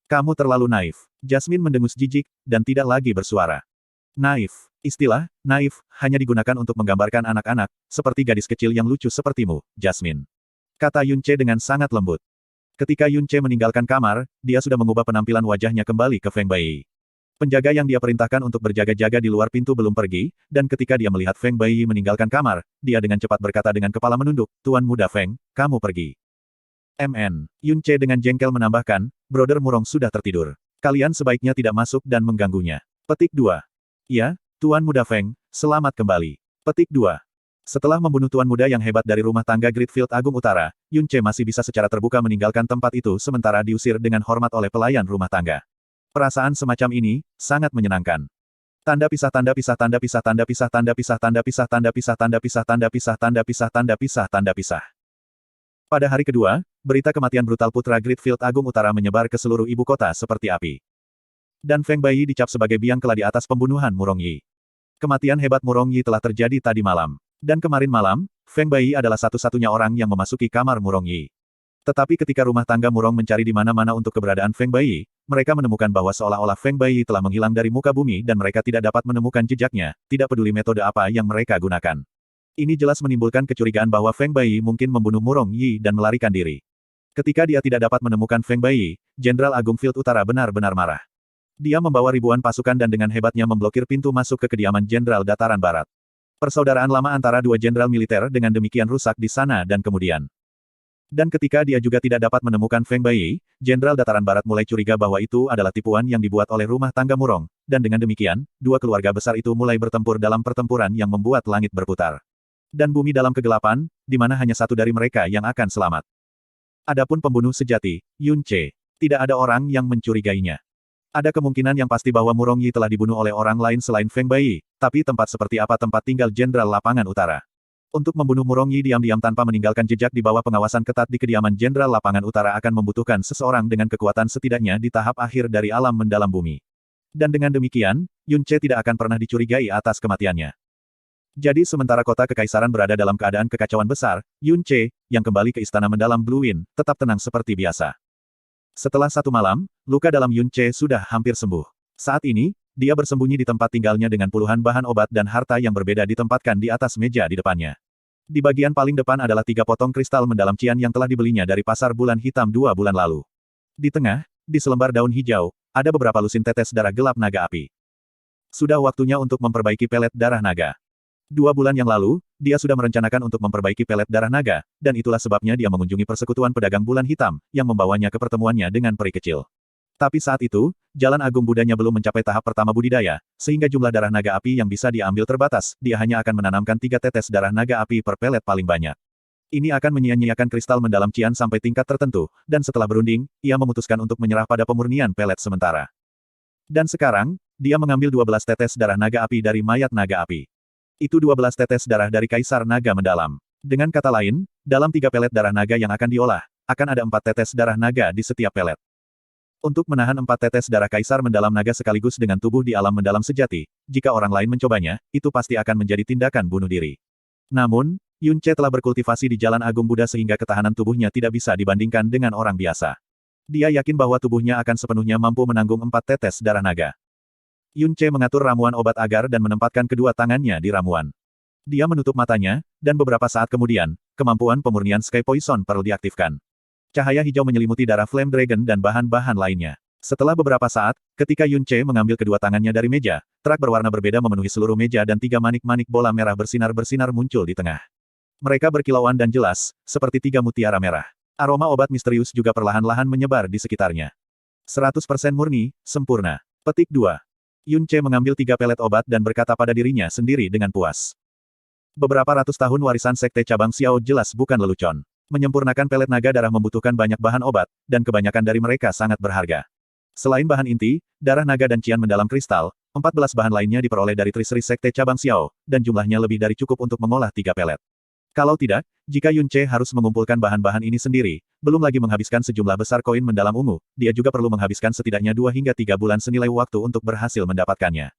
Kamu terlalu naif. Jasmine mendengus jijik, dan tidak lagi bersuara. Naif. Istilah, naif, hanya digunakan untuk menggambarkan anak-anak, seperti gadis kecil yang lucu sepertimu, Jasmine. Kata Yun Ce dengan sangat lembut. Ketika Yun Ce meninggalkan kamar, dia sudah mengubah penampilan wajahnya kembali ke Feng Bai. Penjaga yang dia perintahkan untuk berjaga-jaga di luar pintu belum pergi, dan ketika dia melihat Feng Bai meninggalkan kamar, dia dengan cepat berkata dengan kepala menunduk, Tuan Muda Feng, kamu pergi. Yun Ce dengan jengkel menambahkan, Brother Murong sudah tertidur. Kalian sebaiknya tidak masuk dan mengganggunya. Petik 2. Ya, Tuan Muda Feng, selamat kembali. Petik 2. Setelah membunuh Tuan Muda yang hebat dari rumah tangga Gridfield Agung Utara, Yun Ce masih bisa secara terbuka meninggalkan tempat itu sementara diusir dengan hormat oleh pelayan rumah tangga. Perasaan semacam ini, sangat menyenangkan. Tanda pisah tanda pisah tanda pisah tanda pisah tanda pisah tanda pisah tanda pisah tanda pisah tanda pisah tanda pisah tanda pisah tanda pisah. Pada hari kedua, berita kematian brutal putra Gridfield Agung Utara menyebar ke seluruh ibu kota seperti api. Dan Feng Bai dicap sebagai biang keladi atas pembunuhan Murong Yi. Kematian hebat Murong Yi telah terjadi tadi malam. Dan kemarin malam, Feng Bai adalah satu-satunya orang yang memasuki kamar Murong Yi. Tetapi ketika rumah tangga Murong mencari di mana-mana untuk keberadaan Feng Bai, mereka menemukan bahwa seolah-olah Feng Bai telah menghilang dari muka bumi dan mereka tidak dapat menemukan jejaknya, tidak peduli metode apa yang mereka gunakan. Ini jelas menimbulkan kecurigaan bahwa Feng Bai mungkin membunuh Murong Yi dan melarikan diri. Ketika dia tidak dapat menemukan Feng Bai, Jenderal Agung Field Utara benar-benar marah. Dia membawa ribuan pasukan dan dengan hebatnya memblokir pintu masuk ke kediaman Jenderal Dataran Barat. Persaudaraan lama antara dua jenderal militer dengan demikian rusak di sana dan kemudian. Dan ketika dia juga tidak dapat menemukan Feng Bai, Jenderal Dataran Barat mulai curiga bahwa itu adalah tipuan yang dibuat oleh rumah tangga Murong, dan dengan demikian, dua keluarga besar itu mulai bertempur dalam pertempuran yang membuat langit berputar. Dan bumi dalam kegelapan, di mana hanya satu dari mereka yang akan selamat. Adapun pembunuh sejati, Yun Ce, tidak ada orang yang mencurigainya. Ada kemungkinan yang pasti bahwa Murong Yi telah dibunuh oleh orang lain selain Feng Bai, tapi tempat seperti apa tempat tinggal Jenderal Lapangan Utara? Untuk membunuh Murong Yi diam-diam tanpa meninggalkan jejak di bawah pengawasan ketat di kediaman Jenderal Lapangan Utara akan membutuhkan seseorang dengan kekuatan setidaknya di tahap akhir dari alam mendalam bumi. Dan dengan demikian, Yun Ce tidak akan pernah dicurigai atas kematiannya. Jadi sementara kota kekaisaran berada dalam keadaan kekacauan besar, Yun Ce, yang kembali ke istana mendalam Blue Wind, tetap tenang seperti biasa. Setelah satu malam, luka dalam Yun Ce sudah hampir sembuh. Saat ini, dia bersembunyi di tempat tinggalnya dengan puluhan bahan obat dan harta yang berbeda ditempatkan di atas meja di depannya. Di bagian paling depan adalah 3 potong kristal mendalam cian yang telah dibelinya dari pasar bulan hitam 2 bulan lalu. Di tengah, di selembar daun hijau, ada beberapa lusin tetes darah gelap naga api. Sudah waktunya untuk memperbaiki pelet darah naga. 2 bulan yang lalu, dia sudah merencanakan untuk memperbaiki pelet darah naga, dan itulah sebabnya dia mengunjungi persekutuan pedagang bulan hitam, yang membawanya ke pertemuannya dengan peri kecil. Tapi saat itu, jalan agung Budanya belum mencapai tahap pertama budidaya, sehingga jumlah darah naga api yang bisa diambil terbatas, dia hanya akan menanamkan 3 tetes darah naga api per pelet paling banyak. Ini akan menyia-nyiakan kristal mendalam Qian sampai tingkat tertentu, dan setelah berunding, ia memutuskan untuk menyerah pada pemurnian pelet sementara. Dan sekarang, dia mengambil 12 tetes darah naga api dari mayat naga api. Itu 12 tetes darah dari Kaisar Naga Mendalam. Dengan kata lain, dalam 3 pelet darah naga yang akan diolah, akan ada 4 tetes darah naga di setiap pelet. Untuk menahan 4 tetes darah Kaisar Mendalam Naga sekaligus dengan tubuh di alam mendalam sejati, jika orang lain mencobanya, itu pasti akan menjadi tindakan bunuh diri. Namun, Yun Ce telah berkultivasi di Jalan Agung Buddha sehingga ketahanan tubuhnya tidak bisa dibandingkan dengan orang biasa. Dia yakin bahwa tubuhnya akan sepenuhnya mampu menanggung 4 tetes darah naga. Yun Ce mengatur ramuan obat agar dan menempatkan kedua tangannya di ramuan. Dia menutup matanya, dan beberapa saat kemudian, kemampuan pemurnian Sky Poison Pearl diaktifkan. Cahaya hijau menyelimuti darah Flame Dragon dan bahan-bahan lainnya. Setelah beberapa saat, ketika Yun Ce mengambil kedua tangannya dari meja, terak berwarna berbeda memenuhi seluruh meja dan 3 manik-manik bola merah bersinar-bersinar muncul di tengah. Mereka berkilauan dan jelas, seperti 3 mutiara merah. Aroma obat misterius juga perlahan-lahan menyebar di sekitarnya. 100% murni, sempurna. Petik 2. Yun Ce mengambil 3 pelet obat dan berkata pada dirinya sendiri dengan puas. Beberapa ratus tahun warisan Sekte Cabang Xiao jelas bukan lelucon. Menyempurnakan pelet naga darah membutuhkan banyak bahan obat, dan kebanyakan dari mereka sangat berharga. Selain bahan inti, darah naga dan Qian mendalam kristal, 14 bahan lainnya diperoleh dari Trisri Sekte Cabang Xiao, dan jumlahnya lebih dari cukup untuk mengolah 3 pelet. Kalau tidak, jika Yun Ce harus mengumpulkan bahan-bahan ini sendiri, belum lagi menghabiskan sejumlah besar koin mendalam ungu, dia juga perlu menghabiskan setidaknya 2 hingga 3 bulan senilai waktu untuk berhasil mendapatkannya.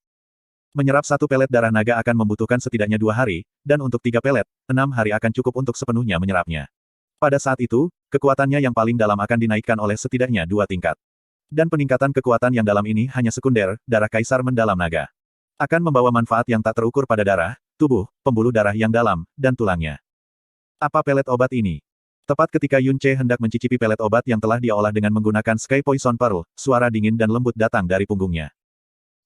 Menyerap 1 pelet darah naga akan membutuhkan setidaknya 2 hari, dan untuk 3 pelet, 6 hari akan cukup untuk sepenuhnya menyerapnya. Pada saat itu, kekuatannya yang paling dalam akan dinaikkan oleh setidaknya 2 tingkat. Dan peningkatan kekuatan yang dalam ini hanya sekunder, darah Kaisar Mendalam Naga. Akan membawa manfaat yang tak terukur pada darah, tubuh, pembuluh darah yang dalam, dan tulangnya. Apa pelet obat ini? Tepat ketika Yun Ce hendak mencicipi pelet obat yang telah dia olah dengan menggunakan Sky Poison Pearl, suara dingin dan lembut datang dari punggungnya.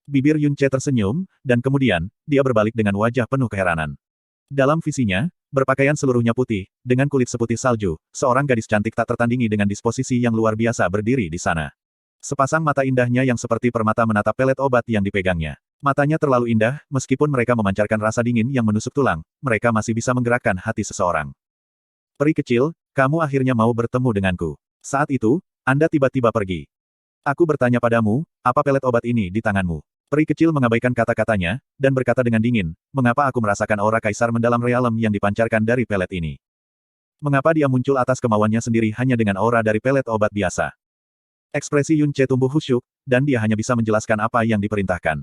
Bibir Yun Ce tersenyum, dan kemudian, dia berbalik dengan wajah penuh keheranan. Dalam visinya, berpakaian seluruhnya putih, dengan kulit seputih salju, seorang gadis cantik tak tertandingi dengan disposisi yang luar biasa berdiri di sana. Sepasang mata indahnya yang seperti permata menatap pelet obat yang dipegangnya. Matanya terlalu indah, meskipun mereka memancarkan rasa dingin yang menusuk tulang, mereka masih bisa menggerakkan hati seseorang. Peri kecil, kamu akhirnya mau bertemu denganku. Saat itu, Anda tiba-tiba pergi. Aku bertanya padamu, apa pelet obat ini di tanganmu? Peri kecil mengabaikan kata-katanya, dan berkata dengan dingin, mengapa aku merasakan aura Kaisar Mendalam Realem yang dipancarkan dari pelet ini? Mengapa dia muncul atas kemauannya sendiri hanya dengan aura dari pelet obat biasa? Ekspresi Yun Ce tumbuh khusyuk, dan dia hanya bisa menjelaskan apa yang diperintahkan.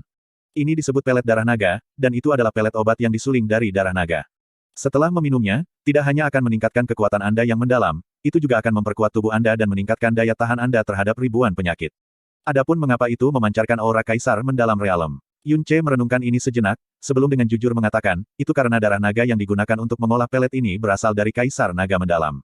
Ini disebut pelet darah naga, dan itu adalah pelet obat yang disuling dari darah naga. Setelah meminumnya, tidak hanya akan meningkatkan kekuatan Anda yang mendalam, itu juga akan memperkuat tubuh Anda dan meningkatkan daya tahan Anda terhadap ribuan penyakit. Adapun mengapa itu memancarkan aura Kaisar Mendalam Realem. Yun Ce merenungkan ini sejenak, sebelum dengan jujur mengatakan, itu karena darah naga yang digunakan untuk mengolah pelet ini berasal dari Kaisar Naga Mendalam.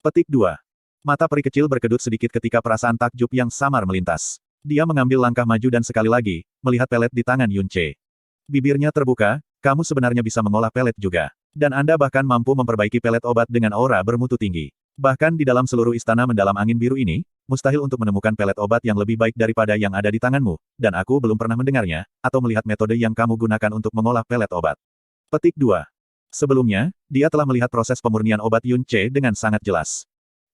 Petik 2. Mata peri kecil berkedut sedikit ketika perasaan takjub yang samar melintas. Dia mengambil langkah maju dan sekali lagi, melihat pelet di tangan Yun Ce. Bibirnya terbuka, kamu sebenarnya bisa mengolah pelet juga. Dan Anda bahkan mampu memperbaiki pelet obat dengan aura bermutu tinggi. Bahkan di dalam seluruh istana mendalam angin biru ini, mustahil untuk menemukan pelet obat yang lebih baik daripada yang ada di tanganmu, dan aku belum pernah mendengarnya, atau melihat metode yang kamu gunakan untuk mengolah pelet obat. Petik 2. Sebelumnya, dia telah melihat proses pemurnian obat Yun Ce dengan sangat jelas.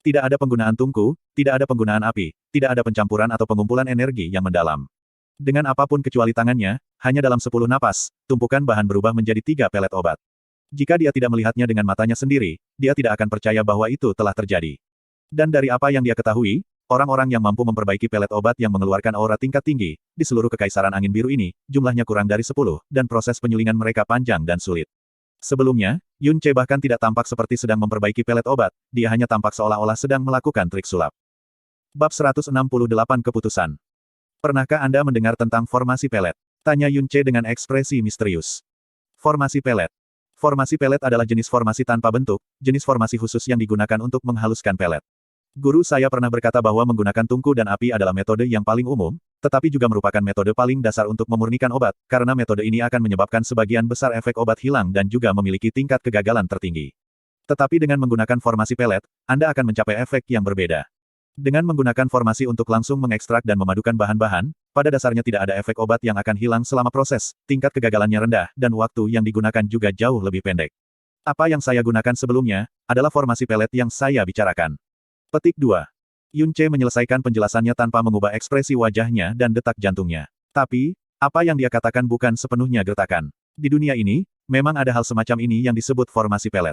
Tidak ada penggunaan tungku, tidak ada penggunaan api, tidak ada pencampuran atau pengumpulan energi yang mendalam. Dengan apapun kecuali tangannya, hanya dalam 10 napas, tumpukan bahan berubah menjadi 3 pelet obat. Jika dia tidak melihatnya dengan matanya sendiri, dia tidak akan percaya bahwa itu telah terjadi. Dan dari apa yang dia ketahui, orang-orang yang mampu memperbaiki pelet obat yang mengeluarkan aura tingkat tinggi, di seluruh kekaisaran angin biru ini, jumlahnya kurang dari 10, dan proses penyulingan mereka panjang dan sulit. Sebelumnya, Yun Ce bahkan tidak tampak seperti sedang memperbaiki pelet obat, dia hanya tampak seolah-olah sedang melakukan trik sulap. Bab 168 Keputusan. Pernahkah Anda mendengar tentang formasi pelet? Tanya Yun Ce dengan ekspresi misterius. Formasi pelet. Formasi pelet adalah jenis formasi tanpa bentuk, jenis formasi khusus yang digunakan untuk menghaluskan pelet. Guru saya pernah berkata bahwa menggunakan tungku dan api adalah metode yang paling umum, tetapi juga merupakan metode paling dasar untuk memurnikan obat, karena metode ini akan menyebabkan sebagian besar efek obat hilang dan juga memiliki tingkat kegagalan tertinggi. Tetapi dengan menggunakan formasi pelet, Anda akan mencapai efek yang berbeda. Dengan menggunakan formasi untuk langsung mengekstrak dan memadukan bahan-bahan, pada dasarnya tidak ada efek obat yang akan hilang selama proses, tingkat kegagalannya rendah, dan waktu yang digunakan juga jauh lebih pendek. Apa yang saya gunakan sebelumnya, adalah formasi pelet yang saya bicarakan. Petik 2. Yun Ce menyelesaikan penjelasannya tanpa mengubah ekspresi wajahnya dan detak jantungnya. Tapi, apa yang dia katakan bukan sepenuhnya gertakan. Di dunia ini, memang ada hal semacam ini yang disebut formasi pelet.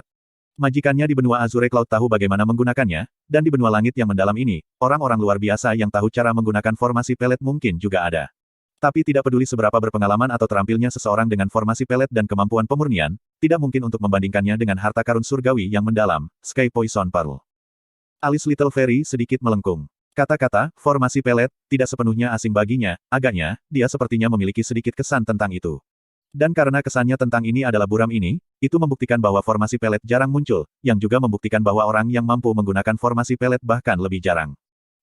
Majikannya di benua Azure Cloud tahu bagaimana menggunakannya, dan di benua langit yang mendalam ini, orang-orang luar biasa yang tahu cara menggunakan formasi pelet mungkin juga ada. Tapi tidak peduli seberapa berpengalaman atau terampilnya seseorang dengan formasi pelet dan kemampuan pemurnian, tidak mungkin untuk membandingkannya dengan harta karun surgawi yang mendalam, Sky Poison Pearl. Alis Little Fairy sedikit melengkung. Kata-kata, formasi pelet, tidak sepenuhnya asing baginya, agaknya, dia sepertinya memiliki sedikit kesan tentang itu. Dan karena kesannya tentang ini adalah buram ini, itu membuktikan bahwa formasi pelet jarang muncul, yang juga membuktikan bahwa orang yang mampu menggunakan formasi pelet bahkan lebih jarang.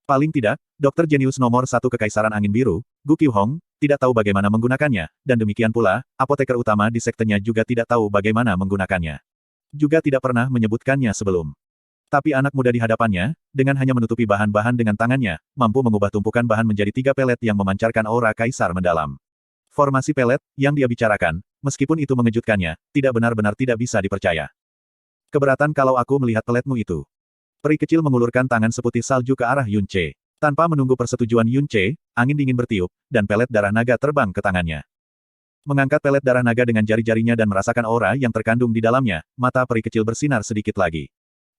Paling tidak, dokter jenius nomor 1 Kekaisaran Angin Biru, Gu Qiuhong, tidak tahu bagaimana menggunakannya, dan demikian pula, apoteker utama di sektenya juga tidak tahu bagaimana menggunakannya. Juga tidak pernah menyebutkannya sebelum. Tapi anak muda di hadapannya, dengan hanya menutupi bahan-bahan dengan tangannya, mampu mengubah tumpukan bahan menjadi 3 pelet yang memancarkan aura kaisar mendalam. Formasi pelet, yang dia bicarakan, meskipun itu mengejutkannya, tidak benar-benar tidak bisa dipercaya. Keberatan kalau aku melihat peletmu itu. Peri kecil mengulurkan tangan seputih salju ke arah Yun Ce. Tanpa menunggu persetujuan Yun Ce, angin dingin bertiup, dan pelet darah naga terbang ke tangannya. Mengangkat pelet darah naga dengan jari-jarinya dan merasakan aura yang terkandung di dalamnya, mata peri kecil bersinar sedikit lagi.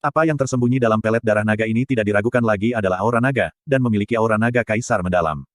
Apa yang tersembunyi dalam pelet darah naga ini tidak diragukan lagi adalah aura naga, dan memiliki aura naga kaisar mendalam.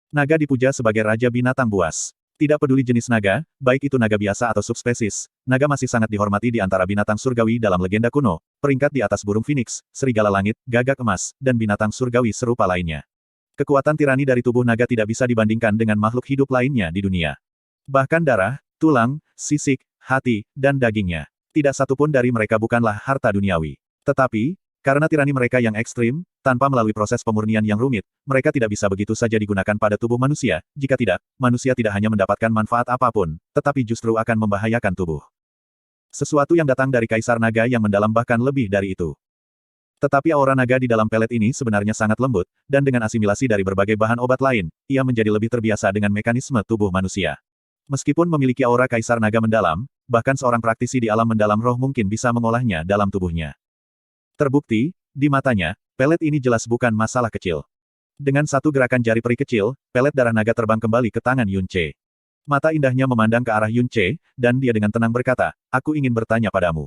Naga dipuja sebagai raja binatang buas. Tidak peduli jenis naga, baik itu naga biasa atau subspesies, naga masih sangat dihormati di antara binatang surgawi dalam legenda kuno, peringkat di atas burung phoenix, serigala langit, gagak emas, dan binatang surgawi serupa lainnya. Kekuatan tirani dari tubuh naga tidak bisa dibandingkan dengan makhluk hidup lainnya di dunia. Bahkan darah, tulang, sisik, hati, dan dagingnya. Tidak satupun dari mereka bukanlah harta duniawi. Tetapi, karena tirani mereka yang ekstrim, tanpa melalui proses pemurnian yang rumit, mereka tidak bisa begitu saja digunakan pada tubuh manusia, jika tidak, manusia tidak hanya mendapatkan manfaat apapun, tetapi justru akan membahayakan tubuh. Sesuatu yang datang dari Kaisar Naga yang mendalam bahkan lebih dari itu. Tetapi aura naga di dalam pelet ini sebenarnya sangat lembut, dan dengan asimilasi dari berbagai bahan obat lain, ia menjadi lebih terbiasa dengan mekanisme tubuh manusia. Meskipun memiliki aura Kaisar Naga mendalam, bahkan seorang praktisi di alam mendalam roh mungkin bisa mengolahnya dalam tubuhnya. Terbukti, di matanya, pelet ini jelas bukan masalah kecil. Dengan satu gerakan jari peri kecil, pelet darah naga terbang kembali ke tangan Yun Ce. Mata indahnya memandang ke arah Yun Ce, dan dia dengan tenang berkata, aku ingin bertanya padamu.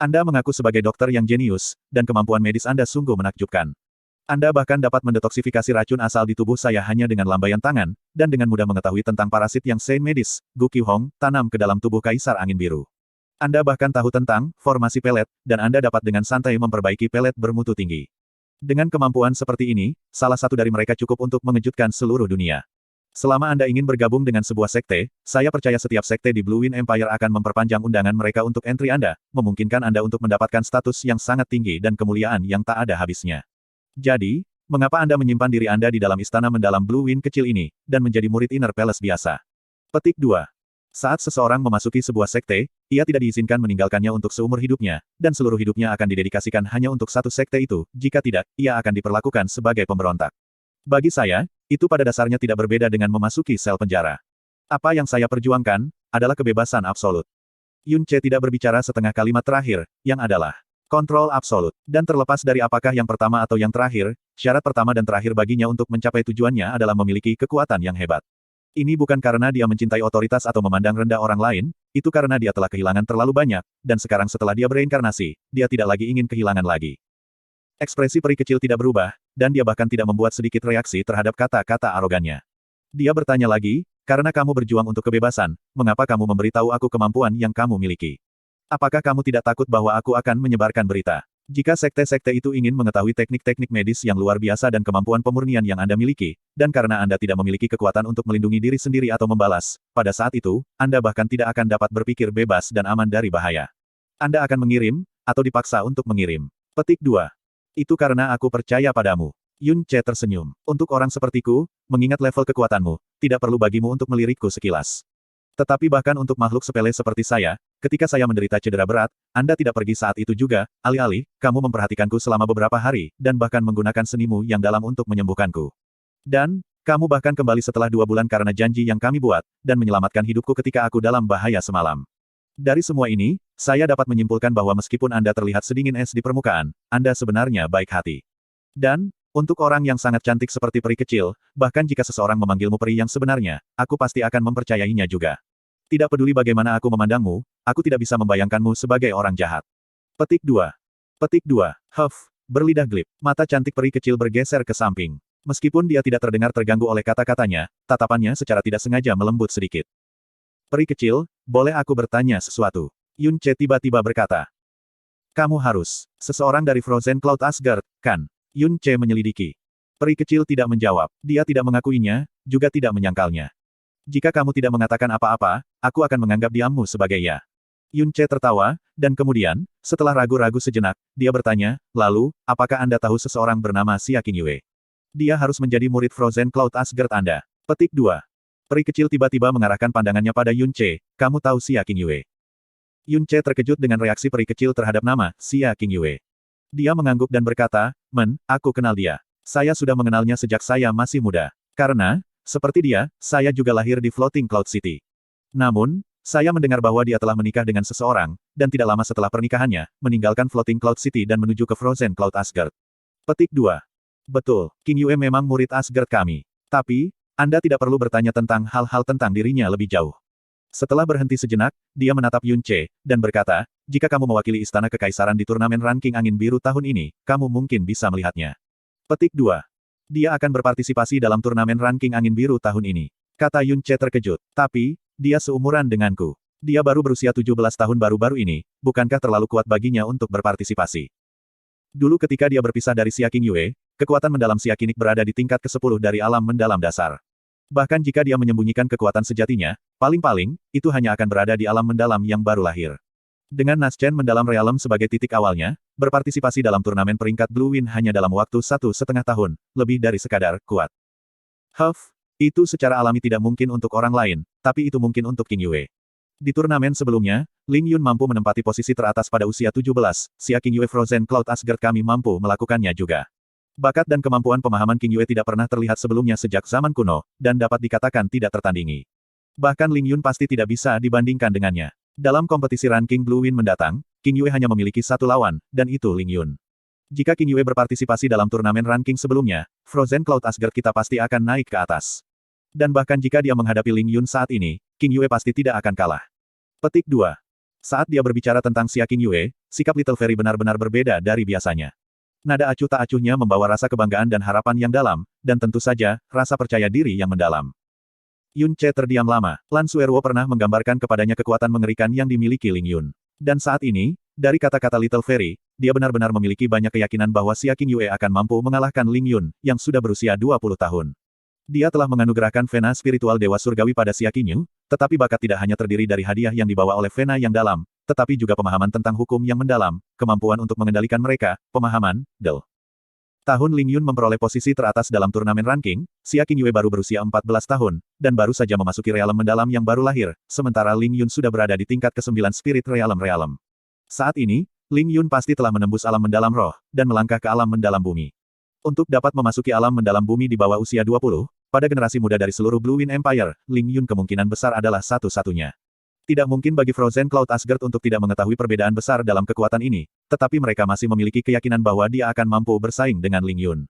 Anda mengaku sebagai dokter yang jenius, dan kemampuan medis Anda sungguh menakjubkan. Anda bahkan dapat mendetoksifikasi racun asal di tubuh saya hanya dengan lambaian tangan, dan dengan mudah mengetahui tentang parasit yang Saint medis, Gu Qiuhong, tanam ke dalam tubuh Kaisar Angin Biru. Anda bahkan tahu tentang formasi pelet, dan Anda dapat dengan santai memperbaiki pelet bermutu tinggi. Dengan kemampuan seperti ini, salah satu dari mereka cukup untuk mengejutkan seluruh dunia. Selama Anda ingin bergabung dengan sebuah sekte, saya percaya setiap sekte di Blue Wind Empire akan memperpanjang undangan mereka untuk entry Anda, memungkinkan Anda untuk mendapatkan status yang sangat tinggi dan kemuliaan yang tak ada habisnya. Jadi, mengapa Anda menyimpan diri Anda di dalam istana mendalam Blue Wind kecil ini, dan menjadi murid Inner Palace biasa? Petik 2. Saat seseorang memasuki sebuah sekte, ia tidak diizinkan meninggalkannya untuk seumur hidupnya, dan seluruh hidupnya akan didedikasikan hanya untuk satu sekte itu, jika tidak, ia akan diperlakukan sebagai pemberontak. Bagi saya, itu pada dasarnya tidak berbeda dengan memasuki sel penjara. Apa yang saya perjuangkan, adalah kebebasan absolut. Yun Ce tidak berbicara setengah kalimat terakhir, yang adalah kontrol absolut. Dan terlepas dari apakah yang pertama atau yang terakhir, syarat pertama dan terakhir baginya untuk mencapai tujuannya adalah memiliki kekuatan yang hebat. Ini bukan karena dia mencintai otoritas atau memandang rendah orang lain, itu karena dia telah kehilangan terlalu banyak, dan sekarang setelah dia bereinkarnasi, dia tidak lagi ingin kehilangan lagi. Ekspresi peri kecil tidak berubah, dan dia bahkan tidak membuat sedikit reaksi terhadap kata-kata arogannya. Dia bertanya lagi, karena kamu berjuang untuk kebebasan, mengapa kamu memberitahu aku kemampuan yang kamu miliki? Apakah kamu tidak takut bahwa aku akan menyebarkan berita? Jika sekte-sekte itu ingin mengetahui teknik-teknik medis yang luar biasa dan kemampuan pemurnian yang Anda miliki, dan karena Anda tidak memiliki kekuatan untuk melindungi diri sendiri atau membalas, pada saat itu, Anda bahkan tidak akan dapat berpikir bebas dan aman dari bahaya. Anda akan mengirim, atau dipaksa untuk mengirim. Petik 2. Itu karena aku percaya padamu. Yun Ce tersenyum. Untuk orang sepertiku, mengingat level kekuatanmu, tidak perlu bagimu untuk melirikku sekilas. Tetapi bahkan untuk makhluk sepele seperti saya, ketika saya menderita cedera berat, Anda tidak pergi saat itu juga, alih-alih, kamu memperhatikanku selama beberapa hari, dan bahkan menggunakan senimu yang dalam untuk menyembuhkanku. Dan, kamu bahkan kembali setelah 2 bulan karena janji yang kami buat, dan menyelamatkan hidupku ketika aku dalam bahaya semalam. Dari semua ini, saya dapat menyimpulkan bahwa meskipun Anda terlihat sedingin es di permukaan, Anda sebenarnya baik hati. Dan, untuk orang yang sangat cantik seperti peri kecil, bahkan jika seseorang memanggilmu peri yang sebenarnya, aku pasti akan mempercayainya juga. Tidak peduli bagaimana aku memandangmu, aku tidak bisa membayangkanmu sebagai orang jahat. Petik 2. Petik 2. Huff. Berlidah glip. Mata cantik peri kecil bergeser ke samping. Meskipun dia tidak terdengar terganggu oleh kata-katanya, tatapannya secara tidak sengaja melembut sedikit. Peri kecil, boleh aku bertanya sesuatu? Yun Ce tiba-tiba berkata. Kamu harus. Seseorang dari Frozen Cloud Asgard, kan? Yun Ce menyelidiki. Peri kecil tidak menjawab. Dia tidak mengakuinya, juga tidak menyangkalnya. Jika kamu tidak mengatakan apa-apa, aku akan menganggap diammu sebagai ya. Yun Ce tertawa, dan kemudian, setelah ragu-ragu sejenak, dia bertanya, lalu, apakah Anda tahu seseorang bernama Xia Qingyue? Dia harus menjadi murid Frozen Cloud Asgard Anda. Petik 2. Peri kecil tiba-tiba mengarahkan pandangannya pada Yun Ce, kamu tahu Xia Qingyue? Yun Ce terkejut dengan reaksi peri kecil terhadap nama, Xia Qingyue. Dia mengangguk dan berkata, aku kenal dia. Saya sudah mengenalnya sejak saya masih muda. Karena, seperti dia, saya juga lahir di Floating Cloud City. Namun, saya mendengar bahwa dia telah menikah dengan seseorang, dan tidak lama setelah pernikahannya, meninggalkan Floating Cloud City dan menuju ke Frozen Cloud Asgard. Petik 2. Betul, Qingyue memang murid Asgard kami. Tapi, Anda tidak perlu bertanya tentang hal-hal tentang dirinya lebih jauh. Setelah berhenti sejenak, dia menatap Yun Ce, dan berkata, jika kamu mewakili Istana Kekaisaran di turnamen ranking angin biru tahun ini, kamu mungkin bisa melihatnya. Petik 2. Dia akan berpartisipasi dalam turnamen ranking angin biru tahun ini. Kata Yun Ce terkejut. Tapi, dia seumuran denganku. Dia baru berusia 17 tahun baru-baru ini, bukankah terlalu kuat baginya untuk berpartisipasi? Dulu ketika dia berpisah dari Xia Qingyue, kekuatan mendalam Xia Qinik berada di tingkat ke-10 dari alam mendalam dasar. Bahkan jika dia menyembunyikan kekuatan sejatinya, paling-paling, itu hanya akan berada di alam mendalam yang baru lahir. Dengan Naschen mendalam realem sebagai titik awalnya, berpartisipasi dalam turnamen peringkat Blue Wind hanya dalam waktu 1,5 tahun, lebih dari sekadar kuat. Huff, itu secara alami tidak mungkin untuk orang lain, tapi itu mungkin untuk Qingyue. Di turnamen sebelumnya, Ling Yun mampu menempati posisi teratas pada usia 17, Xia Qingyue Frozen Cloud Asgard kami mampu melakukannya juga. Bakat dan kemampuan pemahaman Qingyue tidak pernah terlihat sebelumnya sejak zaman kuno, dan dapat dikatakan tidak tertandingi. Bahkan Ling Yun pasti tidak bisa dibandingkan dengannya. Dalam kompetisi ranking Blue Wind mendatang, Qingyue hanya memiliki satu lawan, dan itu Ling Yun. Jika Qingyue berpartisipasi dalam turnamen ranking sebelumnya, Frozen Cloud Asgard kita pasti akan naik ke atas. Dan bahkan jika dia menghadapi Ling Yun saat ini, Qingyue pasti tidak akan kalah. Petik 2. Saat dia berbicara tentang Xia Qingyue, sikap Little Fairy benar-benar berbeda dari biasanya. Nada acuh tak acuhnya membawa rasa kebanggaan dan harapan yang dalam, dan tentu saja, rasa percaya diri yang mendalam. Yun Ce terdiam lama. Lan Suerwo pernah menggambarkan kepadanya kekuatan mengerikan yang dimiliki Ling Yun. Dan saat ini, dari kata-kata Little Fairy, dia benar-benar memiliki banyak keyakinan bahwa Xia Qingyue akan mampu mengalahkan Ling Yun, yang sudah berusia 20 tahun. Dia telah menganugerahkan Vena spiritual Dewa Surgawi pada Xia Qinyu, tetapi bakat tidak hanya terdiri dari hadiah yang dibawa oleh Vena yang dalam, tetapi juga pemahaman tentang hukum yang mendalam, kemampuan untuk mengendalikan mereka, pemahaman, Del. Tahun Ling Yun memperoleh posisi teratas dalam turnamen ranking, Xia Qingyue baru berusia 14 tahun, dan baru saja memasuki realem mendalam yang baru lahir, sementara Ling Yun sudah berada di tingkat ke-9 spirit realem. Saat ini, Ling Yun pasti telah menembus alam mendalam roh, dan melangkah ke alam mendalam bumi. Untuk dapat memasuki alam mendalam bumi di bawah usia 20, pada generasi muda dari seluruh Blue Wind Empire, Ling Yun kemungkinan besar adalah satu-satunya. Tidak mungkin bagi Frozen Cloud Asgard untuk tidak mengetahui perbedaan besar dalam kekuatan ini, tetapi mereka masih memiliki keyakinan bahwa dia akan mampu bersaing dengan Ling Yun.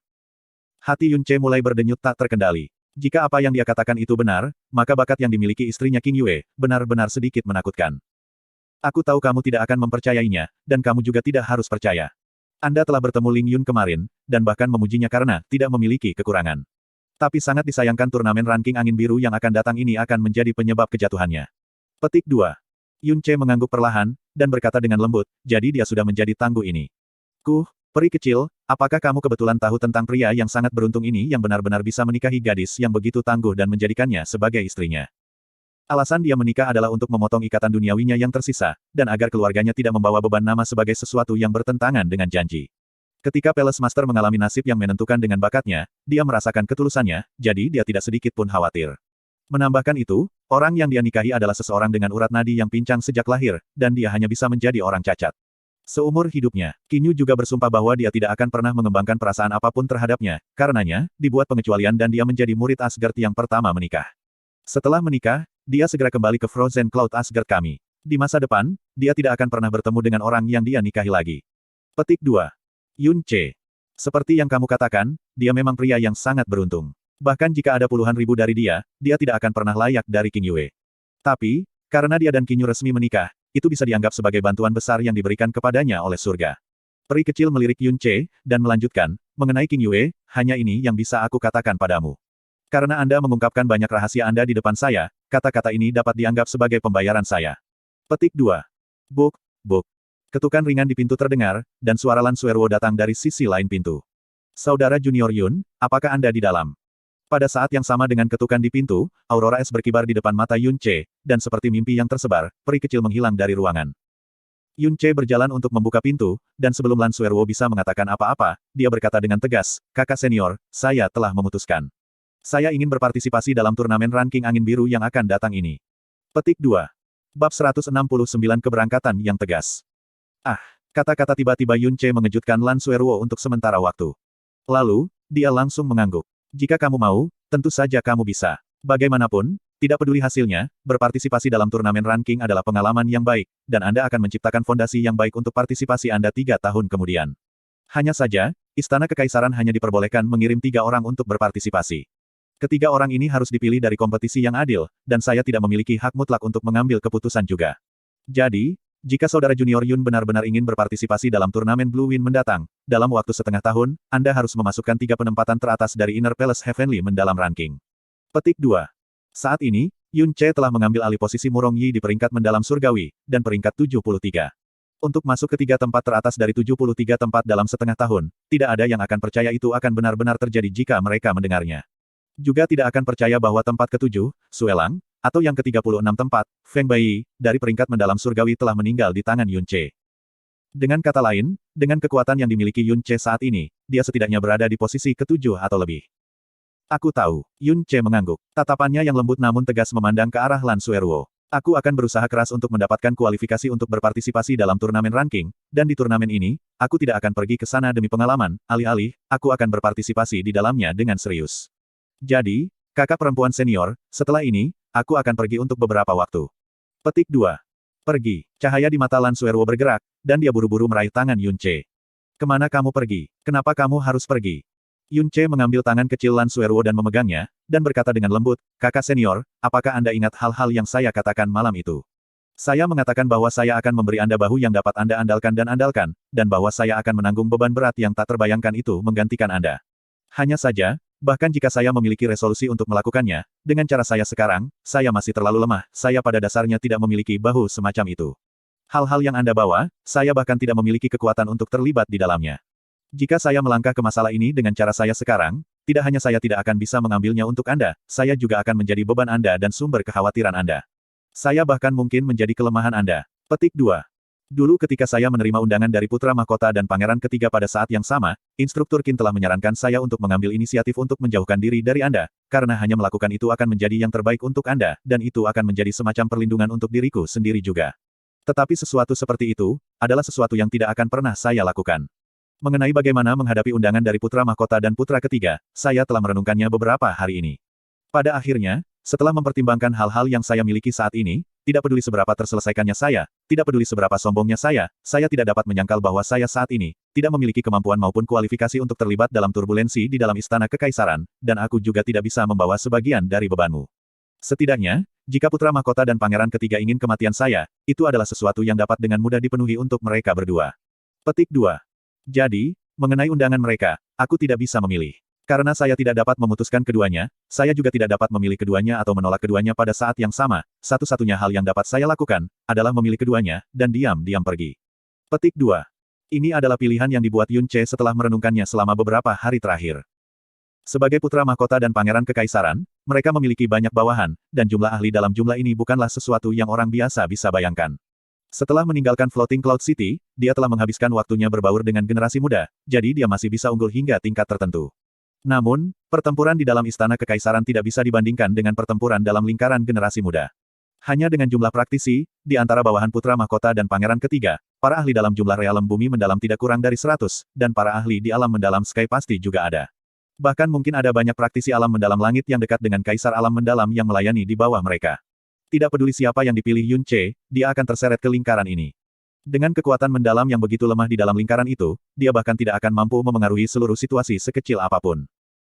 Hati Yun Ce mulai berdenyut tak terkendali. Jika apa yang dia katakan itu benar, maka bakat yang dimiliki istrinya Qingyue, benar-benar sedikit menakutkan. Aku tahu kamu tidak akan mempercayainya, dan kamu juga tidak harus percaya. Anda telah bertemu Ling Yun kemarin, dan bahkan memujinya karena tidak memiliki kekurangan. Tapi sangat disayangkan turnamen ranking angin biru yang akan datang ini akan menjadi penyebab kejatuhannya. Petik 2. Yun Ce mengangguk perlahan, dan berkata dengan lembut, jadi dia sudah menjadi tangguh ini. Peri kecil, apakah kamu kebetulan tahu tentang pria yang sangat beruntung ini yang benar-benar bisa menikahi gadis yang begitu tangguh dan menjadikannya sebagai istrinya? Alasan dia menikah adalah untuk memotong ikatan duniawinya yang tersisa, dan agar keluarganya tidak membawa beban nama sebagai sesuatu yang bertentangan dengan janji. Ketika Palace Master mengalami nasib yang menentukan dengan bakatnya, dia merasakan ketulusannya, jadi dia tidak sedikit pun khawatir. Menambahkan itu, orang yang dia nikahi adalah seseorang dengan urat nadi yang pincang sejak lahir, dan dia hanya bisa menjadi orang cacat. Seumur hidupnya, Qin Yu juga bersumpah bahwa dia tidak akan pernah mengembangkan perasaan apapun terhadapnya, karenanya, dibuat pengecualian dan dia menjadi murid Asgard yang pertama menikah. Setelah menikah, dia segera kembali ke Frozen Cloud Asgard kami. Di masa depan, dia tidak akan pernah bertemu dengan orang yang dia nikahi lagi. Petik 2. Yun Ce. Seperti yang kamu katakan, dia memang pria yang sangat beruntung. Bahkan jika ada puluhan ribu dari dia, dia tidak akan pernah layak dari King Yue. Tapi, karena dia dan Qin Yu resmi menikah, itu bisa dianggap sebagai bantuan besar yang diberikan kepadanya oleh surga. Peri kecil melirik Yun Ce, dan melanjutkan, mengenai King Yue, hanya ini yang bisa aku katakan padamu. Karena Anda mengungkapkan banyak rahasia Anda di depan saya, kata-kata ini dapat dianggap sebagai pembayaran saya. Petik 2. Buk, buk. Ketukan ringan di pintu terdengar, dan suara Lan Suerwo datang dari sisi lain pintu. Saudara Junior Yun, apakah Anda di dalam? Pada saat yang sama dengan ketukan di pintu, aurora es berkibar di depan mata Yun Ce, dan seperti mimpi yang tersebar, peri kecil menghilang dari ruangan. Yun Ce berjalan untuk membuka pintu, dan sebelum Lan Suerwo bisa mengatakan apa-apa, dia berkata dengan tegas, kakak senior, saya telah memutuskan. Saya ingin berpartisipasi dalam turnamen ranking angin biru yang akan datang ini. Petik 2. Bab 169 Keberangkatan yang tegas. Ah, kata-kata tiba-tiba Yun Ce mengejutkan Lan Suerwo untuk sementara waktu. Lalu, dia langsung mengangguk. Jika kamu mau, tentu saja kamu bisa. Bagaimanapun, tidak peduli hasilnya, berpartisipasi dalam turnamen ranking adalah pengalaman yang baik, dan Anda akan menciptakan fondasi yang baik untuk partisipasi Anda 3 tahun kemudian. Hanya saja, Istana Kekaisaran hanya diperbolehkan mengirim 3 orang untuk berpartisipasi. Ketiga orang ini harus dipilih dari kompetisi yang adil, dan saya tidak memiliki hak mutlak untuk mengambil keputusan juga. Jadi, jika saudara Junior Yun benar-benar ingin berpartisipasi dalam turnamen Blue Wind mendatang, dalam waktu setengah tahun, Anda harus memasukkan 3 penempatan teratas dari Inner Palace Heavenly mendalam ranking. Petik 2. Saat ini, Yun Ce telah mengambil alih posisi Murong Yi di peringkat mendalam surgawi, dan peringkat 73. Untuk masuk ke 3 tempat teratas dari 73 tempat dalam setengah tahun, tidak ada yang akan percaya itu akan benar-benar terjadi jika mereka mendengarnya. Juga tidak akan percaya bahwa tempat ke-7, Suelang, atau yang ke-36 tempat, Feng Bai, dari peringkat mendalam surgawi telah meninggal di tangan Yun Ce. Dengan kata lain, dengan kekuatan yang dimiliki Yun Ce saat ini, dia setidaknya berada di posisi ke-7 atau lebih. Aku tahu, Yun Ce mengangguk. Tatapannya yang lembut namun tegas memandang ke arah Lan Suerwo. Aku akan berusaha keras untuk mendapatkan kualifikasi untuk berpartisipasi dalam turnamen ranking, dan di turnamen ini, aku tidak akan pergi ke sana demi pengalaman, alih-alih, aku akan berpartisipasi di dalamnya dengan serius. Jadi, kakak perempuan senior, setelah ini, aku akan pergi untuk beberapa waktu. Petik 2. Pergi. Cahaya di mata Lan Suerwo bergerak, dan dia buru-buru meraih tangan Yun Ce. Kemana kamu pergi? Kenapa kamu harus pergi? Yun Ce mengambil tangan kecil Lan Suerwo dan memegangnya, dan berkata dengan lembut, kakak senior, apakah Anda ingat hal-hal yang saya katakan malam itu? Saya mengatakan bahwa saya akan memberi Anda bahu yang dapat Anda andalkan, dan bahwa saya akan menanggung beban berat yang tak terbayangkan itu menggantikan Anda. Hanya saja, bahkan jika saya memiliki resolusi untuk melakukannya, dengan cara saya sekarang, saya masih terlalu lemah, saya pada dasarnya tidak memiliki bahu semacam itu. Hal-hal yang Anda bawa, saya bahkan tidak memiliki kekuatan untuk terlibat di dalamnya. Jika saya melangkah ke masalah ini dengan cara saya sekarang, tidak hanya saya tidak akan bisa mengambilnya untuk Anda, saya juga akan menjadi beban Anda dan sumber kekhawatiran Anda. Saya bahkan mungkin menjadi kelemahan Anda. Petik 2. Dulu ketika saya menerima undangan dari Putra Mahkota dan Pangeran Ketiga pada saat yang sama, Instruktur Qin telah menyarankan saya untuk mengambil inisiatif untuk menjauhkan diri dari Anda, karena hanya melakukan itu akan menjadi yang terbaik untuk Anda, dan itu akan menjadi semacam perlindungan untuk diriku sendiri juga. Tetapi sesuatu seperti itu, adalah sesuatu yang tidak akan pernah saya lakukan. Mengenai bagaimana menghadapi undangan dari Putra Mahkota dan Putra Ketiga, saya telah merenungkannya beberapa hari ini. Pada akhirnya, setelah mempertimbangkan hal-hal yang saya miliki saat ini, tidak peduli seberapa terselesaikannya saya, tidak peduli seberapa sombongnya saya tidak dapat menyangkal bahwa saya saat ini, tidak memiliki kemampuan maupun kualifikasi untuk terlibat dalam turbulensi di dalam Istana Kekaisaran, dan aku juga tidak bisa membawa sebagian dari bebanmu. Setidaknya, jika Putra Mahkota dan Pangeran Ketiga ingin kematian saya, itu adalah sesuatu yang dapat dengan mudah dipenuhi untuk mereka berdua. Petik 2. Jadi, mengenai undangan mereka, aku tidak bisa memilih. Karena saya tidak dapat memutuskan keduanya, saya juga tidak dapat memilih keduanya atau menolak keduanya pada saat yang sama, satu-satunya hal yang dapat saya lakukan, adalah memilih keduanya, dan diam-diam pergi. Petik 2. Ini adalah pilihan yang dibuat Yun Ce setelah merenungkannya selama beberapa hari terakhir. Sebagai Putra Mahkota dan Pangeran Kekaisaran, mereka memiliki banyak bawahan, dan jumlah ahli dalam jumlah ini bukanlah sesuatu yang orang biasa bisa bayangkan. Setelah meninggalkan Floating Cloud City, dia telah menghabiskan waktunya berbaur dengan generasi muda, jadi dia masih bisa unggul hingga tingkat tertentu. Namun, pertempuran di dalam Istana Kekaisaran tidak bisa dibandingkan dengan pertempuran dalam lingkaran generasi muda. Hanya dengan jumlah praktisi, di antara bawahan putra mahkota dan pangeran ketiga, para ahli dalam jumlah realem bumi mendalam tidak kurang dari 100, dan para ahli di alam mendalam Sky pasti juga ada. Bahkan mungkin ada banyak praktisi alam mendalam langit yang dekat dengan kaisar alam mendalam yang melayani di bawah mereka. Tidak peduli siapa yang dipilih Yun Ce, dia akan terseret ke lingkaran ini. Dengan kekuatan mendalam yang begitu lemah di dalam lingkaran itu, dia bahkan tidak akan mampu memengaruhi seluruh situasi sekecil apapun.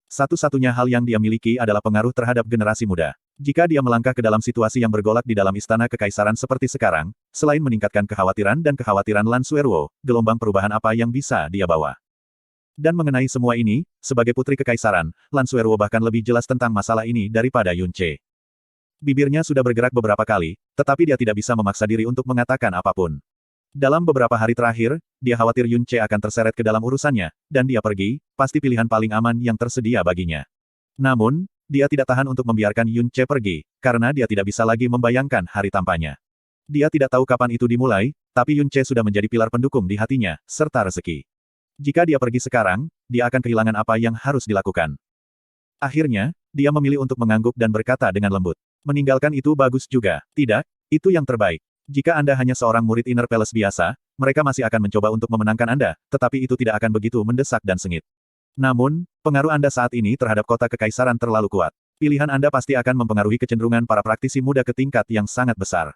Satu-satunya hal yang dia miliki adalah pengaruh terhadap generasi muda. Jika dia melangkah ke dalam situasi yang bergolak di dalam Istana Kekaisaran seperti sekarang, selain meningkatkan kekhawatiran dan kekhawatiran Lan Suerwo, gelombang perubahan apa yang bisa dia bawa? Dan mengenai semua ini, sebagai putri kekaisaran, Lan Suerwo bahkan lebih jelas tentang masalah ini daripada Yun Ce. Bibirnya sudah bergerak beberapa kali, tetapi dia tidak bisa memaksa diri untuk mengatakan apapun. Dalam beberapa hari terakhir, dia khawatir Yun Ce akan terseret ke dalam urusannya, dan dia pergi, pasti pilihan paling aman yang tersedia baginya. Namun, dia tidak tahan untuk membiarkan Yun Ce pergi, karena dia tidak bisa lagi membayangkan hari tampanya. Dia tidak tahu kapan itu dimulai, tapi Yun Ce sudah menjadi pilar pendukung di hatinya, serta rezeki. Jika dia pergi sekarang, dia akan kehilangan apa yang harus dilakukan. Akhirnya, dia memilih untuk mengangguk dan berkata dengan lembut. Meninggalkan itu bagus juga. Tidak, itu yang terbaik. Jika Anda hanya seorang murid Inner Palace biasa, mereka masih akan mencoba untuk memenangkan Anda, tetapi itu tidak akan begitu mendesak dan sengit. Namun, pengaruh Anda saat ini terhadap kota kekaisaran terlalu kuat. Pilihan Anda pasti akan mempengaruhi kecenderungan para praktisi muda ke tingkat yang sangat besar.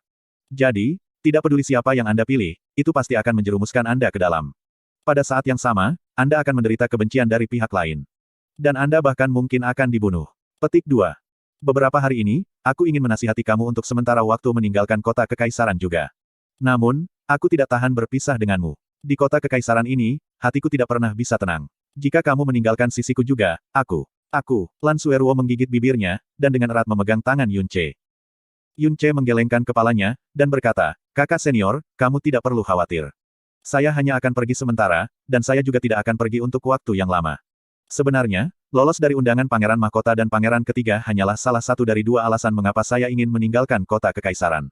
Jadi, tidak peduli siapa yang Anda pilih, itu pasti akan menjerumuskan Anda ke dalam. Pada saat yang sama, Anda akan menderita kebencian dari pihak lain. Dan Anda bahkan mungkin akan dibunuh. Petik 2. Beberapa hari ini, aku ingin menasihati kamu untuk sementara waktu meninggalkan kota kekaisaran juga. Namun, aku tidak tahan berpisah denganmu. Di kota kekaisaran ini, hatiku tidak pernah bisa tenang. Jika kamu meninggalkan sisiku juga, aku. Lan Suerwo menggigit bibirnya, dan dengan erat memegang tangan Yun Ce. Yun Ce menggelengkan kepalanya, dan berkata, kakak senior, kamu tidak perlu khawatir. Saya hanya akan pergi sementara, dan saya juga tidak akan pergi untuk waktu yang lama. Sebenarnya, lolos dari undangan Pangeran Mahkota dan Pangeran Ketiga hanyalah salah satu dari dua alasan mengapa saya ingin meninggalkan kota kekaisaran.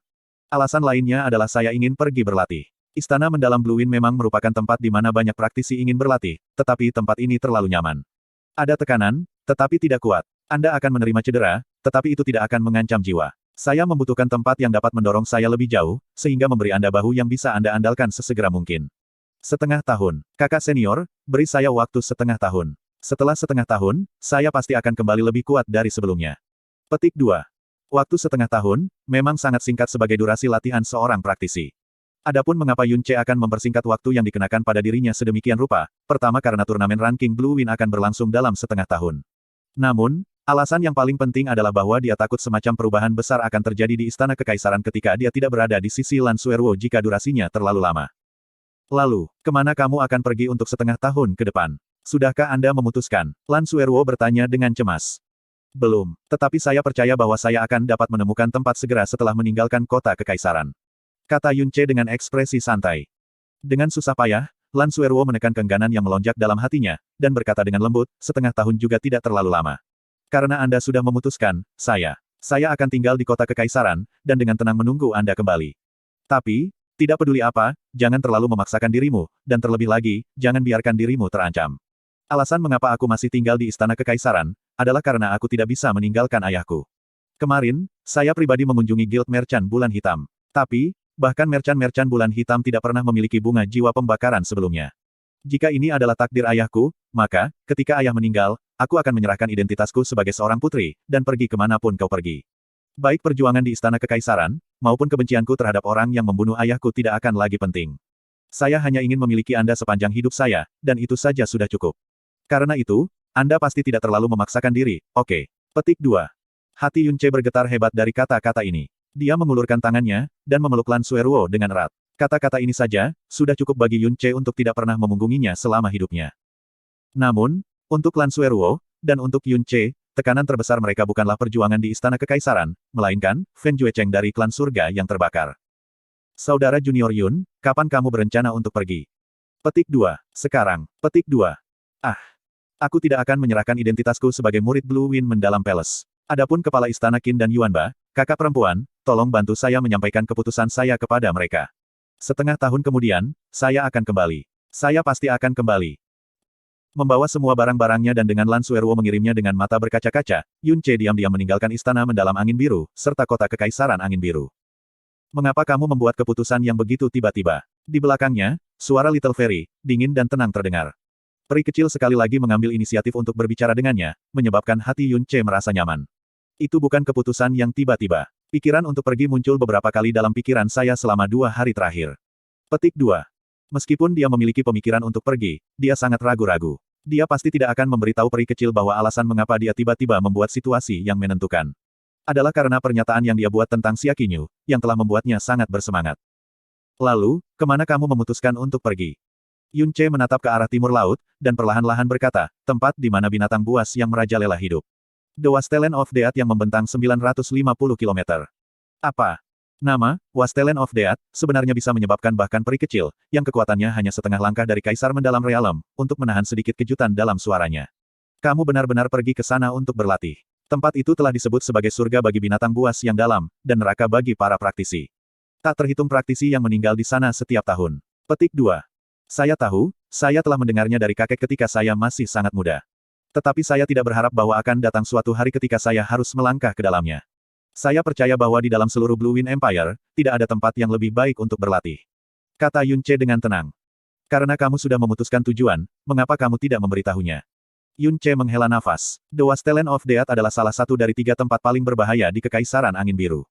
Alasan lainnya adalah saya ingin pergi berlatih. Istana mendalam Blue Wind memang merupakan tempat di mana banyak praktisi ingin berlatih, tetapi tempat ini terlalu nyaman. Ada tekanan, tetapi tidak kuat. Anda akan menerima cedera, tetapi itu tidak akan mengancam jiwa. Saya membutuhkan tempat yang dapat mendorong saya lebih jauh, sehingga memberi Anda bahu yang bisa Anda andalkan sesegera mungkin. Setengah tahun. Kakak senior, beri saya waktu setengah tahun. Setelah setengah tahun, saya pasti akan kembali lebih kuat dari sebelumnya. Petik 2. Waktu setengah tahun, memang sangat singkat sebagai durasi latihan seorang praktisi. Adapun mengapa Yun Ce akan mempersingkat waktu yang dikenakan pada dirinya sedemikian rupa, pertama karena turnamen ranking Blue Wind akan berlangsung dalam setengah tahun. Namun, alasan yang paling penting adalah bahwa dia takut semacam perubahan besar akan terjadi di Istana Kekaisaran ketika dia tidak berada di sisi Lan Suerwo jika durasinya terlalu lama. Lalu, kemana kamu akan pergi untuk setengah tahun ke depan? Sudahkah Anda memutuskan? Lan Suerwo bertanya dengan cemas. Belum, tetapi saya percaya bahwa saya akan dapat menemukan tempat segera setelah meninggalkan kota kekaisaran. Kata Yun Ce dengan ekspresi santai. Dengan susah payah, Lan Suerwo menekan keengganan yang melonjak dalam hatinya, dan berkata dengan lembut, setengah tahun juga tidak terlalu lama. Karena Anda sudah memutuskan, saya akan tinggal di kota kekaisaran, dan dengan tenang menunggu Anda kembali. Tapi, tidak peduli apa, jangan terlalu memaksakan dirimu, dan terlebih lagi, jangan biarkan dirimu terancam. Alasan mengapa aku masih tinggal di Istana Kekaisaran, adalah karena aku tidak bisa meninggalkan ayahku. Kemarin, saya pribadi mengunjungi Guild Merchant Bulan Hitam. Tapi, bahkan merchant-merchant Bulan Hitam tidak pernah memiliki bunga jiwa pembakaran sebelumnya. Jika ini adalah takdir ayahku, maka, ketika ayah meninggal, aku akan menyerahkan identitasku sebagai seorang putri, dan pergi kemanapun kau pergi. Baik perjuangan di Istana Kekaisaran, maupun kebencianku terhadap orang yang membunuh ayahku tidak akan lagi penting. Saya hanya ingin memiliki Anda sepanjang hidup saya, dan itu saja sudah cukup. Karena itu, Anda pasti tidak terlalu memaksakan diri, oke. Petik 2. Hati Yun Ce bergetar hebat dari kata-kata ini. Dia mengulurkan tangannya, dan memeluk Lan Suerwo dengan erat. Kata-kata ini saja, sudah cukup bagi Yun Ce untuk tidak pernah memunggunginya selama hidupnya. Namun, untuk Lan Suerwo, dan untuk Yun Ce, tekanan terbesar mereka bukanlah perjuangan di Istana Kekaisaran, melainkan, Fen Juecheng dari klan surga yang terbakar. Saudara junior Yun, kapan kamu berencana untuk pergi? Petik 2. Sekarang. Petik 2. Aku tidak akan menyerahkan identitasku sebagai murid Blue Wind Mendalam Palace. Adapun kepala istana Qin dan Yuanba, kakak perempuan, tolong bantu saya menyampaikan keputusan saya kepada mereka. Setengah tahun kemudian, saya akan kembali. Saya pasti akan kembali. Membawa semua barang-barangnya dan dengan Lan Suerwo mengirimnya dengan mata berkaca-kaca, Yun Ce diam-diam meninggalkan istana mendalam angin biru, serta kota kekaisaran angin biru. Mengapa kamu membuat keputusan yang begitu tiba-tiba? Di belakangnya, suara Little Fairy, dingin dan tenang terdengar. Peri kecil sekali lagi mengambil inisiatif untuk berbicara dengannya, menyebabkan hati Yun Ce merasa nyaman. Itu bukan keputusan yang tiba-tiba. Pikiran untuk pergi muncul beberapa kali dalam pikiran saya selama 2 hari terakhir. Petik 2. Meskipun dia memiliki pemikiran untuk pergi, dia sangat ragu-ragu. Dia pasti tidak akan memberitahu peri kecil bahwa alasan mengapa dia tiba-tiba membuat situasi yang menentukan adalah karena pernyataan yang dia buat tentang Xia Qinyu, yang telah membuatnya sangat bersemangat. Lalu, kemana kamu memutuskan untuk pergi? Yun Ce menatap ke arah timur laut, dan perlahan-lahan berkata, tempat di mana binatang buas yang merajalela hidup. The Wasteland of Death yang membentang 950 km. Apa? Nama, Wasteland of Death, sebenarnya bisa menyebabkan bahkan peri kecil, yang kekuatannya hanya setengah langkah dari Kaisar Mendalam Realm, untuk menahan sedikit kejutan dalam suaranya. Kamu benar-benar pergi ke sana untuk berlatih. Tempat itu telah disebut sebagai surga bagi binatang buas yang dalam, dan neraka bagi para praktisi. Tak terhitung praktisi yang meninggal di sana setiap tahun. Petik 2. Saya tahu, saya telah mendengarnya dari kakek ketika saya masih sangat muda. Tetapi saya tidak berharap bahwa akan datang suatu hari ketika saya harus melangkah ke dalamnya. Saya percaya bahwa di dalam seluruh Blue Wind Empire, tidak ada tempat yang lebih baik untuk berlatih. Kata Yun Ce dengan tenang. Karena kamu sudah memutuskan tujuan, mengapa kamu tidak memberitahunya? Yun Ce menghela nafas. The Wasteland of Death adalah salah satu dari 3 tempat paling berbahaya di Kekaisaran Angin Biru.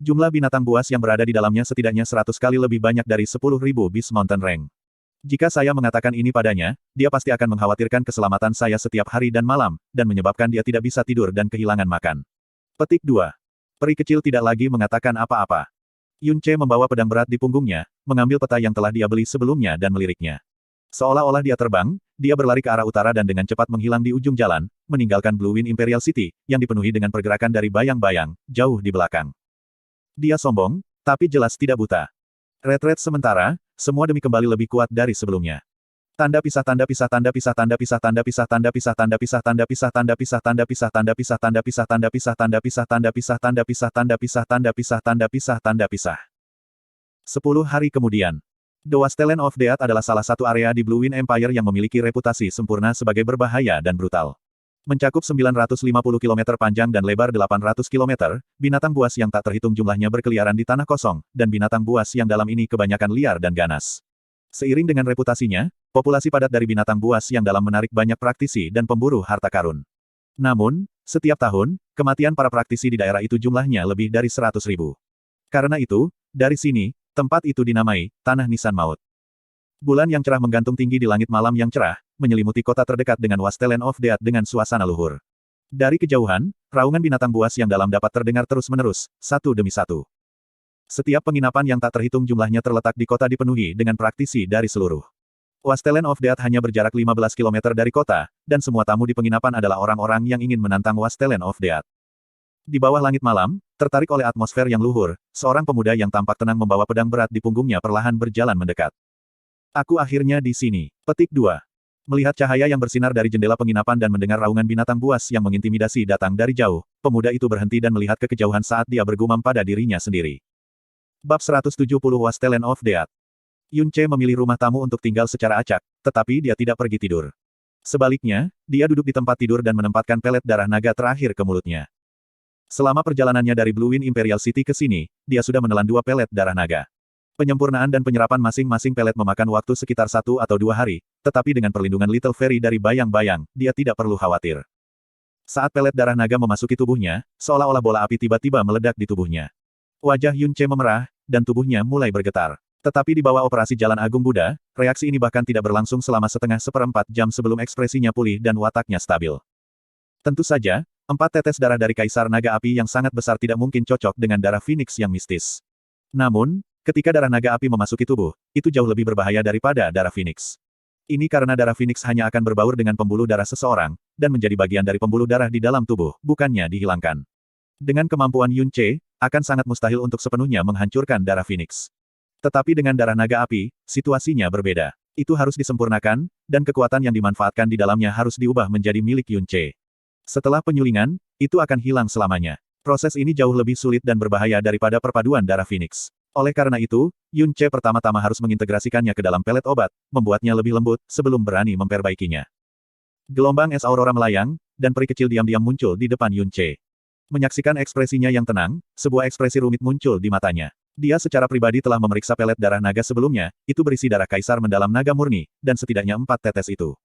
Jumlah binatang buas yang berada di dalamnya setidaknya 100 kali lebih banyak dari 10.000 Beast Mountain Rank. Jika saya mengatakan ini padanya, dia pasti akan mengkhawatirkan keselamatan saya setiap hari dan malam, dan menyebabkan dia tidak bisa tidur dan kehilangan makan. Petik 2. Peri kecil tidak lagi mengatakan apa-apa. Yun Ce membawa pedang berat di punggungnya, mengambil peta yang telah dia beli sebelumnya dan meliriknya. Seolah-olah dia terbang, dia berlari ke arah utara dan dengan cepat menghilang di ujung jalan, meninggalkan Blue Wind Imperial City, yang dipenuhi dengan pergerakan dari bayang-bayang, jauh di belakang. Dia sombong, tapi jelas tidak buta. Retret sementara, semua demi kembali lebih kuat dari sebelumnya. Tanda pisah tanda pisah tanda pisah tanda pisah tanda pisah tanda pisah tanda pisah tanda pisah tanda pisah tanda pisah tanda pisah tanda pisah tanda pisah tanda pisah tanda pisah tanda pisah tanda pisah tanda pisah tanda pisah tanda pisah. 10 hari kemudian. The Wasteland of Death adalah salah satu area di Blue Wind Empire yang memiliki reputasi sempurna sebagai berbahaya dan brutal. Mencakup 950 km panjang dan lebar 800 km, binatang buas yang tak terhitung jumlahnya berkeliaran di tanah kosong, dan binatang buas yang dalam ini kebanyakan liar dan ganas. Seiring dengan reputasinya, populasi padat dari binatang buas yang dalam menarik banyak praktisi dan pemburu harta karun. Namun, setiap tahun, kematian para praktisi di daerah itu jumlahnya lebih dari 100.000. Karena itu, dari sini, tempat itu dinamai, Tanah Nisan Maut. Bulan yang cerah menggantung tinggi di langit malam yang cerah, menyelimuti kota terdekat dengan Wasteland of Death dengan suasana luhur. Dari kejauhan, raungan binatang buas yang dalam dapat terdengar terus-menerus, satu demi satu. Setiap penginapan yang tak terhitung jumlahnya terletak di kota dipenuhi dengan praktisi dari seluruh. Wasteland of Death hanya berjarak 15 km dari kota, dan semua tamu di penginapan adalah orang-orang yang ingin menantang Wasteland of Death. Di bawah langit malam, tertarik oleh atmosfer yang luhur, seorang pemuda yang tampak tenang membawa pedang berat di punggungnya perlahan berjalan mendekat. Aku akhirnya di sini. Petik 2. Melihat cahaya yang bersinar dari jendela penginapan dan mendengar raungan binatang buas yang mengintimidasi datang dari jauh, pemuda itu berhenti dan melihat ke kejauhan saat dia bergumam pada dirinya sendiri. Bab 170 Wasteland of Death. Yun Ce memilih rumah tamu untuk tinggal secara acak, tetapi dia tidak pergi tidur. Sebaliknya, dia duduk di tempat tidur dan menempatkan pelet darah naga terakhir ke mulutnya. Selama perjalanannya dari Blue Wind Imperial City ke sini, dia sudah menelan 2 pelet darah naga. Penyempurnaan dan penyerapan masing-masing pelet memakan waktu sekitar 1 atau 2 hari, tetapi dengan perlindungan Little Fairy dari bayang-bayang, dia tidak perlu khawatir. Saat pelet darah naga memasuki tubuhnya, seolah-olah bola api tiba-tiba meledak di tubuhnya. Wajah Yun Ce memerah, dan tubuhnya mulai bergetar. Tetapi di bawah operasi Jalan Agung Buddha, reaksi ini bahkan tidak berlangsung selama seperempat jam sebelum ekspresinya pulih dan wataknya stabil. Tentu saja, 4 tetes darah dari Kaisar Naga Api yang sangat besar tidak mungkin cocok dengan darah Phoenix yang mistis. Namun, ketika darah naga api memasuki tubuh, itu jauh lebih berbahaya daripada darah Phoenix. Ini karena darah Phoenix hanya akan berbaur dengan pembuluh darah seseorang, dan menjadi bagian dari pembuluh darah di dalam tubuh, bukannya dihilangkan. Dengan kemampuan Yun Ce, akan sangat mustahil untuk sepenuhnya menghancurkan darah Phoenix. Tetapi dengan darah naga api, situasinya berbeda. Itu harus disempurnakan, dan kekuatan yang dimanfaatkan di dalamnya harus diubah menjadi milik Yun Ce. Setelah penyulingan, itu akan hilang selamanya. Proses ini jauh lebih sulit dan berbahaya daripada perpaduan darah Phoenix. Oleh karena itu, Yun Ce pertama-tama harus mengintegrasikannya ke dalam pelet obat, membuatnya lebih lembut, sebelum berani memperbaikinya. Gelombang es aurora melayang, dan peri kecil diam-diam muncul di depan Yun Ce. Menyaksikan ekspresinya yang tenang, sebuah ekspresi rumit muncul di matanya. Dia secara pribadi telah memeriksa pelet darah naga sebelumnya, itu berisi darah kaisar mendalam naga murni, dan setidaknya 4 tetes itu.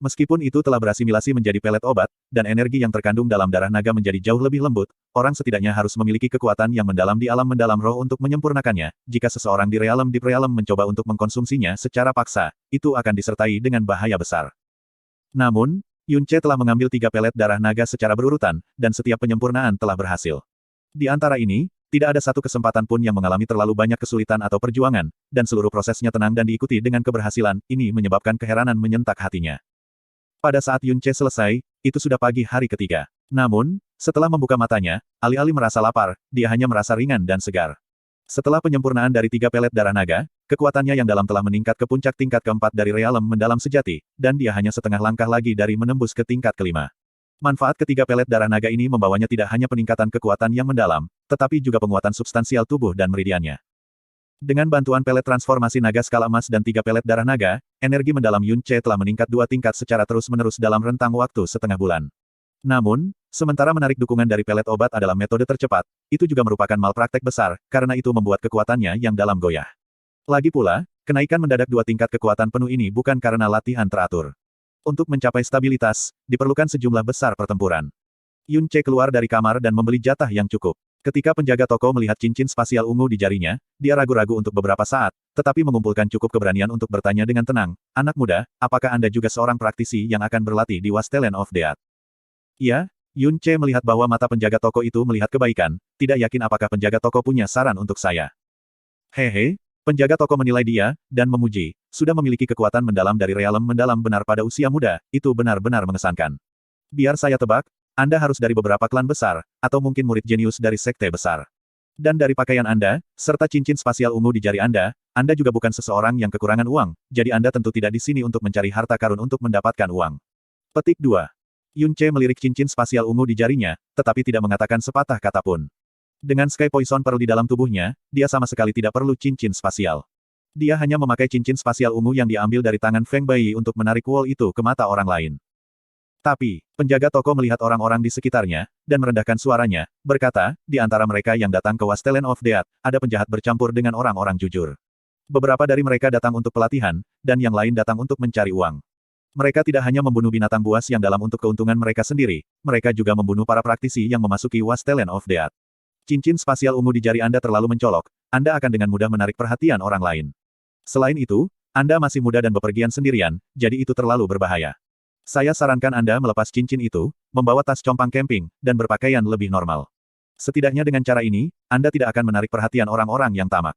Meskipun itu telah berasimilasi menjadi pelet obat, dan energi yang terkandung dalam darah naga menjadi jauh lebih lembut, orang setidaknya harus memiliki kekuatan yang mendalam di alam mendalam roh untuk menyempurnakannya. Jika seseorang di realm Deep Realm mencoba untuk mengkonsumsinya secara paksa, itu akan disertai dengan bahaya besar. Namun, Yun Ce telah mengambil 3 pelet darah naga secara berurutan, dan setiap penyempurnaan telah berhasil. Di antara ini, tidak ada satu kesempatan pun yang mengalami terlalu banyak kesulitan atau perjuangan, dan seluruh prosesnya tenang dan diikuti dengan keberhasilan, ini menyebabkan keheranan menyentak hatinya. Pada saat Yun Ce selesai, itu sudah pagi hari ketiga. Namun, setelah membuka matanya, alih-alih merasa lapar, dia hanya merasa ringan dan segar. Setelah penyempurnaan dari 3 pelet darah naga, kekuatannya yang dalam telah meningkat ke puncak tingkat keempat dari realem mendalam sejati, dan dia hanya setengah langkah lagi dari menembus ke tingkat kelima. Manfaat ketiga pelet darah naga ini membawanya tidak hanya peningkatan kekuatan yang mendalam, tetapi juga penguatan substansial tubuh dan meridiannya. Dengan bantuan pelet transformasi naga skala emas dan 3 pelet darah naga, energi mendalam Yun Ce telah meningkat 2 tingkat secara terus-menerus dalam rentang waktu setengah bulan. Namun, sementara menarik dukungan dari pelet obat adalah metode tercepat, itu juga merupakan malpraktek besar, karena itu membuat kekuatannya yang dalam goyah. Lagi pula, kenaikan mendadak 2 tingkat kekuatan penuh ini bukan karena latihan teratur. Untuk mencapai stabilitas, diperlukan sejumlah besar pertempuran. Yun Ce keluar dari kamar dan membeli jatah yang cukup. Ketika penjaga toko melihat cincin spasial ungu di jarinya, dia ragu-ragu untuk beberapa saat, tetapi mengumpulkan cukup keberanian untuk bertanya dengan tenang, "Anak muda, apakah Anda juga seorang praktisi yang akan berlatih di Wasteland of Death?" "Ya." Yun Ce melihat bahwa mata penjaga toko itu melihat kebaikan, tidak yakin apakah penjaga toko punya saran untuk saya. "Hehe." Penjaga toko menilai dia, dan memuji, sudah memiliki kekuatan mendalam dari realem mendalam benar pada usia muda, itu benar-benar mengesankan. Biar saya tebak, Anda harus dari beberapa klan besar, atau mungkin murid jenius dari sekte besar. Dan dari pakaian Anda, serta cincin spasial ungu di jari Anda juga bukan seseorang yang kekurangan uang, jadi Anda tentu tidak di sini untuk mencari harta karun untuk mendapatkan uang. Petik 2. Yun Ce melirik cincin spasial ungu di jarinya, tetapi tidak mengatakan sepatah kata pun. Dengan Sky Poison Pearl di dalam tubuhnya, dia sama sekali tidak perlu cincin spasial. Dia hanya memakai cincin spasial ungu yang diambil dari tangan Feng Baiyi untuk menarik wol itu ke mata orang lain. Tapi, penjaga toko melihat orang-orang di sekitarnya, dan merendahkan suaranya, berkata, di antara mereka yang datang ke Wasteland of Death, ada penjahat bercampur dengan orang-orang jujur. Beberapa dari mereka datang untuk pelatihan, dan yang lain datang untuk mencari uang. Mereka tidak hanya membunuh binatang buas yang dalam untuk keuntungan mereka sendiri, mereka juga membunuh para praktisi yang memasuki Wasteland of Death. Cincin spasial ungu di jari Anda terlalu mencolok, Anda akan dengan mudah menarik perhatian orang lain. Selain itu, Anda masih muda dan bepergian sendirian, jadi itu terlalu berbahaya. Saya sarankan Anda melepas cincin itu, membawa tas compang camping, dan berpakaian lebih normal. Setidaknya dengan cara ini, Anda tidak akan menarik perhatian orang-orang yang tamak.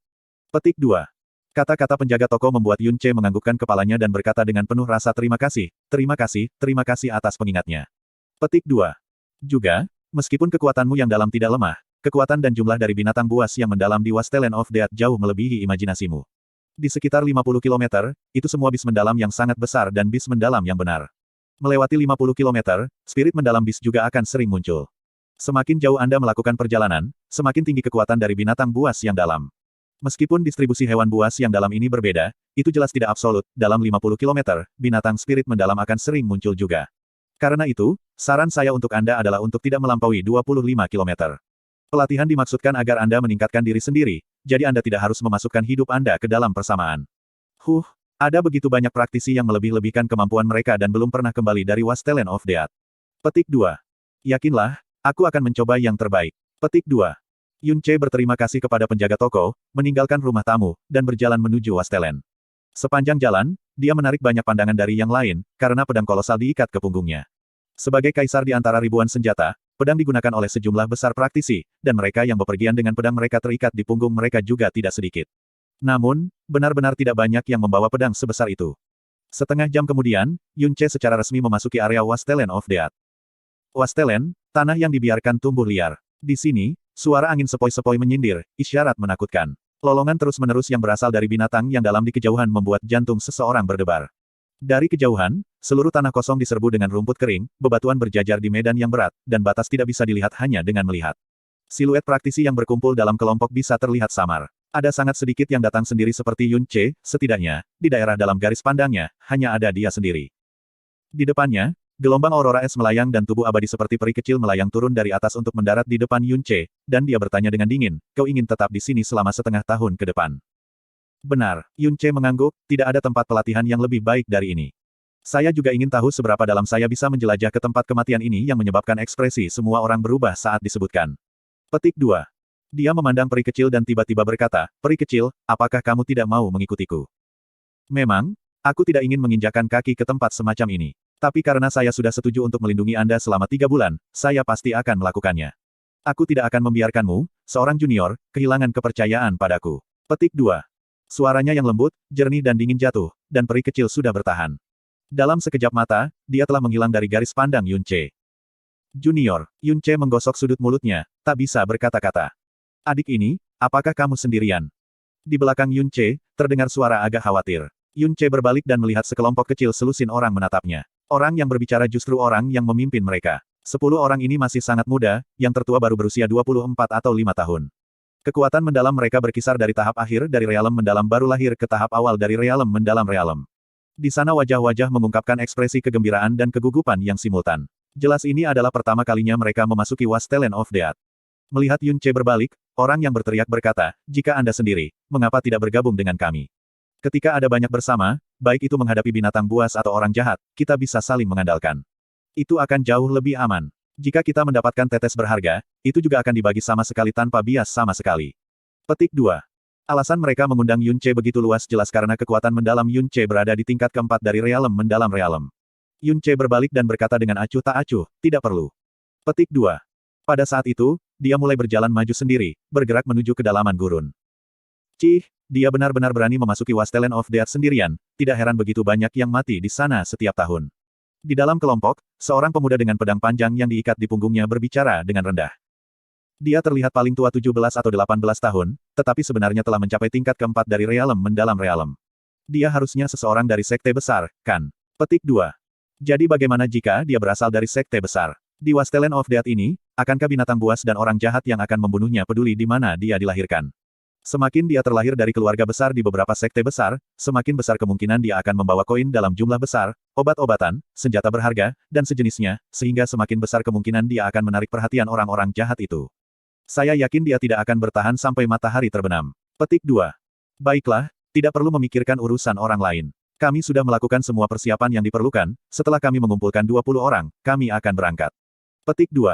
Petik 2. Kata-kata penjaga toko membuat Yun Ce menganggukkan kepalanya dan berkata dengan penuh rasa terima kasih atas pengingatnya. Petik 2. Juga, meskipun kekuatanmu yang dalam tidak lemah, kekuatan dan jumlah dari binatang buas yang mendalam di Wasteland of Death jauh melebihi imajinasimu. Di sekitar 50 km, itu semua bis mendalam yang sangat besar dan bis mendalam yang benar. Melewati 50 km, spirit mendalam bis juga akan sering muncul. Semakin jauh Anda melakukan perjalanan, semakin tinggi kekuatan dari binatang buas yang dalam. Meskipun distribusi hewan buas yang dalam ini berbeda, itu jelas tidak absolut, dalam 50 km, binatang spirit mendalam akan sering muncul juga. Karena itu, saran saya untuk Anda adalah untuk tidak melampaui 25 km. Pelatihan dimaksudkan agar Anda meningkatkan diri sendiri, jadi Anda tidak harus memasukkan hidup Anda ke dalam persamaan. Ada begitu banyak praktisi yang melebih-lebihkan kemampuan mereka dan belum pernah kembali dari Wasteland of Death. Petik 2. Yakinlah, aku akan mencoba yang terbaik. Petik 2. Yun Ce berterima kasih kepada penjaga toko, meninggalkan rumah tamu, dan berjalan menuju Wasteland. Sepanjang jalan, dia menarik banyak pandangan dari yang lain, karena pedang kolosal diikat ke punggungnya. Sebagai kaisar di antara ribuan senjata, pedang digunakan oleh sejumlah besar praktisi, dan mereka yang bepergian dengan pedang mereka terikat di punggung mereka juga tidak sedikit. Namun, benar-benar tidak banyak yang membawa pedang sebesar itu. Setengah jam kemudian, Yun Ce secara resmi memasuki area Wasteland of Death. Wasteland, tanah yang dibiarkan tumbuh liar. Di sini, suara angin sepoi-sepoi menyindir, isyarat menakutkan. Lolongan terus-menerus yang berasal dari binatang yang dalam di kejauhan membuat jantung seseorang berdebar. Dari kejauhan, seluruh tanah kosong diserbu dengan rumput kering, bebatuan berjajar di medan yang berat, dan batas tidak bisa dilihat hanya dengan melihat. Siluet praktisi yang berkumpul dalam kelompok bisa terlihat samar. Ada sangat sedikit yang datang sendiri seperti Yun Ce, setidaknya, di daerah dalam garis pandangnya, hanya ada dia sendiri. Di depannya, Gelombang aurora es melayang dan tubuh abadi seperti peri kecil melayang turun dari atas untuk mendarat di depan Yun Ce, dan dia bertanya dengan dingin, kau ingin tetap di sini selama setengah tahun ke depan? Benar, Yun Ce mengangguk, tidak ada tempat pelatihan yang lebih baik dari ini. Saya juga ingin tahu seberapa dalam saya bisa menjelajah ke tempat kematian ini yang menyebabkan ekspresi semua orang berubah saat disebutkan. Petik 2. Dia memandang peri kecil dan tiba-tiba berkata, peri kecil, apakah kamu tidak mau mengikutiku? Memang, aku tidak ingin menginjakan kaki ke tempat semacam ini. Tapi karena saya sudah setuju untuk melindungi Anda selama 3 bulan, saya pasti akan melakukannya. Aku tidak akan membiarkanmu, seorang junior, kehilangan kepercayaan padaku. Petik 2. Suaranya yang lembut, jernih dan dingin jatuh, dan peri kecil sudah bertahan. Dalam sekejap mata, dia telah menghilang dari garis pandang Yun Ce. Junior, Yun Ce menggosok sudut mulutnya, tak bisa berkata-kata. Adik ini, apakah kamu sendirian? Di belakang Yun Ce, terdengar suara agak khawatir. Yun Ce berbalik dan melihat sekelompok kecil selusin orang menatapnya. Orang yang berbicara justru orang yang memimpin mereka. 10 orang ini masih sangat muda, yang tertua baru berusia 24 atau 5 tahun. Kekuatan mendalam mereka berkisar dari tahap akhir dari realem mendalam baru lahir ke tahap awal dari realem mendalam realem. Di sana wajah-wajah mengungkapkan ekspresi kegembiraan dan kegugupan yang simultan. Jelas ini adalah pertama kalinya mereka memasuki Wasteland of Death. Melihat Yun Ce berbalik, orang yang berteriak berkata, jika Anda sendiri, mengapa tidak bergabung dengan kami? Ketika ada banyak bersama, baik itu menghadapi binatang buas atau orang jahat, kita bisa saling mengandalkan. Itu akan jauh lebih aman. Jika kita mendapatkan tetes berharga, itu juga akan dibagi sama sekali tanpa bias sama sekali. Petik 2. Alasan mereka mengundang Yun Ce begitu luas jelas karena kekuatan mendalam Yun Ce berada di tingkat keempat dari realem mendalam realem. Yun Ce berbalik dan berkata dengan acuh tak acuh, tidak perlu. Petik 2. Pada saat itu, dia mulai berjalan maju sendiri, bergerak menuju kedalaman gurun. Cih, dia benar-benar berani memasuki Wasteland of Death sendirian, tidak heran begitu banyak yang mati di sana setiap tahun. Di dalam kelompok, seorang pemuda dengan pedang panjang yang diikat di punggungnya berbicara dengan rendah. Dia terlihat paling tua 17 atau 18 tahun, tetapi sebenarnya telah mencapai tingkat keempat dari realem mendalam realem. Dia harusnya seseorang dari sekte besar, kan? Petik 2. Jadi bagaimana jika dia berasal dari sekte besar? Di Wasteland of Death ini, akankah binatang buas dan orang jahat yang akan membunuhnya peduli di mana dia dilahirkan? Semakin dia terlahir dari keluarga besar di beberapa sekte besar, semakin besar kemungkinan dia akan membawa koin dalam jumlah besar, obat-obatan, senjata berharga, dan sejenisnya, sehingga semakin besar kemungkinan dia akan menarik perhatian orang-orang jahat itu. Saya yakin dia tidak akan bertahan sampai matahari terbenam. Petik 2. Baiklah, tidak perlu memikirkan urusan orang lain. Kami sudah melakukan semua persiapan yang diperlukan, setelah kami mengumpulkan 20 orang, kami akan berangkat. Petik 2.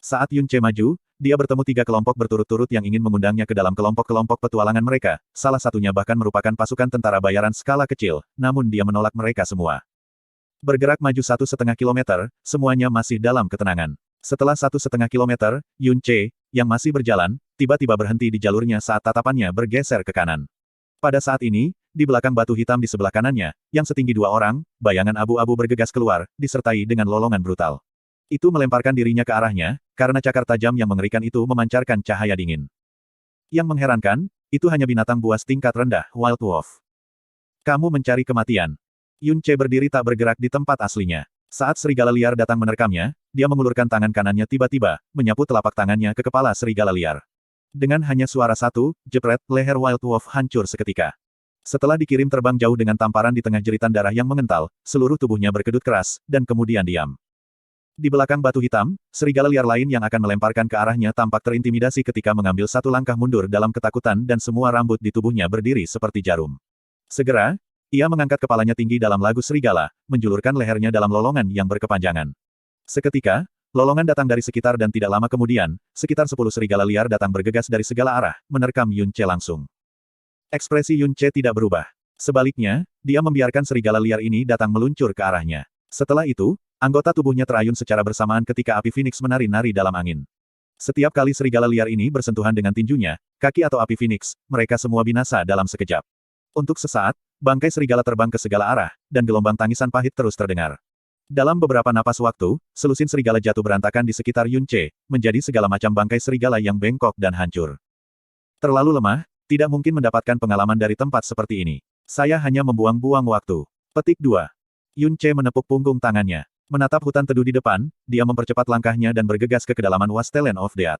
Saat Yun Ce maju, dia bertemu 3 kelompok berturut-turut yang ingin mengundangnya ke dalam kelompok-kelompok petualangan mereka, salah satunya bahkan merupakan pasukan tentara bayaran skala kecil, namun dia menolak mereka semua. Bergerak maju 1,5 kilometer, semuanya masih dalam ketenangan. Setelah 1,5 kilometer, Yun Ce, yang masih berjalan, tiba-tiba berhenti di jalurnya saat tatapannya bergeser ke kanan. Pada saat ini, di belakang batu hitam di sebelah kanannya, yang setinggi 2 orang, bayangan abu-abu bergegas keluar, disertai dengan lolongan brutal. Itu melemparkan dirinya ke arahnya, karena cakar tajam yang mengerikan itu memancarkan cahaya dingin. Yang mengherankan, itu hanya binatang buas tingkat rendah, Wild Wolf. Kamu mencari kematian. Yun Ce berdiri tak bergerak di tempat aslinya. Saat serigala liar datang menerkamnya, dia mengulurkan tangan kanannya tiba-tiba, menyapu telapak tangannya ke kepala serigala liar. Dengan hanya suara satu, jepret, leher Wild Wolf hancur seketika. Setelah dikirim terbang jauh dengan tamparan di tengah jeritan darah yang mengental, seluruh tubuhnya berkedut keras, dan kemudian diam. Di belakang batu hitam, serigala liar lain yang akan melemparkan ke arahnya tampak terintimidasi ketika mengambil satu langkah mundur dalam ketakutan dan semua rambut di tubuhnya berdiri seperti jarum. Segera, ia mengangkat kepalanya tinggi dalam lagu serigala, menjulurkan lehernya dalam lolongan yang berkepanjangan. Seketika, lolongan datang dari sekitar dan tidak lama kemudian, sekitar 10 serigala liar datang bergegas dari segala arah, menerkam Yun Ce langsung. Ekspresi Yun Ce tidak berubah. Sebaliknya, dia membiarkan serigala liar ini datang meluncur ke arahnya. Setelah itu, anggota tubuhnya terayun secara bersamaan ketika api Phoenix menari-nari dalam angin. Setiap kali serigala liar ini bersentuhan dengan tinjunya, kaki atau api Phoenix, mereka semua binasa dalam sekejap. Untuk sesaat, bangkai serigala terbang ke segala arah, dan gelombang tangisan pahit terus terdengar. Dalam beberapa napas waktu, selusin serigala jatuh berantakan di sekitar Yun Ce, menjadi segala macam bangkai serigala yang bengkok dan hancur. Terlalu lemah, tidak mungkin mendapatkan pengalaman dari tempat seperti ini. Saya hanya membuang-buang waktu. Petik 2. Yun Ce menepuk punggung tangannya. Menatap hutan teduh di depan, dia mempercepat langkahnya dan bergegas ke kedalaman Wasteland of Death.